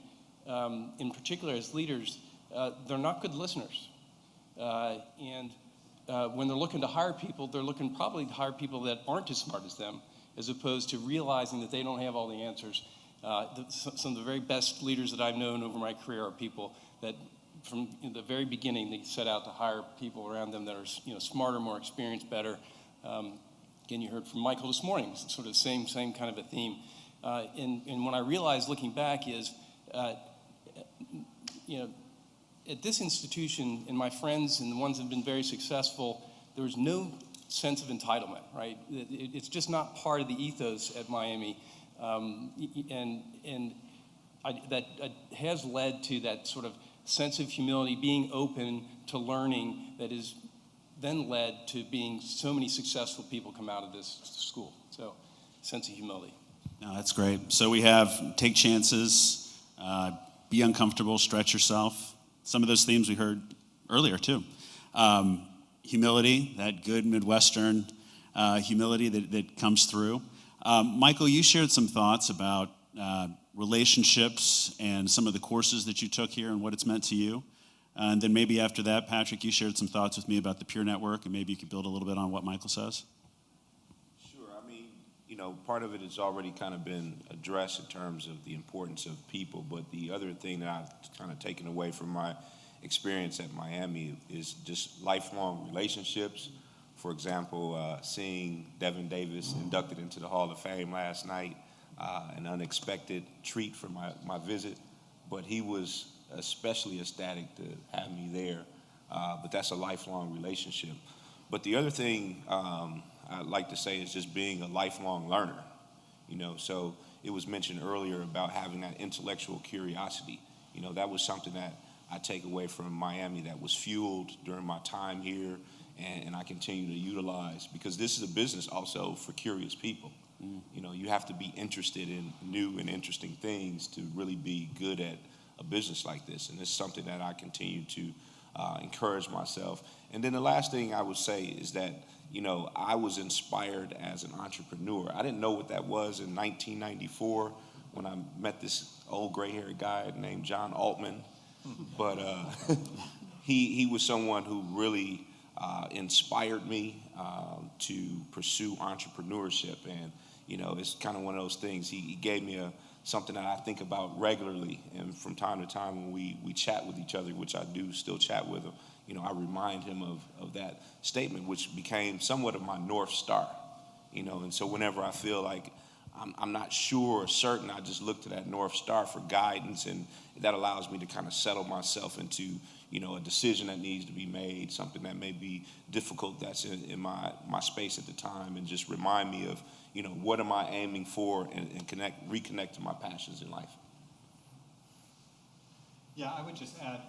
in particular as leaders, they're not good listeners. When they're looking to hire people, they're looking probably to hire people that aren't as smart as them, as opposed to realizing that they don't have all the answers. Some of the very best leaders that I've known over my career are people that, from the very beginning, they set out to hire people around them that are smarter, more experienced, better. Again, you heard from Michael this morning, sort of the same kind of a theme. And what I realized looking back is, at this institution, and my friends and the ones that have been very successful, there was no sense of entitlement, right? It's just not part of the ethos at Miami. That has led to that sort of sense of humility, being open to learning, that is then led to being so many successful people come out of this school. So, sense of humility. No, that's great. So we have take chances, be uncomfortable, stretch yourself. Some of those themes we heard earlier too. Humility, that good Midwestern humility that comes through. Michael, you shared some thoughts about relationships and some of the courses that you took here and what it's meant to you. And then maybe after that, Patrick, you shared some thoughts with me about the peer network, and maybe you could build a little bit on what Michael says. Sure. I mean, part of it has already kind of been addressed in terms of the importance of people, but the other thing that I've kind of taken away from my experience at Miami is just lifelong relationships. For example, seeing Devin Davis inducted into the Hall of Fame last night, an unexpected treat for my visit, but he was especially ecstatic to have me there. But that's a lifelong relationship. But the other thing I'd like to say is just being a lifelong learner. So it was mentioned earlier about having that intellectual curiosity. That was something that I take away from Miami that was fueled during my time here, and I continue to utilize, because this is a business also for curious people. You have to be interested in new and interesting things to really be good at a business like this, and it's something that I continue to encourage myself. And then the last thing I would say is that, I was inspired as an entrepreneur. I didn't know what that was in 1994 when I met this old gray-haired guy named John Altman, but he was someone who really inspired me to pursue entrepreneurship. And, it's kind of one of those things. He gave me something that I think about regularly. And from time to time when we chat with each other, which I do still chat with him, I remind him of that statement, which became somewhat of my North Star. And so whenever I feel like I'm not sure or certain, I just look to that North Star for guidance, and that allows me to kind of settle myself into, a decision that needs to be made, something that may be difficult that's in my space at the time, and just remind me of, what am I aiming for, and reconnect to my passions in life. Yeah, I would just add,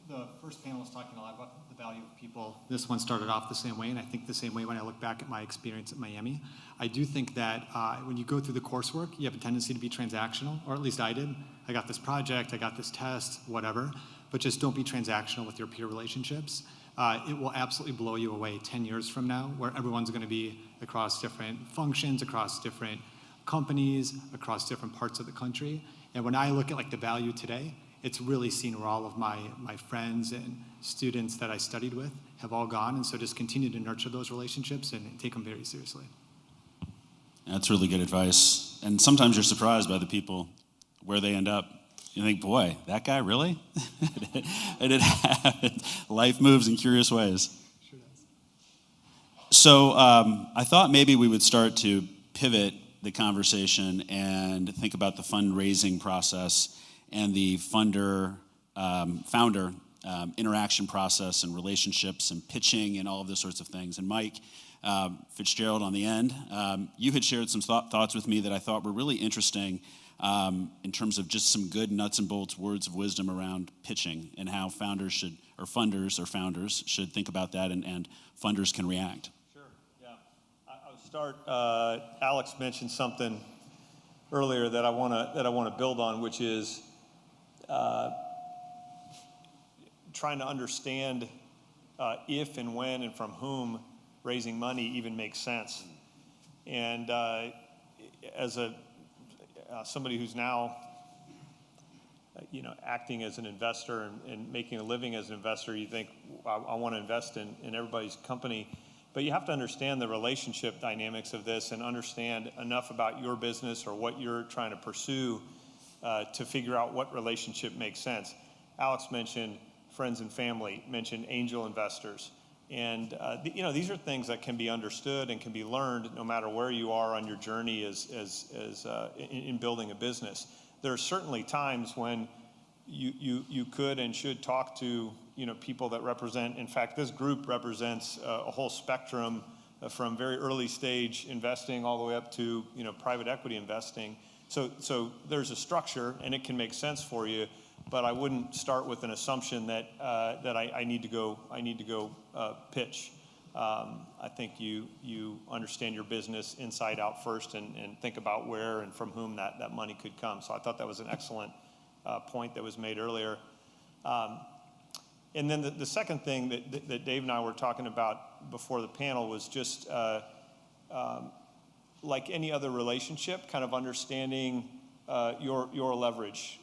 the first panel was talking a lot about the value of people. This one started off the same way, and I think the same way when I look back at my experience at Miami. I do think that when you go through the coursework, you have a tendency to be transactional, or at least I did. I got this project, I got this test, whatever, but just don't be transactional with your peer relationships. It will absolutely blow you away 10 years from now, where everyone's going to be across different functions, across different companies, across different parts of the country. And when I look at the value today, it's really seen where all of my friends and students that I studied with have all gone. And so just continue to nurture those relationships and take them very seriously. That's really good advice. And sometimes you're surprised by the people, where they end up. You think, boy, that guy, really? And it happens. Life moves in curious ways. Sure does. So I thought maybe we would start to pivot the conversation and think about the fundraising process and the founder interaction process and relationships and pitching and all of those sorts of things. And Mike Fitzgerald on the end, you had shared some thoughts with me that I thought were really interesting in terms of just some good nuts and bolts words of wisdom around pitching and how founders should, or funders should think about that and funders can react. Sure, yeah. I'll start, Alex mentioned something earlier that I want to build on, which is trying to understand if and when and from whom raising money even makes sense. And as somebody who's now acting as an investor and making a living as an investor, you think, I want to invest in everybody's company. But you have to understand the relationship dynamics of this and understand enough about your business or what you're trying to pursue to figure out what relationship makes sense. Alex mentioned friends and family, mentioned angel investors. And these are things that can be understood and can be learned no matter where you are on your journey in building a business. There are certainly times when you could and should talk to people that represent. In fact, this group represents a whole spectrum from very early stage investing all the way up to private equity investing. So there's a structure and it can make sense for you. But I wouldn't start with an assumption that I need to go pitch. I think you understand your business inside out first and think about where and from whom that money could come. So I thought that was an excellent point that was made earlier. And then the second thing that Dave and I were talking about before the panel was just like any other relationship, kind of understanding your leverage.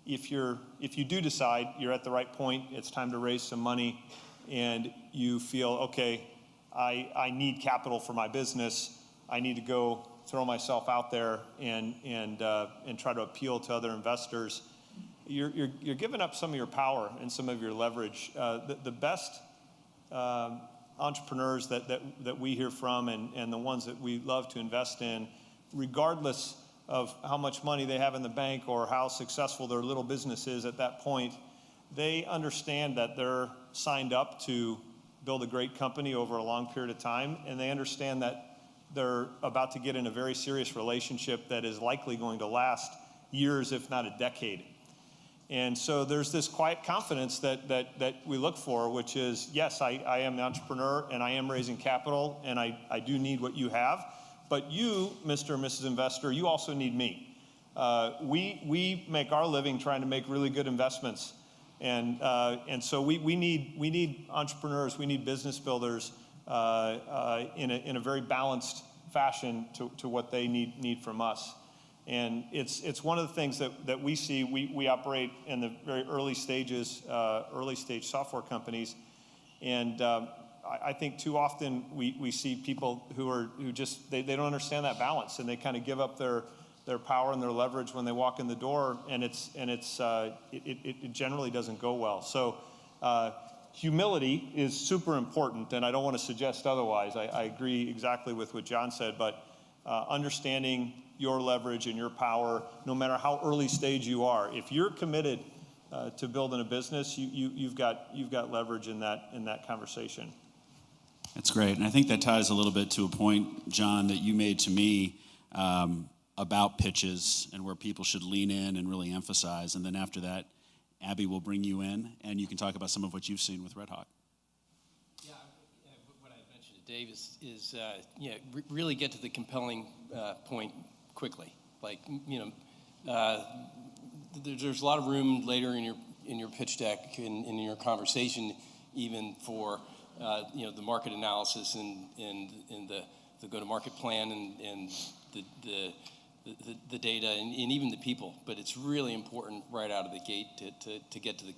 If you do decide you're at the right point, it's time to raise some money, and you feel, okay, I need capital for my business, I need to go throw myself out there and try to appeal to other investors, you're giving up some of your power and some of your leverage. The best entrepreneurs that we hear from and the ones that we love to invest in, regardless of how much money they have in the bank or how successful their little business is at that point, they understand that they're signed up to build a great company over a long period of time, and they understand that they're about to get in a very serious relationship that is likely going to last years, if not a decade. And so there's this quiet confidence that we look for, which is, yes, I am an entrepreneur and I am raising capital and I do need what you have. But you, Mr. and Mrs. Investor, you also need me. We make our living trying to make really good investments. And so we need entrepreneurs, we need business builders in a very balanced fashion to what they need from us. And it's one of the things that we see. We operate in the very early stages, early stage software companies. And I think too often we see people who just they don't understand that balance, and they kind of give up their power and their leverage when they walk in the door, and it generally doesn't go well. So humility is super important, and I don't want to suggest otherwise. I agree exactly with what John said, but understanding your leverage and your power, no matter how early stage you are, if you're committed to building a business, you've got leverage in that conversation. That's great. And I think that ties a little bit to a point, John, that you made to me about pitches and where people should lean in and really emphasize. And then after that, Abby will bring you in, and you can talk about some of what you've seen with Red Hawk. Yeah, what I mentioned to Dave is really get to the compelling point quickly. Like, there's a lot of room later in your pitch deck and in your conversation, even for the market analysis and the go-to-market plan and the data and even the people. But it's really important right out of the gate to get to the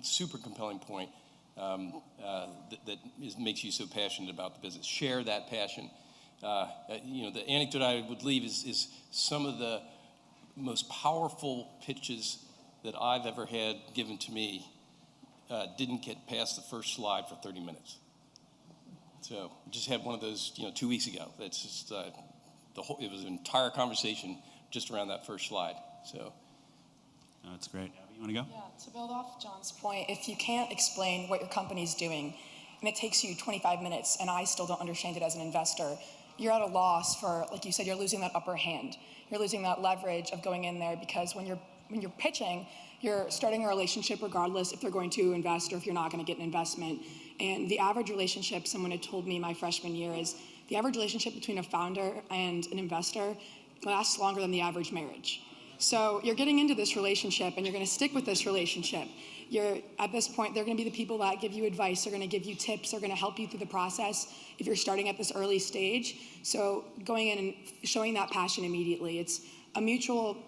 super compelling point that makes you so passionate about the business. Share that passion. The anecdote I would leave is some of the most powerful pitches that I've ever had given to me didn't get past the first slide for 30 minutes. So just had one of those, 2 weeks ago. That's just it was an entire conversation just around that first slide. So That's great. Abby, you want to go? Yeah, to build off John's point, if you can't explain what your company's doing, and it takes you 25 minutes, and I still don't understand it as an investor, you're at a loss for, like you said, you're losing that upper hand. You're losing that leverage of going in there, because when you're pitching, you're starting a relationship regardless if they're going to invest or if you're not going to get an investment. And the average relationship, someone had told me my freshman year, is the average relationship between a founder and an investor lasts longer than the average marriage. So you're getting into this relationship and you're going to stick with this relationship. At this point, they're going to be the people that give you advice, they're going to give you tips, they're going to help you through the process if you're starting at this early stage. So going in and showing that passion immediately, it's a mutual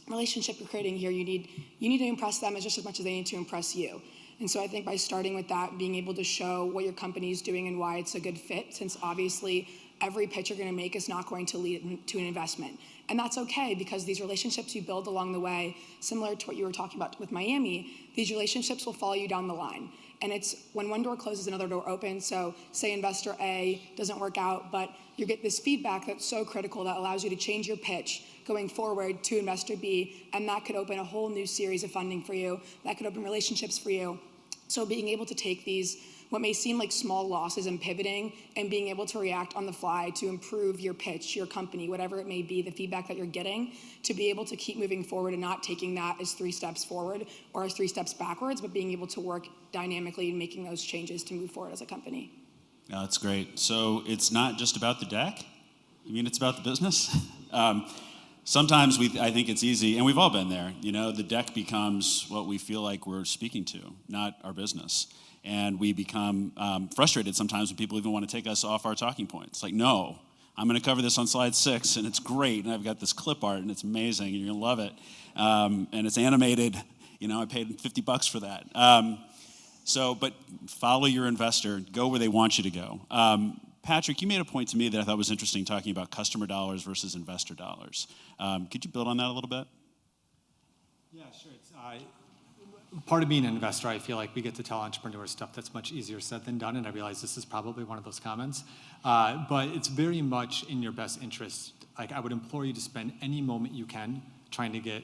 relationship you're creating here. You need to impress them just as much as they need to impress you. And so I think by starting with that, being able to show what your company is doing and why it's a good fit, since obviously every pitch you're going to make is not going to lead to an investment. And that's okay, because these relationships you build along the way, similar to what you were talking about with Miami, these relationships will follow you down the line. And it's when one door closes, another door opens. So say investor A doesn't work out, but you get this feedback that's so critical that allows you to change your pitch going forward to investor B, and that could open a whole new series of funding for you. That could open relationships for you. So being able to take these, what may seem like small losses, and pivoting and being able to react on the fly to improve your pitch, your company, whatever it may be, the feedback that you're getting, to be able to keep moving forward and not taking that as 3 steps forward or as 3 steps backwards, but being able to work dynamically and making those changes to move forward as a company. That's great. So it's not just about the deck? You mean it's about the business? Sometimes I think it's easy, and we've all been there, the deck becomes what we feel like we're speaking to, not our business. And we become frustrated sometimes when people even want to take us off our talking points. Like, no, I'm going to cover this on slide 6, and it's great, and I've got this clip art, and it's amazing, and you're going to love it. And it's animated. I paid $50 for that. But follow your investor. Go where they want you to go. Patrick, you made a point to me that I thought was interesting, talking about customer dollars versus investor dollars. Could you build on that a little bit? Yeah, sure. Part of being an investor, I feel like we get to tell entrepreneurs stuff that's much easier said than done, and I realize this is probably one of those comments. But it's very much in your best interest. Like, I would implore you to spend any moment you can trying to get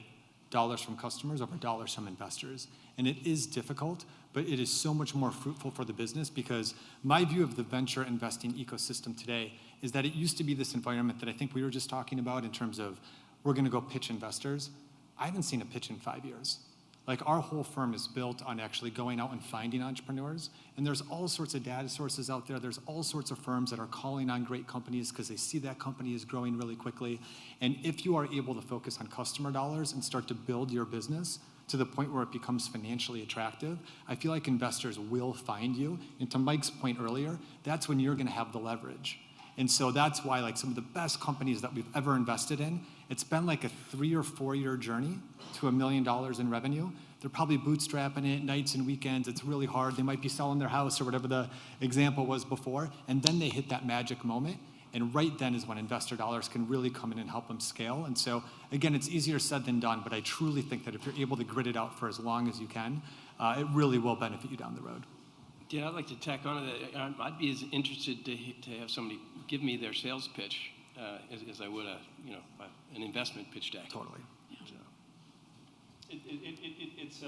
dollars from customers over dollars from investors. And it is difficult, but it is so much more fruitful for the business, because my view of the venture investing ecosystem today is that it used to be this environment that I think we were just talking about in terms of we're going to go pitch investors. I haven't seen a pitch in 5 years. Like, our whole firm is built on actually going out and finding entrepreneurs. And there's all sorts of data sources out there. There's all sorts of firms that are calling on great companies because they see that company is growing really quickly. And if you are able to focus on customer dollars and start to build your business to the point where it becomes financially attractive, I feel like investors will find you. And to Mike's point earlier, that's when you're going to have the leverage. And so that's why, like, some of the best companies that we've ever invested in, it's been like a 3 or 4 year journey to $1 million in revenue. They're probably bootstrapping it nights and weekends. It's really hard. They might be selling their house or whatever the example was before. And then they hit that magic moment. And right then is when investor dollars can really come in and help them scale. And so, again, it's easier said than done, but I truly think that if you're able to grit it out for as long as you can, it really will benefit you down the road. Yeah, I'd like to tack on to that. I'd be as interested to have somebody give me their sales pitch as I would an investment pitch deck. Totally. So. It's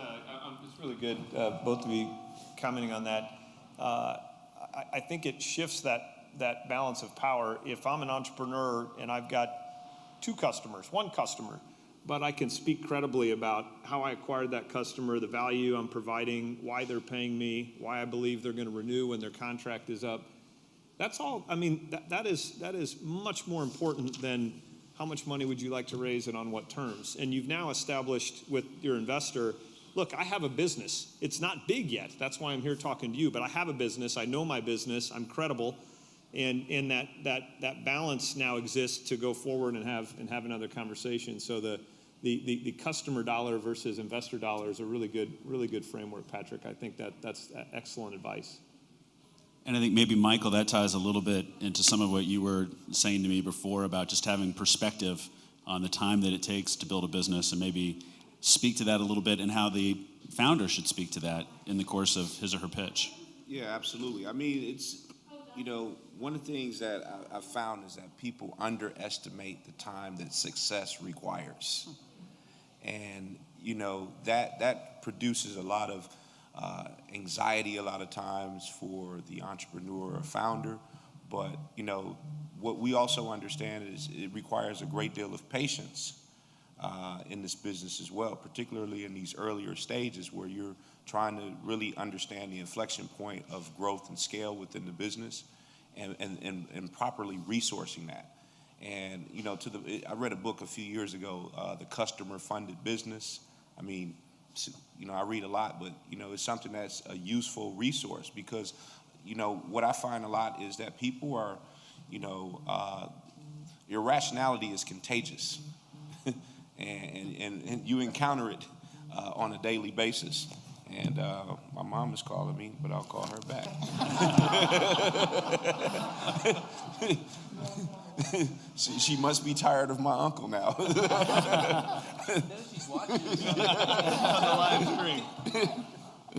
really good, both of you commenting on that. I think it shifts that balance of power. If I'm an entrepreneur and I've got 2 customers, 1 customer, but I can speak credibly about how I acquired that customer, the value I'm providing, why they're paying me, why I believe they're going to renew when their contract is up. That's all. I mean, that is much more important than how much money would you like to raise and on what terms. And you've now established with your investor, look, I have a business. It's not big yet. That's why I'm here talking to you. But I have a business. I know my business. I'm credible. And that balance now exists to go forward and have another conversation. So the customer dollar versus investor dollar is a really good framework, Patrick. I think that's excellent advice. And I think maybe, Michael, that ties a little bit into some of what you were saying to me before about just having perspective on the time that it takes to build a business, and maybe speak to that a little bit and how the founder should speak to that in the course of his or her pitch. Yeah, absolutely. I mean, it's, one of the things that I've found is that people underestimate the time that success requires. And you know, that produces a lot of anxiety a lot of times for the entrepreneur or founder. But, you know, what we also understand is it requires a great deal of patience in this business as well, particularly in these earlier stages where you're trying to really understand the inflection point of growth and scale within the business and properly resourcing that. And, you know, I read a book a few years ago, The Customer Funded Business. I mean, you know, I read a lot, but, you know, it's something that's a useful resource because, you know, what I find a lot is that people are, you know, irrationality is contagious. and you encounter it on a daily basis. And my mom is calling me, but I'll call her back. She must be tired of my uncle now. She's watching on the live stream.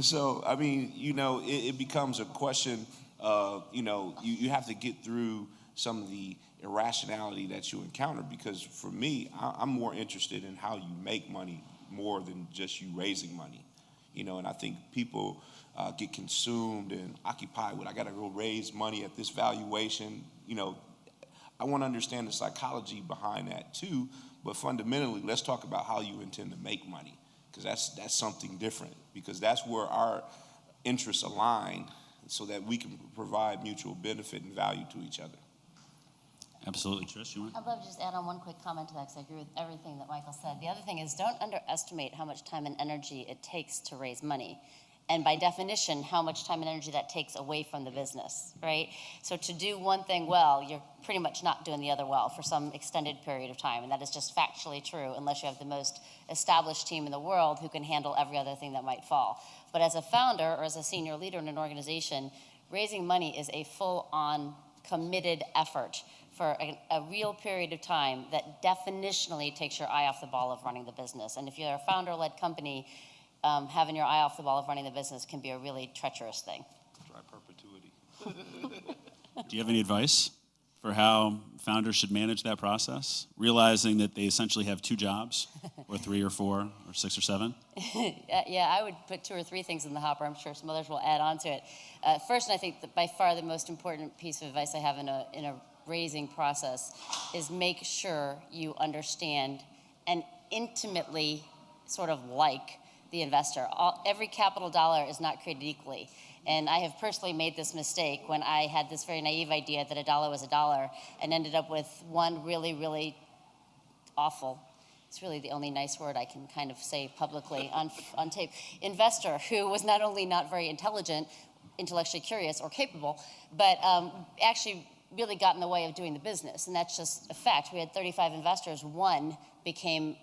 So, I mean, you know, it becomes a question of, you know, you have to get through some of the irrationality that you encounter because for me, I'm more interested in how you make money more than just you raising money. You know, and I think people get consumed and occupied with, I got to go raise money at this valuation. You know, I want to understand the psychology behind that too, but fundamentally, let's talk about how you intend to make money, because that's something different, because that's where our interests align so that we can provide mutual benefit and value to each other. Absolutely. Trish, you want? I'd love to just add on one quick comment to that because I agree with everything that Michael said. The other thing is don't underestimate how much time and energy it takes to raise money. And by definition, how much time and energy that takes away from the business, right? So to do one thing well, you're pretty much not doing the other well for some extended period of time. And that is just factually true unless you have the most established team in the world who can handle every other thing that might fall. But as a founder or as a senior leader in an organization, raising money is a full-on committed effort for a real period of time that definitionally takes your eye off the ball of running the business. And if you're a founder-led company, having your eye off the ball of running the business can be a really treacherous thing. Dry perpetuity. Do you have any advice for how founders should manage that process, realizing that they essentially have 2 jobs, or 3 or 4 or 6 or 7? Yeah, I would put 2 or 3 things in the hopper. I'm sure some others will add on to it. First, and I think that by far the most important piece of advice I have in a raising process is make sure you understand and intimately sort of like the investor. Every capital dollar is not created equally. And I have personally made this mistake when I had this very naive idea that $1 was $1 and ended up with one really, really awful, it's really the only nice word I can kind of say publicly on tape, investor who was not only not very intelligent, intellectually curious or capable, but actually really got in the way of doing the business. And that's just a fact. We had 35 investors. One became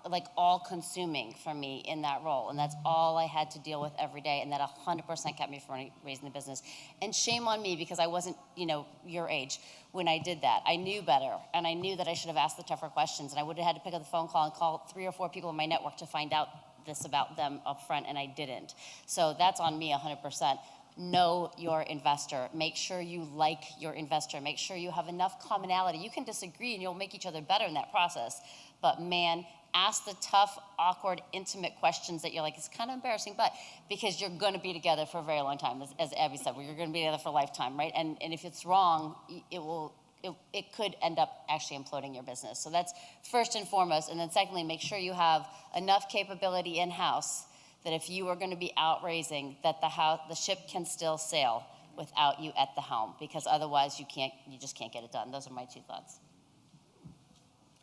like all-consuming for me in that role, and that's all I had to deal with every day, and that 100% kept me from raising the business. And shame on me because I wasn't, you know, your age when I did that. I knew better, and I knew that I should have asked the tougher questions, and I would have had to pick up the phone call and call 3 or 4 people in my network to find out this about them up front, and I didn't. So that's on me 100%. Know your investor. Make sure you like your investor. Make sure you have enough commonality. You can disagree and you'll make each other better in that process. But man, ask the tough, awkward, intimate questions that you're like, it's kind of embarrassing, but because you're going to be together for a very long time, as Abby said, you're going to be together for a lifetime, right? And if it's wrong, it could end up actually imploding your business. So that's first and foremost. And then secondly, make sure you have enough capability in-house that if you are going to be out raising, that the ship can still sail without you at the helm, because otherwise you just can't get it done. Those are my 2 thoughts.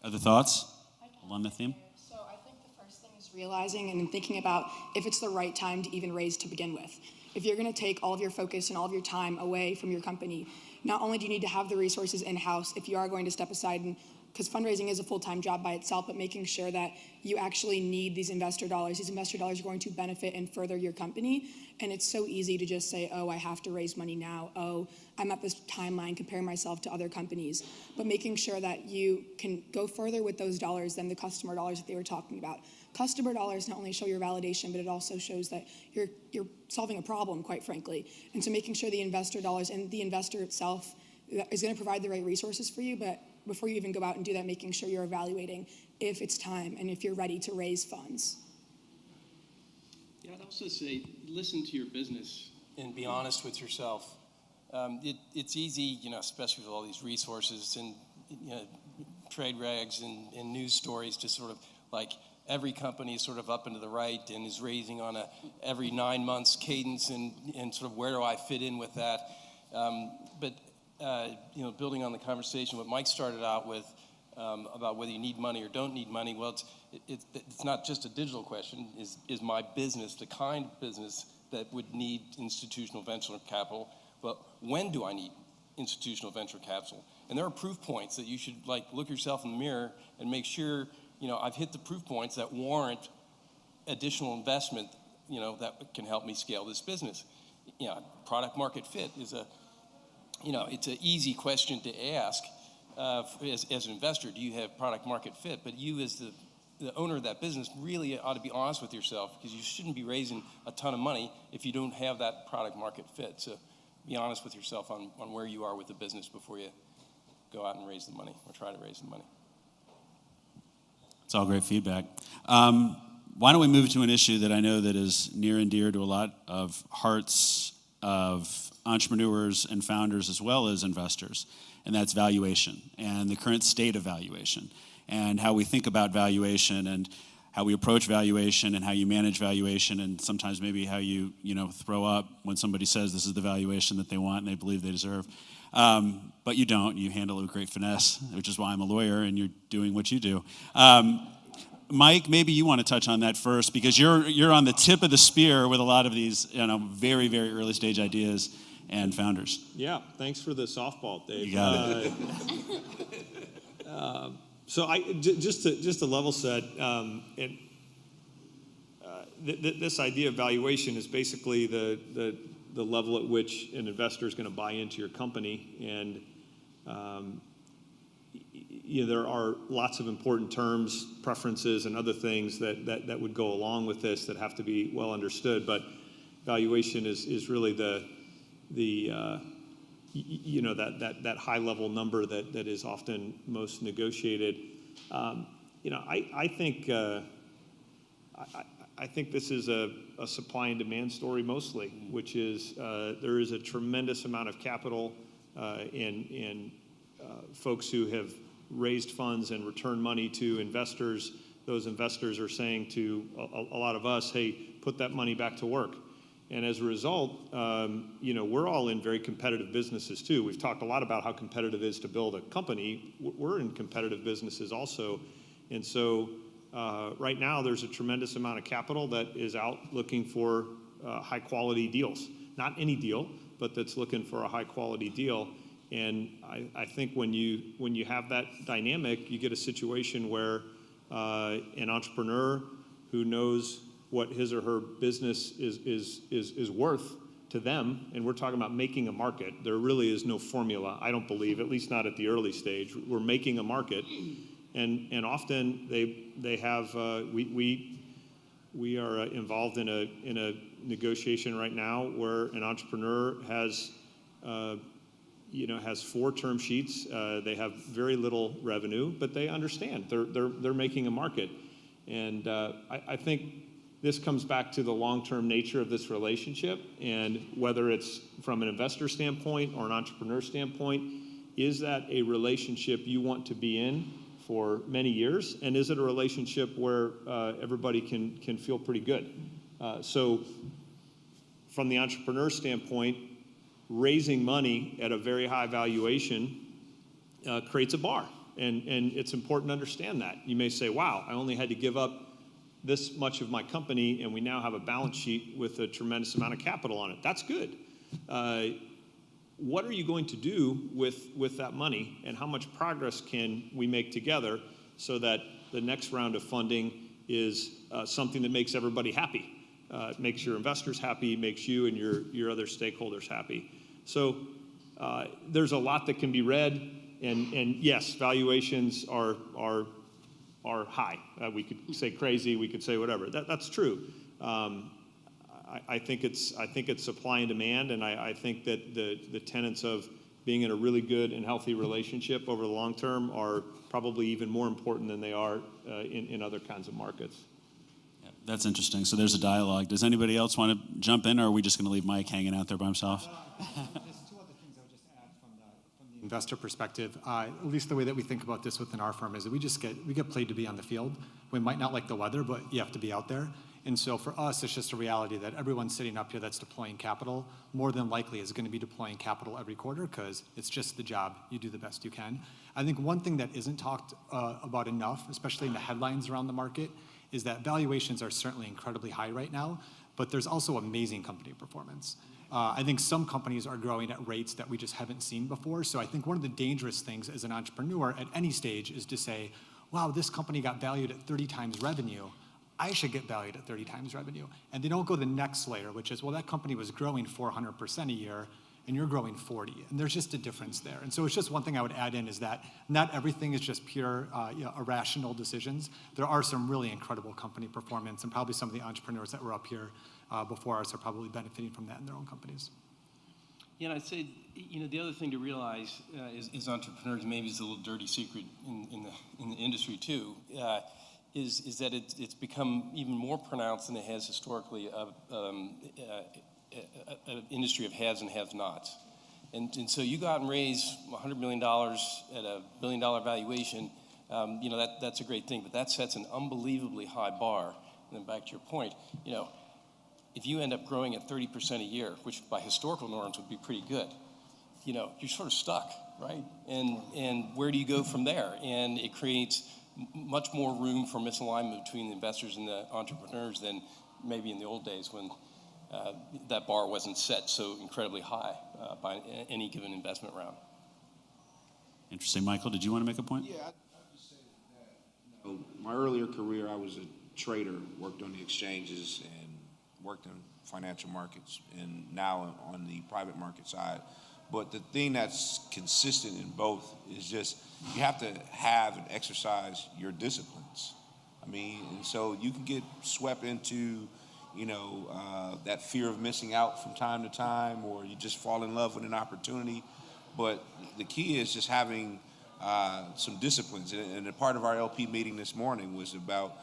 Other thoughts along the theme? So I think the first thing is realizing and thinking about if it's the right time to even raise to begin with. If you're going to take all of your focus and all of your time away from your company, not only do you need to have the resources in-house, if you are going to step aside and because fundraising is a full-time job by itself, but making sure that you actually need these investor dollars. These investor dollars are going to benefit and further your company. And it's so easy to just say, oh, I have to raise money now. Oh, I'm at this timeline comparing myself to other companies. But making sure that you can go further with those dollars than the customer dollars that they were talking about. Customer dollars not only show your validation, but it also shows that you're solving a problem, quite frankly. And so making sure the investor dollars and the investor itself is going to provide the right resources for you, but before you even go out and do that, making sure you're evaluating, if it's time and if you're ready to raise funds. Yeah, I'd also say listen to your business and be honest with yourself. It's easy, especially with all these resources and trade regs and news stories, to sort of like every company is sort of up and to the right and is raising on a every 9 months cadence and sort of where do I fit in with that. But building on the conversation, what Mike started out with about whether you need money or don't need money, well, it's not just a digital question. Is my business the kind of business that would need institutional venture capital? But when do I need institutional venture capital? And there are proof points that you should look yourself in the mirror and make sure, I've hit the proof points that warrant additional investment, that can help me scale this business. Product market fit is it's an easy question to ask as an investor. Do you have product market fit? But you as the owner of that business really ought to be honest with yourself, because you shouldn't be raising a ton of money if you don't have that product market fit. So be honest with yourself on where you are with the business before you go out and raise the money or try to raise the money. It's all great feedback. Why don't we move to an issue that I know that is near and dear to a lot of hearts of entrepreneurs and founders as well as investors, and that's valuation and the current state of valuation and how we think about valuation and how we approach valuation and how you manage valuation, and sometimes maybe how you throw up when somebody says this is the valuation that they want and they believe they deserve. But you don't. You handle it with great finesse, which is why I'm a lawyer and you're doing what you do. Mike, maybe you want to touch on that first, because you're on the tip of the spear with a lot of these very, very early stage ideas and founders. Yeah, thanks for the softball, Dave. You got it. So just to level set, this idea of valuation is basically the level at which an investor is going to buy into your company, and there are lots of important terms, preferences, and other things that would go along with this that have to be well understood. But valuation is really that high level number that is often most negotiated. I think this is a supply and demand story mostly, which is there is a tremendous amount of capital in folks who have raised funds and returned money to investors. Those investors are saying to a lot of us, hey, put that money back to work. And as a result, we're all in very competitive businesses too. We've talked a lot about how competitive it is to build a company. We're in competitive businesses also. And so right now there's a tremendous amount of capital that is out looking for high quality deals. Not any deal, but that's looking for a high quality deal. And I think when you have that dynamic, you get a situation where an entrepreneur who knows what his or her business is worth to them, and we're talking about making a market. There really is no formula, I don't believe, at least not at the early stage. We're making a market, and often they have we are involved in a negotiation right now where an entrepreneur has 4 term sheets. They have very little revenue, but they understand they're making a market, and I think this comes back to the long-term nature of this relationship, and whether it's from an investor standpoint or an entrepreneur standpoint, is that a relationship you want to be in for many years, and is it a relationship where everybody can feel pretty good? So from the entrepreneur standpoint, raising money at a very high valuation creates a bar, and it's important to understand that. You may say, wow, I only had to give up this much of my company, and we now have a balance sheet with a tremendous amount of capital on it. That's good. What are you going to do with that money, and how much progress can we make together so that the next round of funding is something that makes everybody happy, makes your investors happy, makes you and your other stakeholders happy? So there's a lot that can be read, and yes, valuations are high. We could say crazy, we could say whatever. That's true. I think it's supply and demand, and I think that the tenets of being in a really good and healthy relationship over the long term are probably even more important than they are in other kinds of markets. That's interesting. So there's a dialogue. Does anybody else want to jump in, or are we just going to leave Mike hanging out there by himself? There's two other things I would just add from the investor perspective. At least the way that we think about this within our firm is that we get paid to be on the field. We might not like the weather, but you have to be out there. And so for us, it's just a reality that everyone sitting up here that's deploying capital more than likely is going to be deploying capital every quarter because it's just the job. You do the best you can. I think one thing that isn't talked about enough, especially in the headlines around the market, is that valuations are certainly incredibly high right now, but there's also amazing company performance. I think some companies are growing at rates that we just haven't seen before. So I think one of the dangerous things as an entrepreneur at any stage is to say, wow, this company got valued at 30 times revenue. I should get valued at 30 times revenue. And they don't go the next layer, which is, well, that company was growing 400% a year, and you're growing 40. And there's just a difference there. And so it's just one thing I would add in is that not everything is just pure irrational decisions. There are some really incredible company performance, and probably some of the entrepreneurs that were up here before us are probably benefiting from that in their own companies. Yeah, and I'd say, the other thing to realize is entrepreneurs, maybe it's a little dirty secret in the industry too, is that it's become even more pronounced than it has historically an industry of haves and have-nots. And so you go out and raise $100 million at a $1 billion valuation, that's a great thing, but that sets an unbelievably high bar. And then back to your point, if you end up growing at 30% a year, which by historical norms would be pretty good, you're sort of stuck, right? And where do you go from there? And it creates much more room for misalignment between the investors and the entrepreneurs than maybe in the old days when that bar wasn't set so incredibly high by any given investment round. Interesting. Michael, did you want to make a point? Yeah, I'd just say that my earlier career, I was a trader, worked on the exchanges and worked in financial markets, and now on the private market side. But the thing that's consistent in both is just you have to have and exercise your disciplines. And so you can get swept into, that fear of missing out from time to time, or you just fall in love with an opportunity. But the key is just having some disciplines. And a part of our LP meeting this morning was about,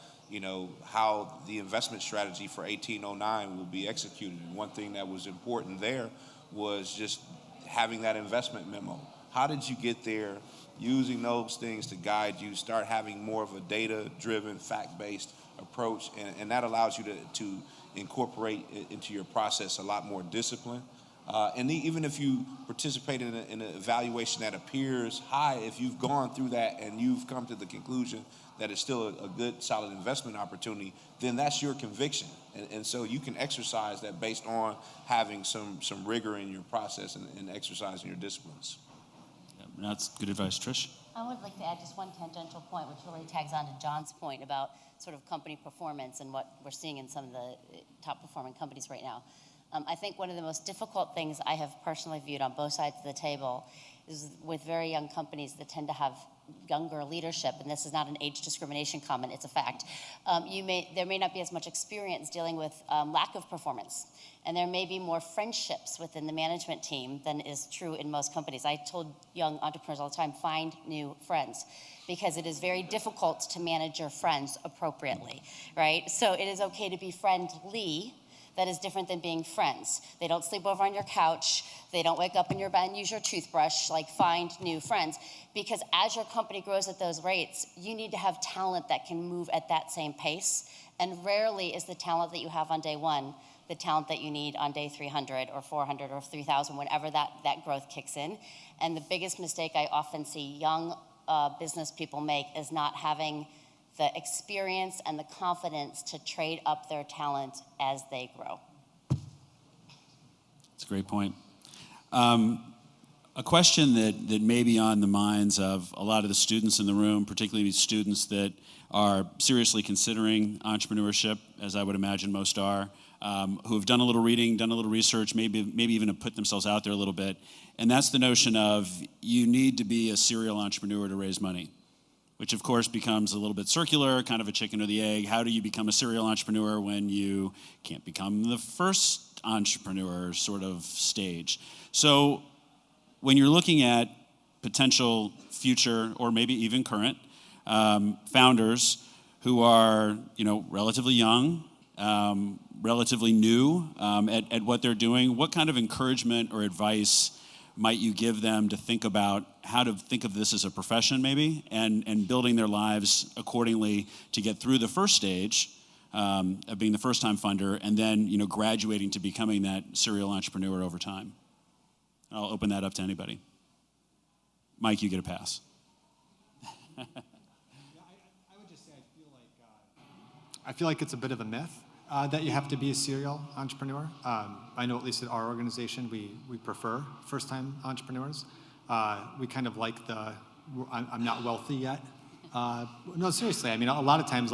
how the investment strategy for 1809 will be executed. And one thing that was important there was just having that investment memo. How did you get there? Using those things to guide you, start having more of a data-driven, fact-based approach, and that allows you to incorporate into your process a lot more discipline. And even if you participate in an evaluation that appears high, if you've gone through that and you've come to the conclusion that it's still a good, solid investment opportunity, then that's your conviction. And so you can exercise that based on having some rigor in your process and exercising your disciplines. That's good advice. Trish? I would like to add just one tangential point, which really tags on to John's point about sort of company performance and what we're seeing in some of the top performing companies right now. I think one of the most difficult things I have personally viewed on both sides of the table is with very young companies that tend to have younger leadership, and this is not an age discrimination comment, it's a fact. There may not be as much experience dealing with lack of performance, and there may be more friendships within the management team than is true in most companies. I told young entrepreneurs all the time, find new friends, because it is very difficult to manage your friends appropriately, right? So it is okay to be friendly. That is different than being friends. They don't sleep over on your couch. They don't wake up in your bed and use your toothbrush. Find new friends. Because as your company grows at those rates, you need to have talent that can move at that same pace. And rarely is the talent that you have on day one the talent that you need on day 300 or 400 or 3,000, whenever that growth kicks in. And the biggest mistake I often see young business people make is not having the experience and the confidence to trade up their talent as they grow. That's a great point. A question that may be on the minds of a lot of the students in the room, particularly students that are seriously considering entrepreneurship, as I would imagine most are, who have done a little reading, done a little research, maybe even have put themselves out there a little bit. And that's the notion of you need to be a serial entrepreneur to raise money, which of course becomes a little bit circular, kind of a chicken or the egg. How do you become a serial entrepreneur when you can't become the first entrepreneur sort of stage? So when you're looking at potential future or maybe even current founders who are, relatively young, relatively new at what they're doing, what kind of encouragement or advice might you give them to think about how to think of this as a profession maybe and building their lives accordingly to get through the first stage of being the first-time funder and then, graduating to becoming that serial entrepreneur over time? I'll open that up to anybody. Mike, you get a pass. I would just say I feel like it's a bit of a myth that you have to be a serial entrepreneur. I know at least at our organization, we prefer first-time entrepreneurs. We kind of like I'm not wealthy yet. No, seriously, I mean, a lot of times,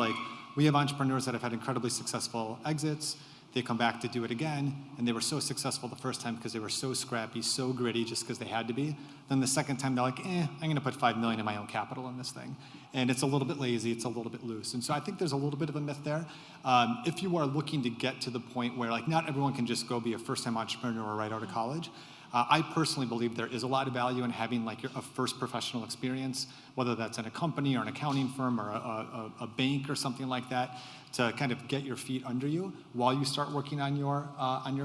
we have entrepreneurs that have had incredibly successful exits. They come back to do it again, and they were so successful the first time because they were so scrappy, so gritty, just because they had to be. Then the second time, they're like, I'm going to put $5 million in my own capital in this thing. And it's a little bit lazy, it's a little bit loose. And so I think there's a little bit of a myth there. If you are looking to get to the point where, not everyone can just go be a first-time entrepreneur right out of college, I personally believe there is a lot of value in having a first professional experience, whether that's in a company or an accounting firm or a bank or something like that, to kind of get your feet under you while you start working on your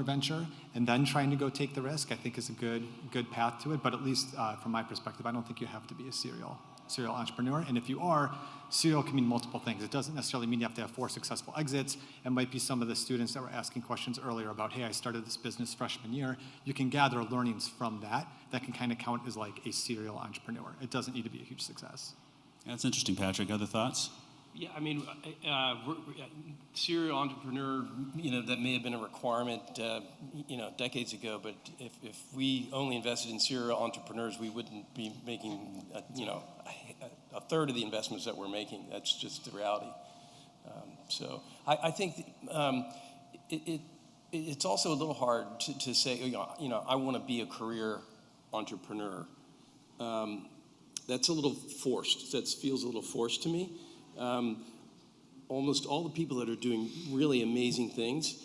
venture, and then trying to go take the risk, I think is a good path to it. But at least from my perspective, I don't think you have to be a serial entrepreneur. And if you are, serial can mean multiple things. It doesn't necessarily mean you have to have 4 successful exits. It might be some of the students that were asking questions earlier about, hey, I started this business freshman year. You can gather learnings from that can kind of count as like a serial entrepreneur. It doesn't need to be a huge success. That's interesting, Patrick. Other thoughts? Yeah, I mean, serial entrepreneur, that may have been a requirement, decades ago. But if we only invested in serial entrepreneurs, we wouldn't be making, a third of the investments that we're making. That's just the reality. So I think it's also a little hard to say, I want to be a career entrepreneur. That's a little forced. That feels a little forced to me. Almost all the people that are doing really amazing things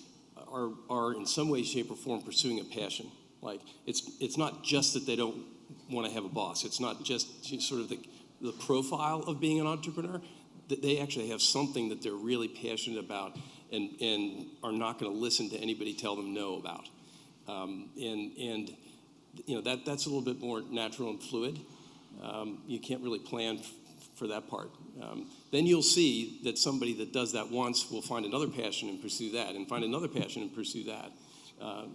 are in some way, shape, or form pursuing a passion. Like it's not just that they don't want to have a boss. It's not just sort of the profile of being an entrepreneur. That they actually have something that they're really passionate about and are not going to listen to anybody tell them no about. That's a little bit more natural and fluid. You can't really plan for that part. Then you'll see that somebody that does that once will find another passion and pursue that, and find another passion and pursue that,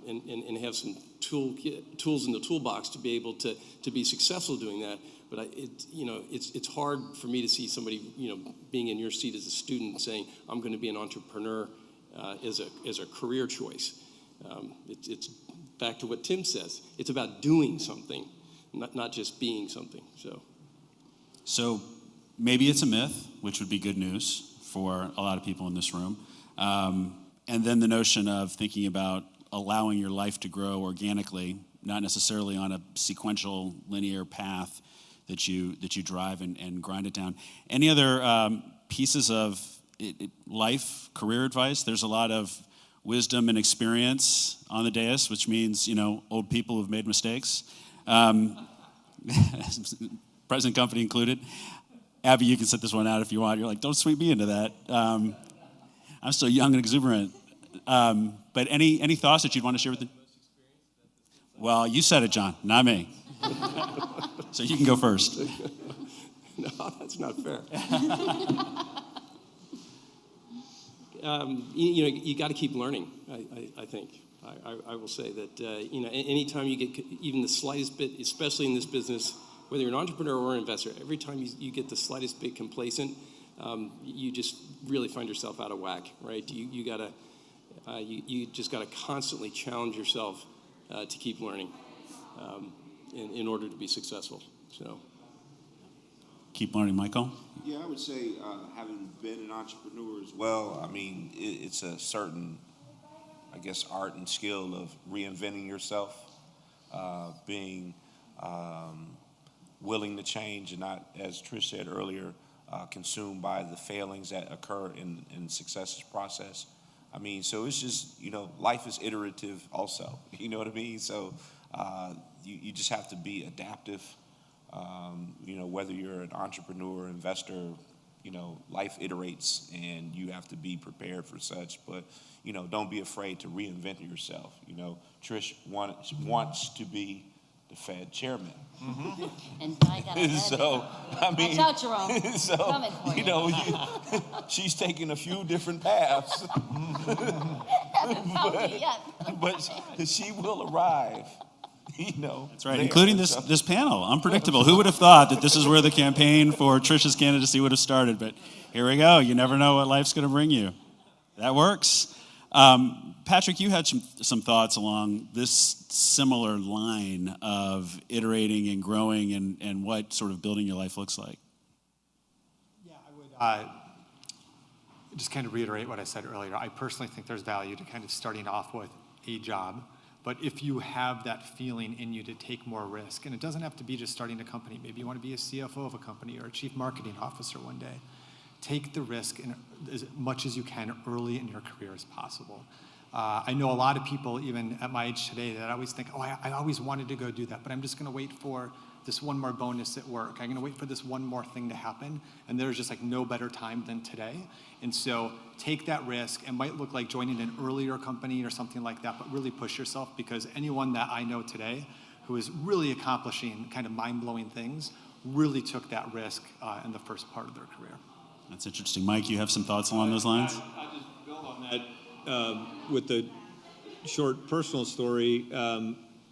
and have some tools in the toolbox to be able to be successful doing that. But it's hard for me to see somebody being in your seat as a student saying, I'm going to be an entrepreneur as a career choice. It's back to what Tim says. It's about doing something, not just being something. So maybe it's a myth, which would be good news for a lot of people in this room. And then the notion of thinking about allowing your life to grow organically, not necessarily on a sequential linear path that you drive and grind it down. Any other pieces of life, career advice? There's a lot of wisdom and experience on the dais, which means, old people who've made mistakes. Present company included. Abby, you can set this one out if you want. You're like, don't sweep me into that. I'm still young and exuberant. But any thoughts that you'd want to share with them? Well, you said it, John, not me. So you can go first. No, that's not fair. You got to keep learning, I think. I will say that, anytime you get even the slightest bit, especially in this business, whether you're an entrepreneur or an investor, every time you get the slightest bit complacent, you just really find yourself out of whack, right? You just gotta constantly challenge yourself to keep learning in order to be successful. So, keep learning, Michael. Yeah, I would say having been an entrepreneur as well, I mean, it's a certain, I guess, art and skill of reinventing yourself, being willing to change and not, as Trish said earlier, consumed by the failings that occur in success process. I mean, so it's just, life is iterative also, you know what I mean? So You just have to be adaptive. Whether you're an entrepreneur, investor, life iterates and you have to be prepared for such. But, don't be afraid to reinvent yourself. Trish wants to be the Fed chairman. Mm-hmm. And I got So, I mean, watch out, Jerome. So, Coming for you. She's taking a few different paths. Haven't found it yet. But she will arrive. That's right, including this panel. Unpredictable. Who would have thought that this is where the campaign for Trish's candidacy would have started? But here we go. You never know what life's going to bring you. That works. Patrick, you had some thoughts along this similar line of iterating and growing and what sort of building your life looks like. Yeah, I would just kind of reiterate what I said earlier. I personally think there's value to kind of starting off with a job. But if you have that feeling in you to take more risk, and it doesn't have to be just starting a company, maybe you want to be a CFO of a company or a chief marketing officer one day, take the risk as much as you can early in your career as possible. I know a lot of people, even at my age today, that always think, I always wanted to go do that, but I'm just going to wait for this one more bonus at work. I'm going to wait for this one more thing to happen, and there's just like no better time than today. And so take that risk. It might look like joining an earlier company or something like that, but really push yourself, because anyone that I know today who is really accomplishing kind of mind-blowing things really took that risk in the first part of their career. That's interesting. Mike, you have some thoughts along those lines? I'll just build on that with the short personal story.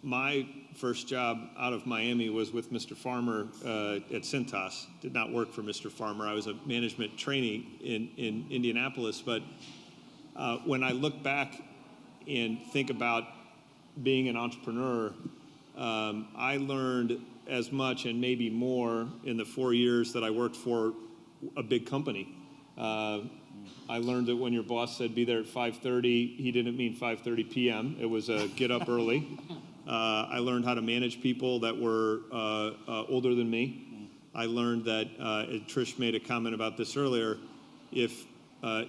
My first job out of Miami was with Mr. Farmer at Cintas. Did not work for Mr. Farmer. I was a management trainee in Indianapolis. But when I look back and think about being an entrepreneur, I learned as much and maybe more in the 4 years that I worked for a big company. I learned that when your boss said be there at 5:30, he didn't mean 5:30 p.m. It was get up early. I learned how to manage people that were older than me. I learned that, Trish made a comment about this earlier, if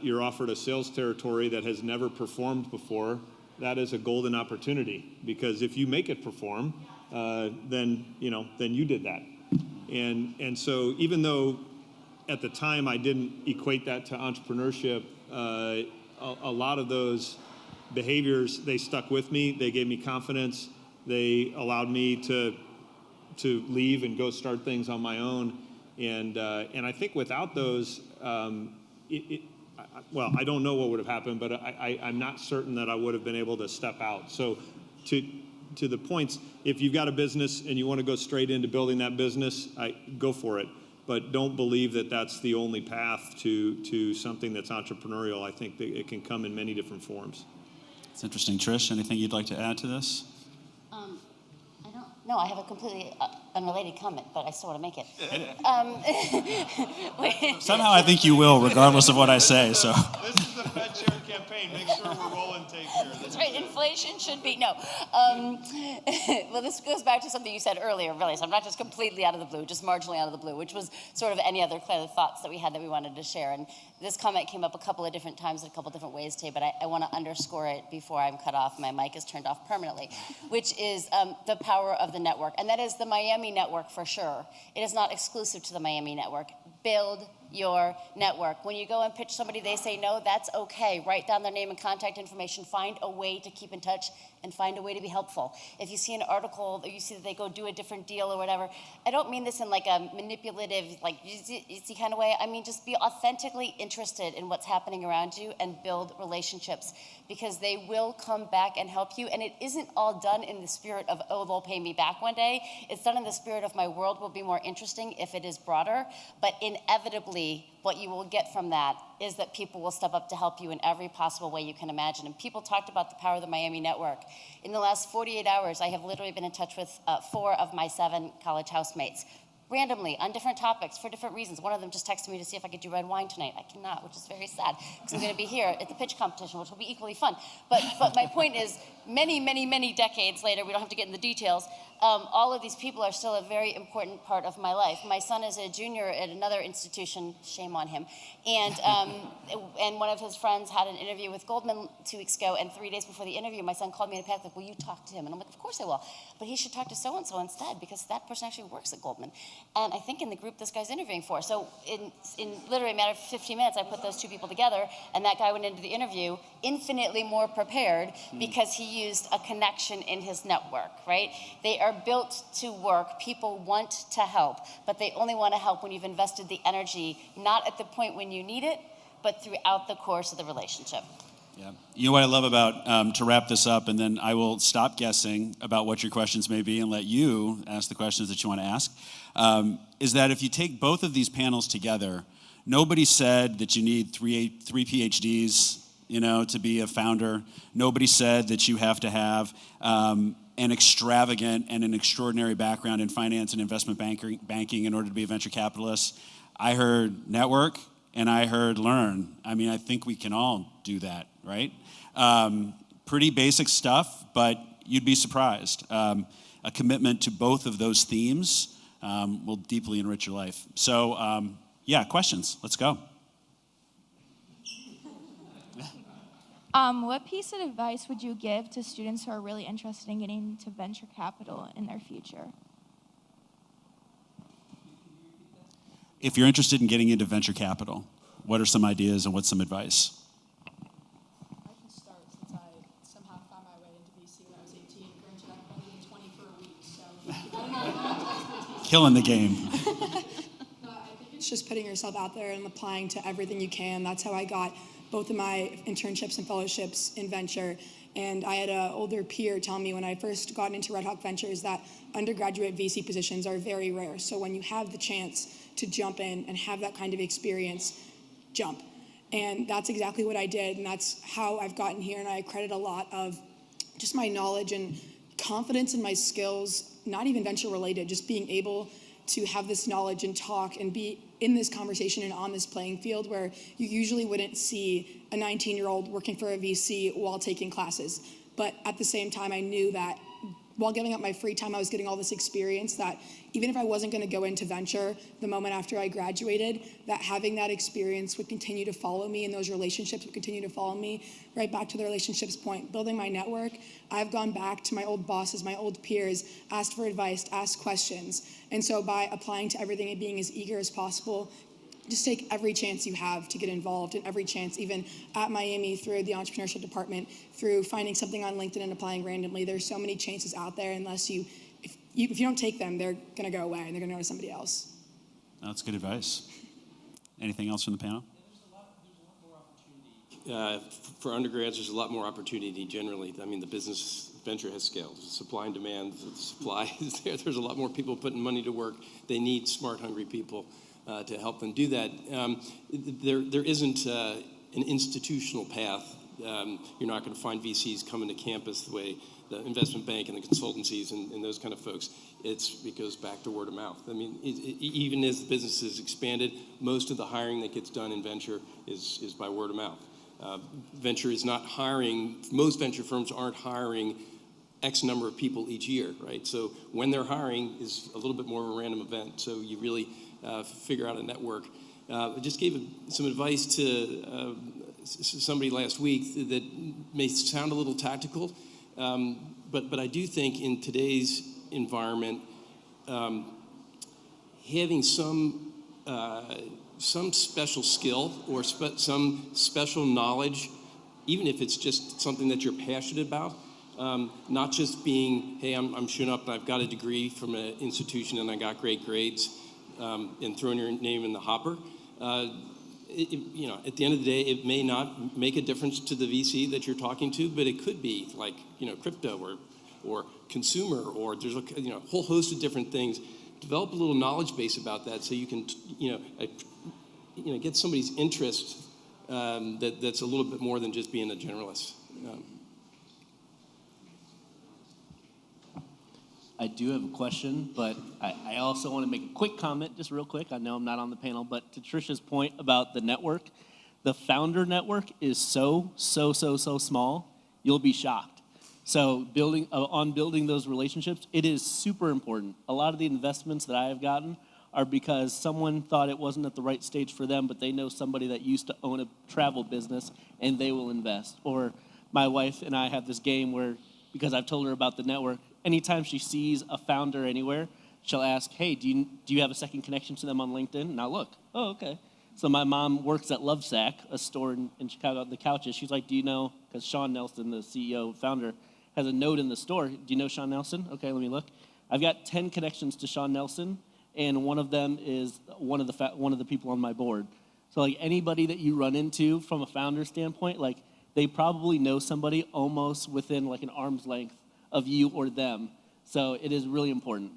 you're offered a sales territory that has never performed before, that is a golden opportunity, because if you make it perform, then you did that. And so even though at the time I didn't equate that to entrepreneurship, a lot of those behaviors, they stuck with me. They gave me confidence. They allowed me to leave and go start things on my own. And I think without those, well, I don't know what would have happened, but I'm not certain that I would have been able to step out. So to the points, if you've got a business and you want to go straight into building that business, go for it. But don't believe that that's the only path to something that's entrepreneurial. I think that it can come in many different forms. It's interesting. Trish, anything you'd like to add to this? No, I have a completely unrelated comment, but I still want to make it. Somehow I think you will, regardless of what I say. So. This is the Fed chair campaign. Make sure we're rolling tape here. That's right. Inflation should be no. Well, this goes back to something you said earlier, really. So I'm not just completely out of the blue, just marginally out of the blue, which was sort of any other kind of thoughts that we had that we wanted to share. And this comment came up a couple of different times in a couple of different ways today, but I want to underscore it before I'm cut off. My mic is turned off permanently, which is the power of the network. And that is the Miami network for sure. It is not exclusive to the Miami network. Build your network. When you go and pitch somebody, they say no, that's okay. Write down their name and contact information. Find a way to keep in touch and find a way to be helpful. If you see an article that you see that they go do a different deal or whatever, I don't mean this in like a manipulative, like easy kind of way. I mean just be authentically interested in what's happening around you and build relationships, because they will come back and help you. And it isn't all done in the spirit of, oh, they'll pay me back one day. It's done in the spirit of my world will be more interesting if it is broader. But inevitably, what you will get from that is that people will step up to help you in every possible way you can imagine. And people talked about the power of the Miami network. In the last 48 hours, I have literally been in touch with 4 of my 7 college housemates, randomly, on different topics, for different reasons. One of them just texted me to see if I could do red wine tonight. I cannot, which is very sad, because I'm going to be here at the pitch competition, which will be equally fun. But my point is, many, many, many decades later, we don't have to get in the details, all of these people are still a very important part of my life. My son is a junior at another institution, shame on him, and one of his friends had an interview with Goldman 2 weeks ago, and 3 days before the interview, my son called me in a panic, like, will you talk to him? And I'm like, of course I will, but he should talk to so-and-so instead, because that person actually works at Goldman, and I think in the group this guy's interviewing for. So in literally a matter of 15 minutes, I put those two people together, and that guy went into the interview infinitely more prepared because he used a connection in his network, right? They are built to work. People want to help, but they only want to help when you've invested the energy, not at the point when you need it, but throughout the course of the relationship. Yeah. You know what I love about, to wrap this up, and then I will stop guessing about what your questions may be and let you ask the questions that you want to ask, is that if you take both of these panels together, nobody said that you need three PhDs, to be a founder. Nobody said that you have to have an extravagant and an extraordinary background in finance and investment banking in order to be a venture capitalist. I heard network and I heard learn. I mean, I think we can all do that, right? Pretty basic stuff, but you'd be surprised. A commitment to both of those themes will deeply enrich your life. So, yeah, questions. Let's go. What piece of advice would you give to students who are really interested in getting into venture capital in their future? If you're interested in getting into venture capital, what are some ideas and what's some advice? I can start since I somehow found my way into VC when I was 18. Granted, I've only been 20 for a week, so I don't know. Killing the game. No, I think it's just putting yourself out there and applying to everything you can. That's how I got both of my internships and fellowships in venture. And I had an older peer tell me when I first got into Red Hawk Ventures that undergraduate VC positions are very rare. So when you have the chance to jump in and have that kind of experience, jump. And that's exactly what I did. And that's how I've gotten here. And I credit a lot of just my knowledge and confidence in my skills, not even venture related, just being able to have this knowledge and talk and be in this conversation and on this playing field where you usually wouldn't see a 19-year-old working for a VC while taking classes. But at the same time, I knew that while giving up my free time, I was getting all this experience that even if I wasn't going to go into venture the moment after I graduated, that having that experience would continue to follow me and those relationships would continue to follow me. Right back to the relationships point, building my network, I've gone back to my old bosses, my old peers, asked for advice, asked questions. And so by applying to everything and being as eager as possible, just take every chance you have to get involved, and every chance, even at Miami through the entrepreneurship department, through finding something on LinkedIn and applying randomly. There's so many chances out there. Unless if you don't take them, they're going to go away and they're going to go to somebody else. That's good advice. Anything else from the panel? For undergrads, there's a lot more opportunity generally. I mean, the business venture has scaled. Supply and demand, the supply is there. There's a lot more people putting money to work. They need smart, hungry people to help them do that. There isn't an institutional path. You're not going to find VCs coming to campus the way the investment bank and the consultancies and those kind of folks. It goes back to word of mouth. I mean, even as the business has expanded, most of the hiring that gets done in venture is by word of mouth. Venture is not hiring, most venture firms aren't hiring X number of people each year, right? So when they're hiring is a little bit more of a random event. So you really figure out a network. I just gave some advice to somebody last week that may sound a little tactical, but I do think in today's environment, having some special skill or some special knowledge, even if it's just something that you're passionate about, not just being, hey, I'm shooting up and I've got a degree from an institution and I got great grades, and throwing your name in the hopper. At the end of the day, it may not make a difference to the VC that you're talking to, but it could be like, crypto or consumer, or there's a whole host of different things. Develop a little knowledge base about that so you can, get somebody's interest that's a little bit more than just being a generalist. I do have a question, but I also want to make a quick comment, just real quick. I know I'm not on the panel, but to Trisha's point about the network, the founder network is so small, you'll be shocked. So building those relationships, it is super important. A lot of the investments that I have gotten are because someone thought it wasn't at the right stage for them, but they know somebody that used to own a travel business and they will invest. Or my wife and I have this game where, because I've told her about the network, anytime she sees a founder anywhere, she'll ask, hey, do you have a second connection to them on LinkedIn? And I'll look, oh, okay. So my mom works at Lovesac, a store in Chicago, the couches. She's like, do you know, because Sean Nelson, the CEO, founder, has a note in the store. Do you know Sean Nelson? Okay, let me look. I've got 10 connections to Sean Nelson, and one of them is one of the people on my board. So like anybody that you run into from a founder standpoint, like they probably know somebody almost within like an arm's length of you or them. So it is really important.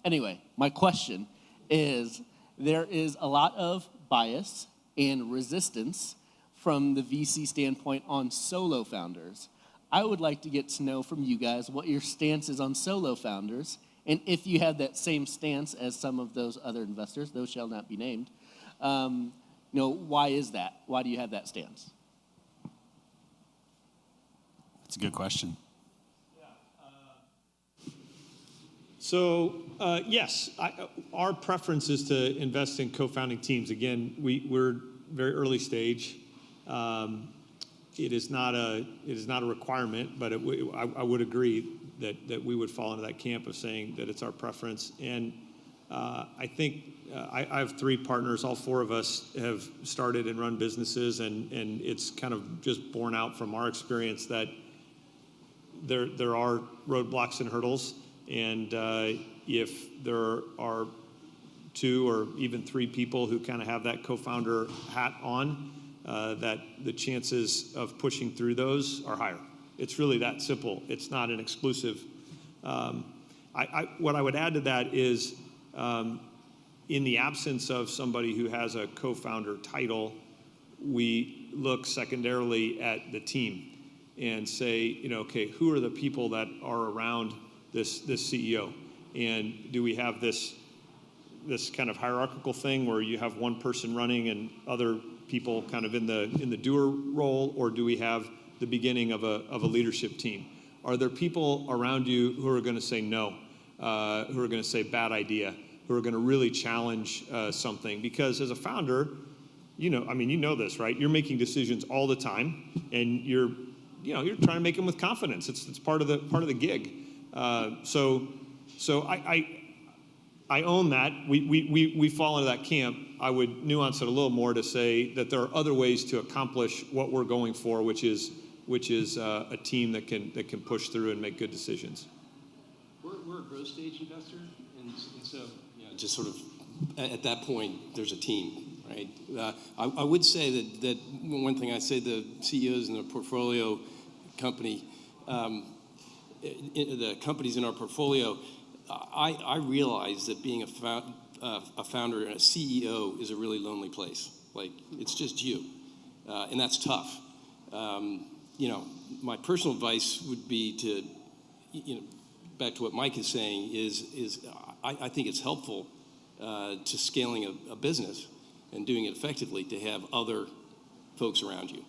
Anyway, my question is, there is a lot of bias and resistance from the VC standpoint on solo founders. I would like to get to know from you guys what your stance is on solo founders, and if you have that same stance as some of those other investors, those shall not be named. Why is that? Why do you have that stance? That's a good question. So yes, our preference is to invest in co-founding teams. Again, we're very early stage. It is not a requirement, but I would agree that we would fall into that camp of saying that it's our preference. And I think I have 3 partners. All 4 of us have started and run businesses, and it's kind of just borne out from our experience that there are roadblocks and hurdles. And if there are 2 or even 3 people who kind of have that co-founder hat on, that the chances of pushing through those are higher. It's really that simple. It's not an exclusive. What I would add to that is, in the absence of somebody who has a co-founder title, we look secondarily at the team and say, okay, who are the people that are around this CEO? And do we have this kind of hierarchical thing where you have one person running and other people kind of in the doer role, or do we have the beginning of a leadership team? Are there people around you who are going to say no, who are going to say bad idea, who are going to really challenge something? Because as a founder, you know this, right? You're making decisions all the time, and you're trying to make them with confidence. It's part of the gig. So I own that. We fall into that camp. I would nuance it a little more to say that there are other ways to accomplish what we're going for, which is a team that can push through and make good decisions. We're a growth stage investor, and so just sort of at that point, there's a team, right? I would say that one thing I say, the CEOs in the portfolio company, the companies in our portfolio, I realize that being a founder and a CEO is a really lonely place. Like, it's just you, and that's tough. My personal advice would be to, back to what Mike is saying, is I think it's helpful to scaling a business and doing it effectively to have other folks around you.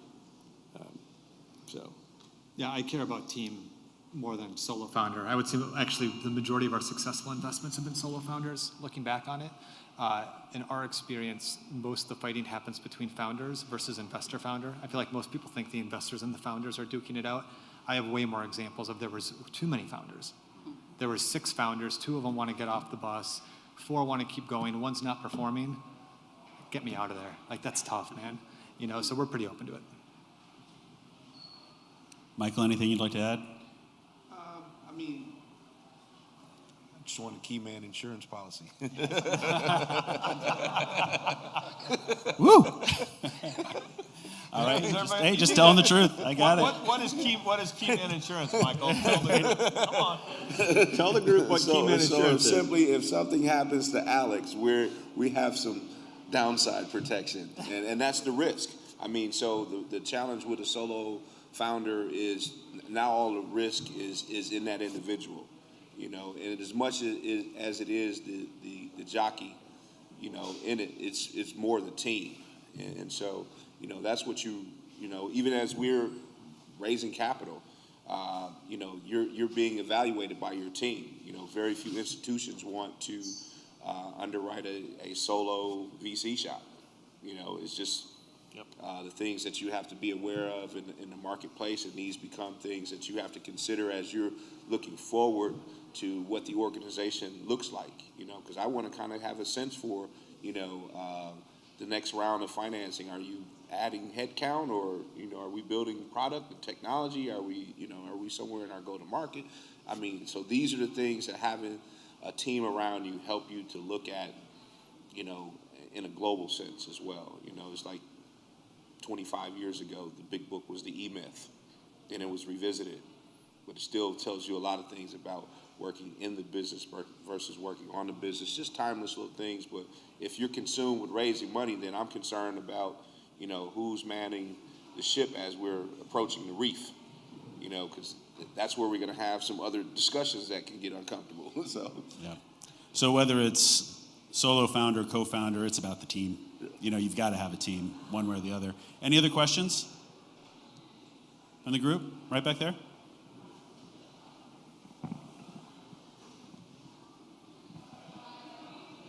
Yeah, I care about team more than solo founder. I would say actually the majority of our successful investments have been solo founders, looking back on it. In our experience, most of the fighting happens between founders versus investor-founder. I feel like most people think the investors and the founders are duking it out. I have way more examples of there was too many founders. There were 6 founders, 2 of them want to get off the bus, 4 want to keep going, 1's not performing. Get me out of there. Like, that's tough, man. So we're pretty open to it. Michael, anything you'd like to add? I just want a key man insurance policy. Woo! All right, just telling the truth. I got it. What is key man insurance, Michael? Come on. Tell the group what key man insurance is. Simply, if something happens to Alex, we have some downside protection, and that's the risk. So the challenge with a solo founder is now all the risk is in that individual, and as much as it is the jockey, in it, it's more the team, and so that's what even as we're raising capital, you're being evaluated by your team. Very few institutions want to underwrite a solo VC shop. It's just the things that you have to be aware of in the marketplace, and these become things that you have to consider as you're looking forward to what the organization looks like, because I want to kind of have a sense for, the next round of financing. Are you adding headcount, or, are we building product and technology? Are we somewhere in our go-to-market? So these are the things that having a team around you help you to look at, in a global sense as well. It's like 25 years ago, the big book was the E-Myth, and it was revisited, but it still tells you a lot of things about working in the business versus working on the business, just timeless little things. But if you're consumed with raising money, then I'm concerned about, who's manning the ship as we're approaching the reef, because that's where we're going to have some other discussions that can get uncomfortable. So whether it's solo founder, co-founder, it's about the team. You've got to have a team, one way or the other. Any other questions from the group? Right back there.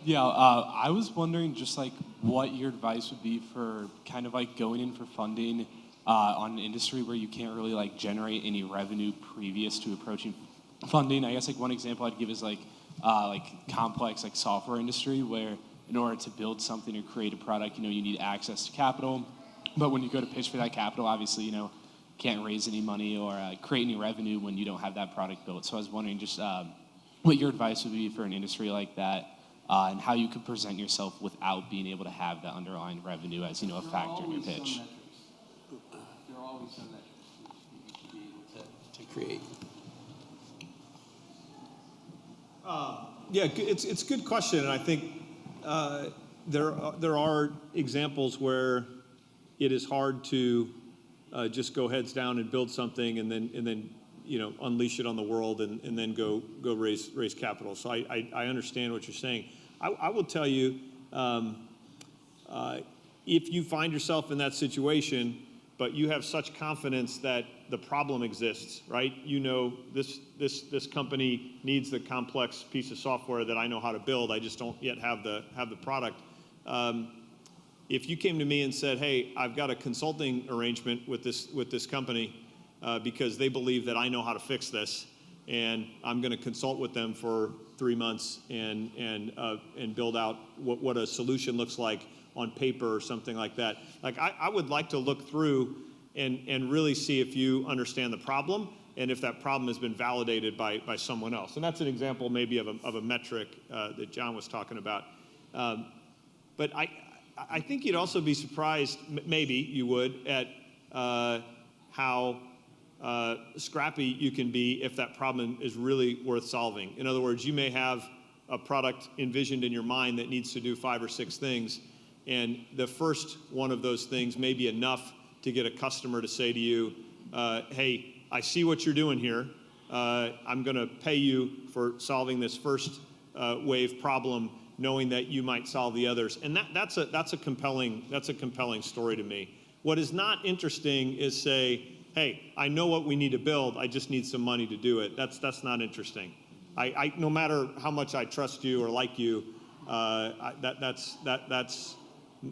Yeah, I was wondering just like what your advice would be for kind of like going in for funding on an industry where you can't really like generate any revenue previous to approaching funding. I guess like one example I'd give is like complex like software industry, where in order to build something or create a product, you need access to capital. But when you go to pitch for that capital, obviously, can't raise any money or create any revenue when you don't have that product built. So I was wondering just what your advice would be for an industry like that, and how you could present yourself without being able to have that underlying revenue as, a factor in your pitch. There are always some metrics you should be able to create. Yeah, it's a good question, and I think there are examples where it is hard to just go heads down and build something and then unleash it on the world and then go raise capital. So I understand what you're saying. I will tell you, if you find yourself in that situation, but you have such confidence that the problem exists, right? This company needs the complex piece of software that I know how to build. I just don't yet have the product. If you came to me and said, "Hey, I've got a consulting arrangement with this company because they believe that I know how to fix this, and I'm going to consult with them for 3 months and build out what a solution looks like on paper or something like that." Like I would like to look through and really see if you understand the problem and if that problem has been validated by someone else. And that's an example maybe of a metric that John was talking about. But I think you'd also be surprised, maybe you would, at how scrappy you can be if that problem is really worth solving. In other words, you may have a product envisioned in your mind that needs to do 5 or 6 things, and the first one of those things may be enough to get a customer to say to you, "Hey, I see what you're doing here. I'm going to pay you for solving this first wave problem, knowing that you might solve the others." And that's a compelling story to me. What is not interesting is say, "Hey, I know what we need to build. I just need some money to do it." That's not interesting. No matter how much I trust you or like you,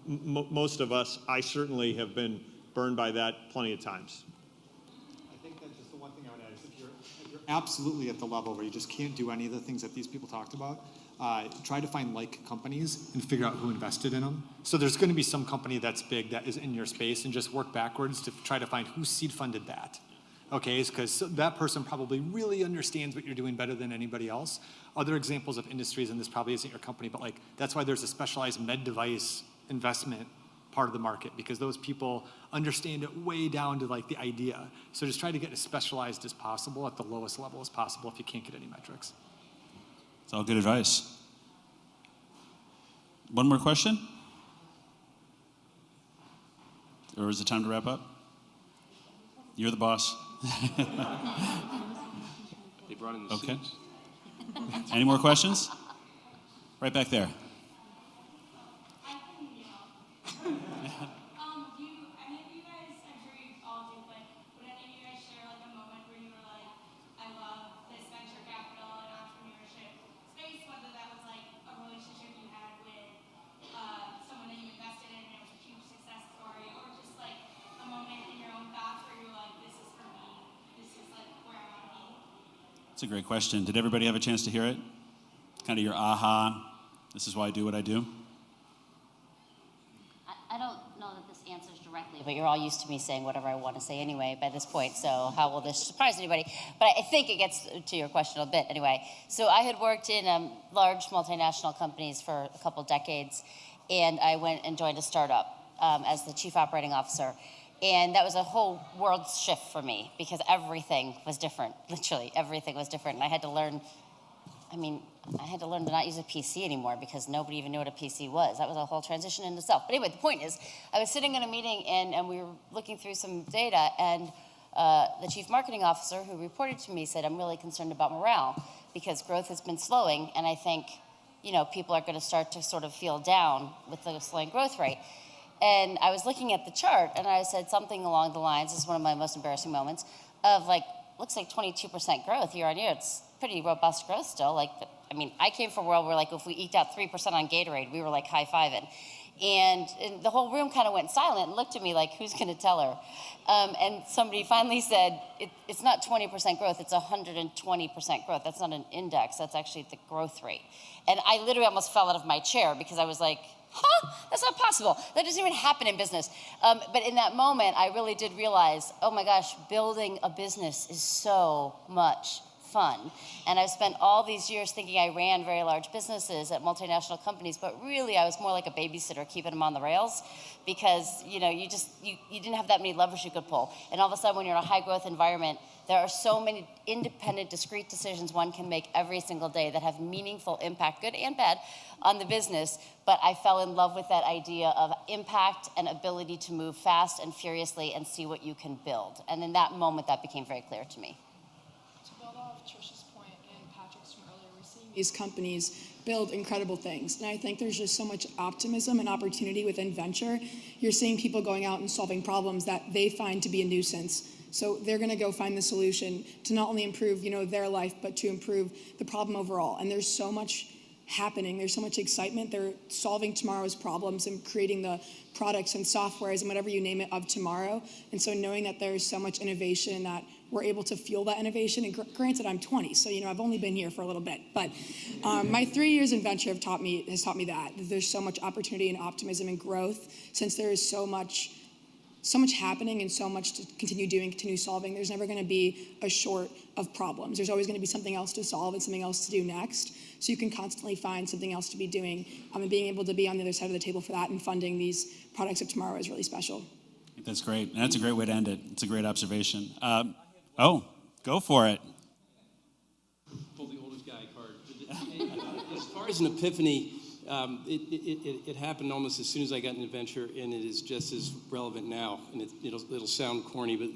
most of us. I certainly have been burned by that plenty of times. I think that just the one thing I would add is if you're absolutely at the level where you just can't do any of the things that these people talked about, try to find like companies and figure out who invested in them. So there's going to be some company that's big that is in your space, and just work backwards to try to find who seed funded that. Okay, because that person probably really understands what you're doing better than anybody else. Other examples of industries, and this probably isn't your company, but like that's why there's a specialized med device investment part of the market, because those people understand it way down to like the idea. So just try to get as specialized as possible at the lowest level as possible if you can't get any metrics. It's all good advice. One more question? Or is it time to wrap up? You're the boss. They brought in the okay. suits. Any more questions? Right back there. Any of you guys, I'm sure you all do, but would any of you guys share like a moment where you were That's a great question. Did everybody have a chance to hear it? Kind of your aha, this is why I do what I do? I don't know that this answers directly, but you're all used to me saying whatever I want to say anyway by this point, so how will this surprise anybody? But I think it gets to your question a bit anyway. So I had worked in large multinational companies for a couple decades, and I went and joined a startup as the chief operating officer. And that was a whole world shift for me because everything was different, literally everything was different. And I had to learn, I had to learn to not use a PC anymore because nobody even knew what a PC was. That was a whole transition in itself. But anyway, the point is, I was sitting in a meeting and we were looking through some data, and the chief marketing officer who reported to me said, I'm really concerned about morale because growth has been slowing, and I think, people are going to start to sort of feel down with the slowing growth rate. And I was looking at the chart, and I said something along the lines, this is one of my most embarrassing moments, of looks like 22% growth year on year. It's pretty robust growth still. I came from a world where if we eked out 3% on Gatorade, we were high-fiving. And the whole room kind of went silent and looked at me like, who's going to tell her? And somebody finally said, it's not 20% growth, it's 120% growth. That's not an index, that's actually the growth rate. And I literally almost fell out of my chair because I was like, that's not possible. That doesn't even happen in business. But in that moment, I really did realize, oh my gosh, building a business is so much fun. And I've spent all these years thinking I ran very large businesses at multinational companies, but really I was more like a babysitter keeping them on the rails because, you didn't have that many levers you could pull. And all of a sudden when you're in a high growth environment, there are so many independent, discrete decisions one can make every single day that have meaningful impact, good and bad, on the business. But I fell in love with that idea of impact and ability to move fast and furiously and see what you can build. And in that moment, that became very clear to me. To build off Trish's point and Patrick's from earlier, we're seeing these companies build incredible things. And I think there's just so much optimism and opportunity within venture. You're seeing people going out and solving problems that they find to be a nuisance. So they're going to go find the solution to not only improve, their life, but to improve the problem overall. And there's so much happening. There's so much excitement. They're solving tomorrow's problems and creating the products and softwares and whatever you name it of tomorrow. And so knowing that there's so much innovation that we're able to fuel that innovation. And granted, I'm 20, so I've only been here for a little bit. But my 3 years in venture has taught me that there's so much opportunity and optimism and growth since there is so much happening and so much to continue solving. There's never going to be a short of problems. There's always going to be something else to solve and something else to do next. So you can constantly find something else to be doing. And being able to be on the other side of the table for that and funding these products of tomorrow is really special. That's great. And that's a great way to end it. It's a great observation. Go for it. Pull the oldest guy card. As far as an epiphany, it happened almost as soon as I got into venture, and it is just as relevant now. And it'll sound corny, but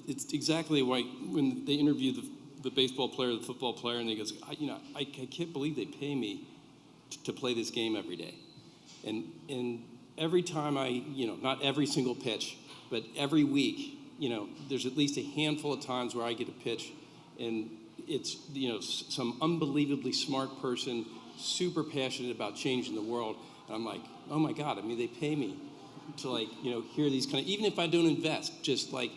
it's exactly like when they interview the baseball player, the football player, and they goes, I can't believe they pay me to play this game every day. And every time not every single pitch, but every week, there's at least a handful of times where I get a pitch, and it's some unbelievably smart person, super passionate about changing the world, and I'm like, oh my God! They pay me to hear these kind of, even if I don't invest, just the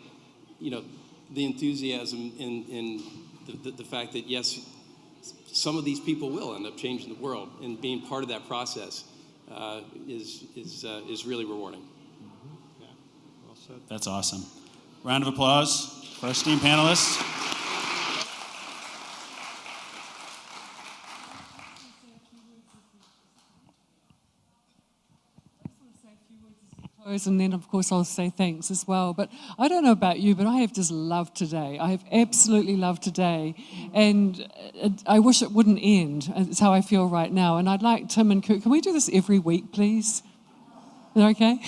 enthusiasm and the fact that yes, some of these people will end up changing the world, and being part of that process is really rewarding. Yeah, well said. That's awesome. Round of applause for our esteemed panelists. And then, of course, I'll say thanks as well. But I don't know about you, but I have just loved today. I have absolutely loved today. And I wish it wouldn't end. It's how I feel right now. And I'd like Tim and Kurt, can we do this every week, please? Is that okay?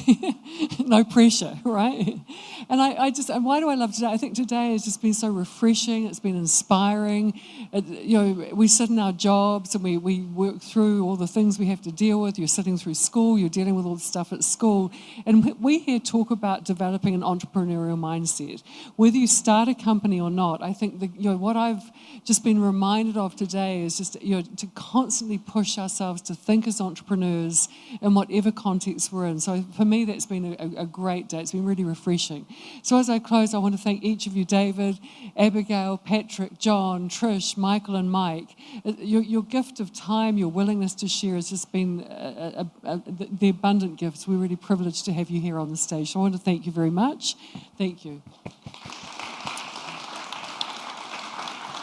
No pressure, right? And and why do I love today? I think today has just been so refreshing. It's been inspiring. We sit in our jobs and we work through all the things we have to deal with. You're sitting through school. You're dealing with all the stuff at school. And we here talk about developing an entrepreneurial mindset. Whether you start a company or not, I think what I've just been reminded of today is just to constantly push ourselves to think as entrepreneurs in whatever context we're in. in. So for me, that's been a great day. It's been really refreshing. So as I close, I want to thank each of you, David, Abigail, Patrick, John, Trish, Michael, and Mike. Your gift of time, your willingness to share has just been the abundant gifts. We're really privileged to have you here on the stage. So I want to thank you very much. Thank you.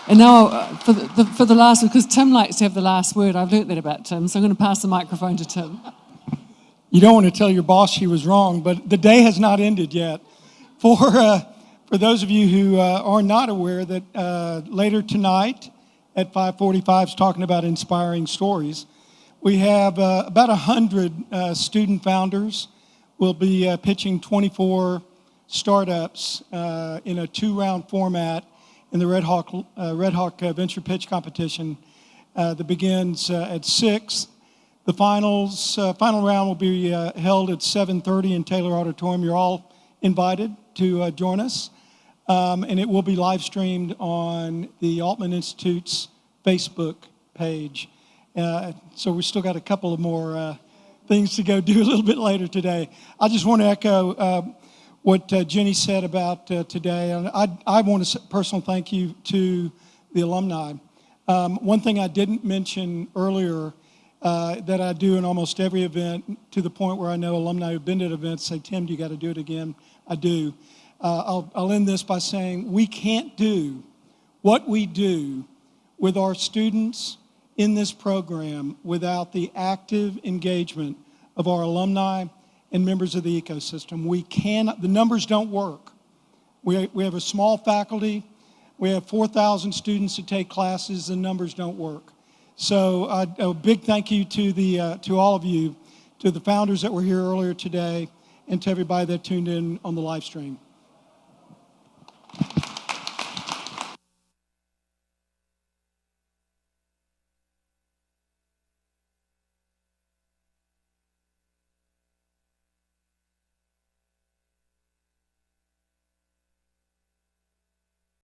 And now, for the last one, because Tim likes to have the last word. I've learnt that about Tim, so I'm going to pass the microphone to Tim. You don't want to tell your boss she was wrong, but the day has not ended yet. For those of you who are not aware, that later tonight at 5:45 is talking about inspiring stories. We have about 100 student founders. We'll be pitching 24 startups in a 2-round format in the Red Hawk Venture Pitch Competition that begins at 6. The final round will be held at 7:30 in Taylor Auditorium. You're all invited to join us. And it will be live streamed on the Altman Institute's Facebook page. So we've still got a couple of more things to go do a little bit later today. I just want to echo what Jenny said about today. And I want to personal thank you to the alumni. One thing I didn't mention earlier that I do in almost every event, to the point where I know alumni who've been at events say, Tim, you got to do it again. I do. I'll end this by saying we can't do what we do with our students in this program without the active engagement of our alumni and members of the ecosystem. We cannot, the numbers don't work. We have a small faculty. We have 4,000 students who take classes. The numbers don't work. So a big thank you to all of you, to the founders that were here earlier today, and to everybody that tuned in on the live stream.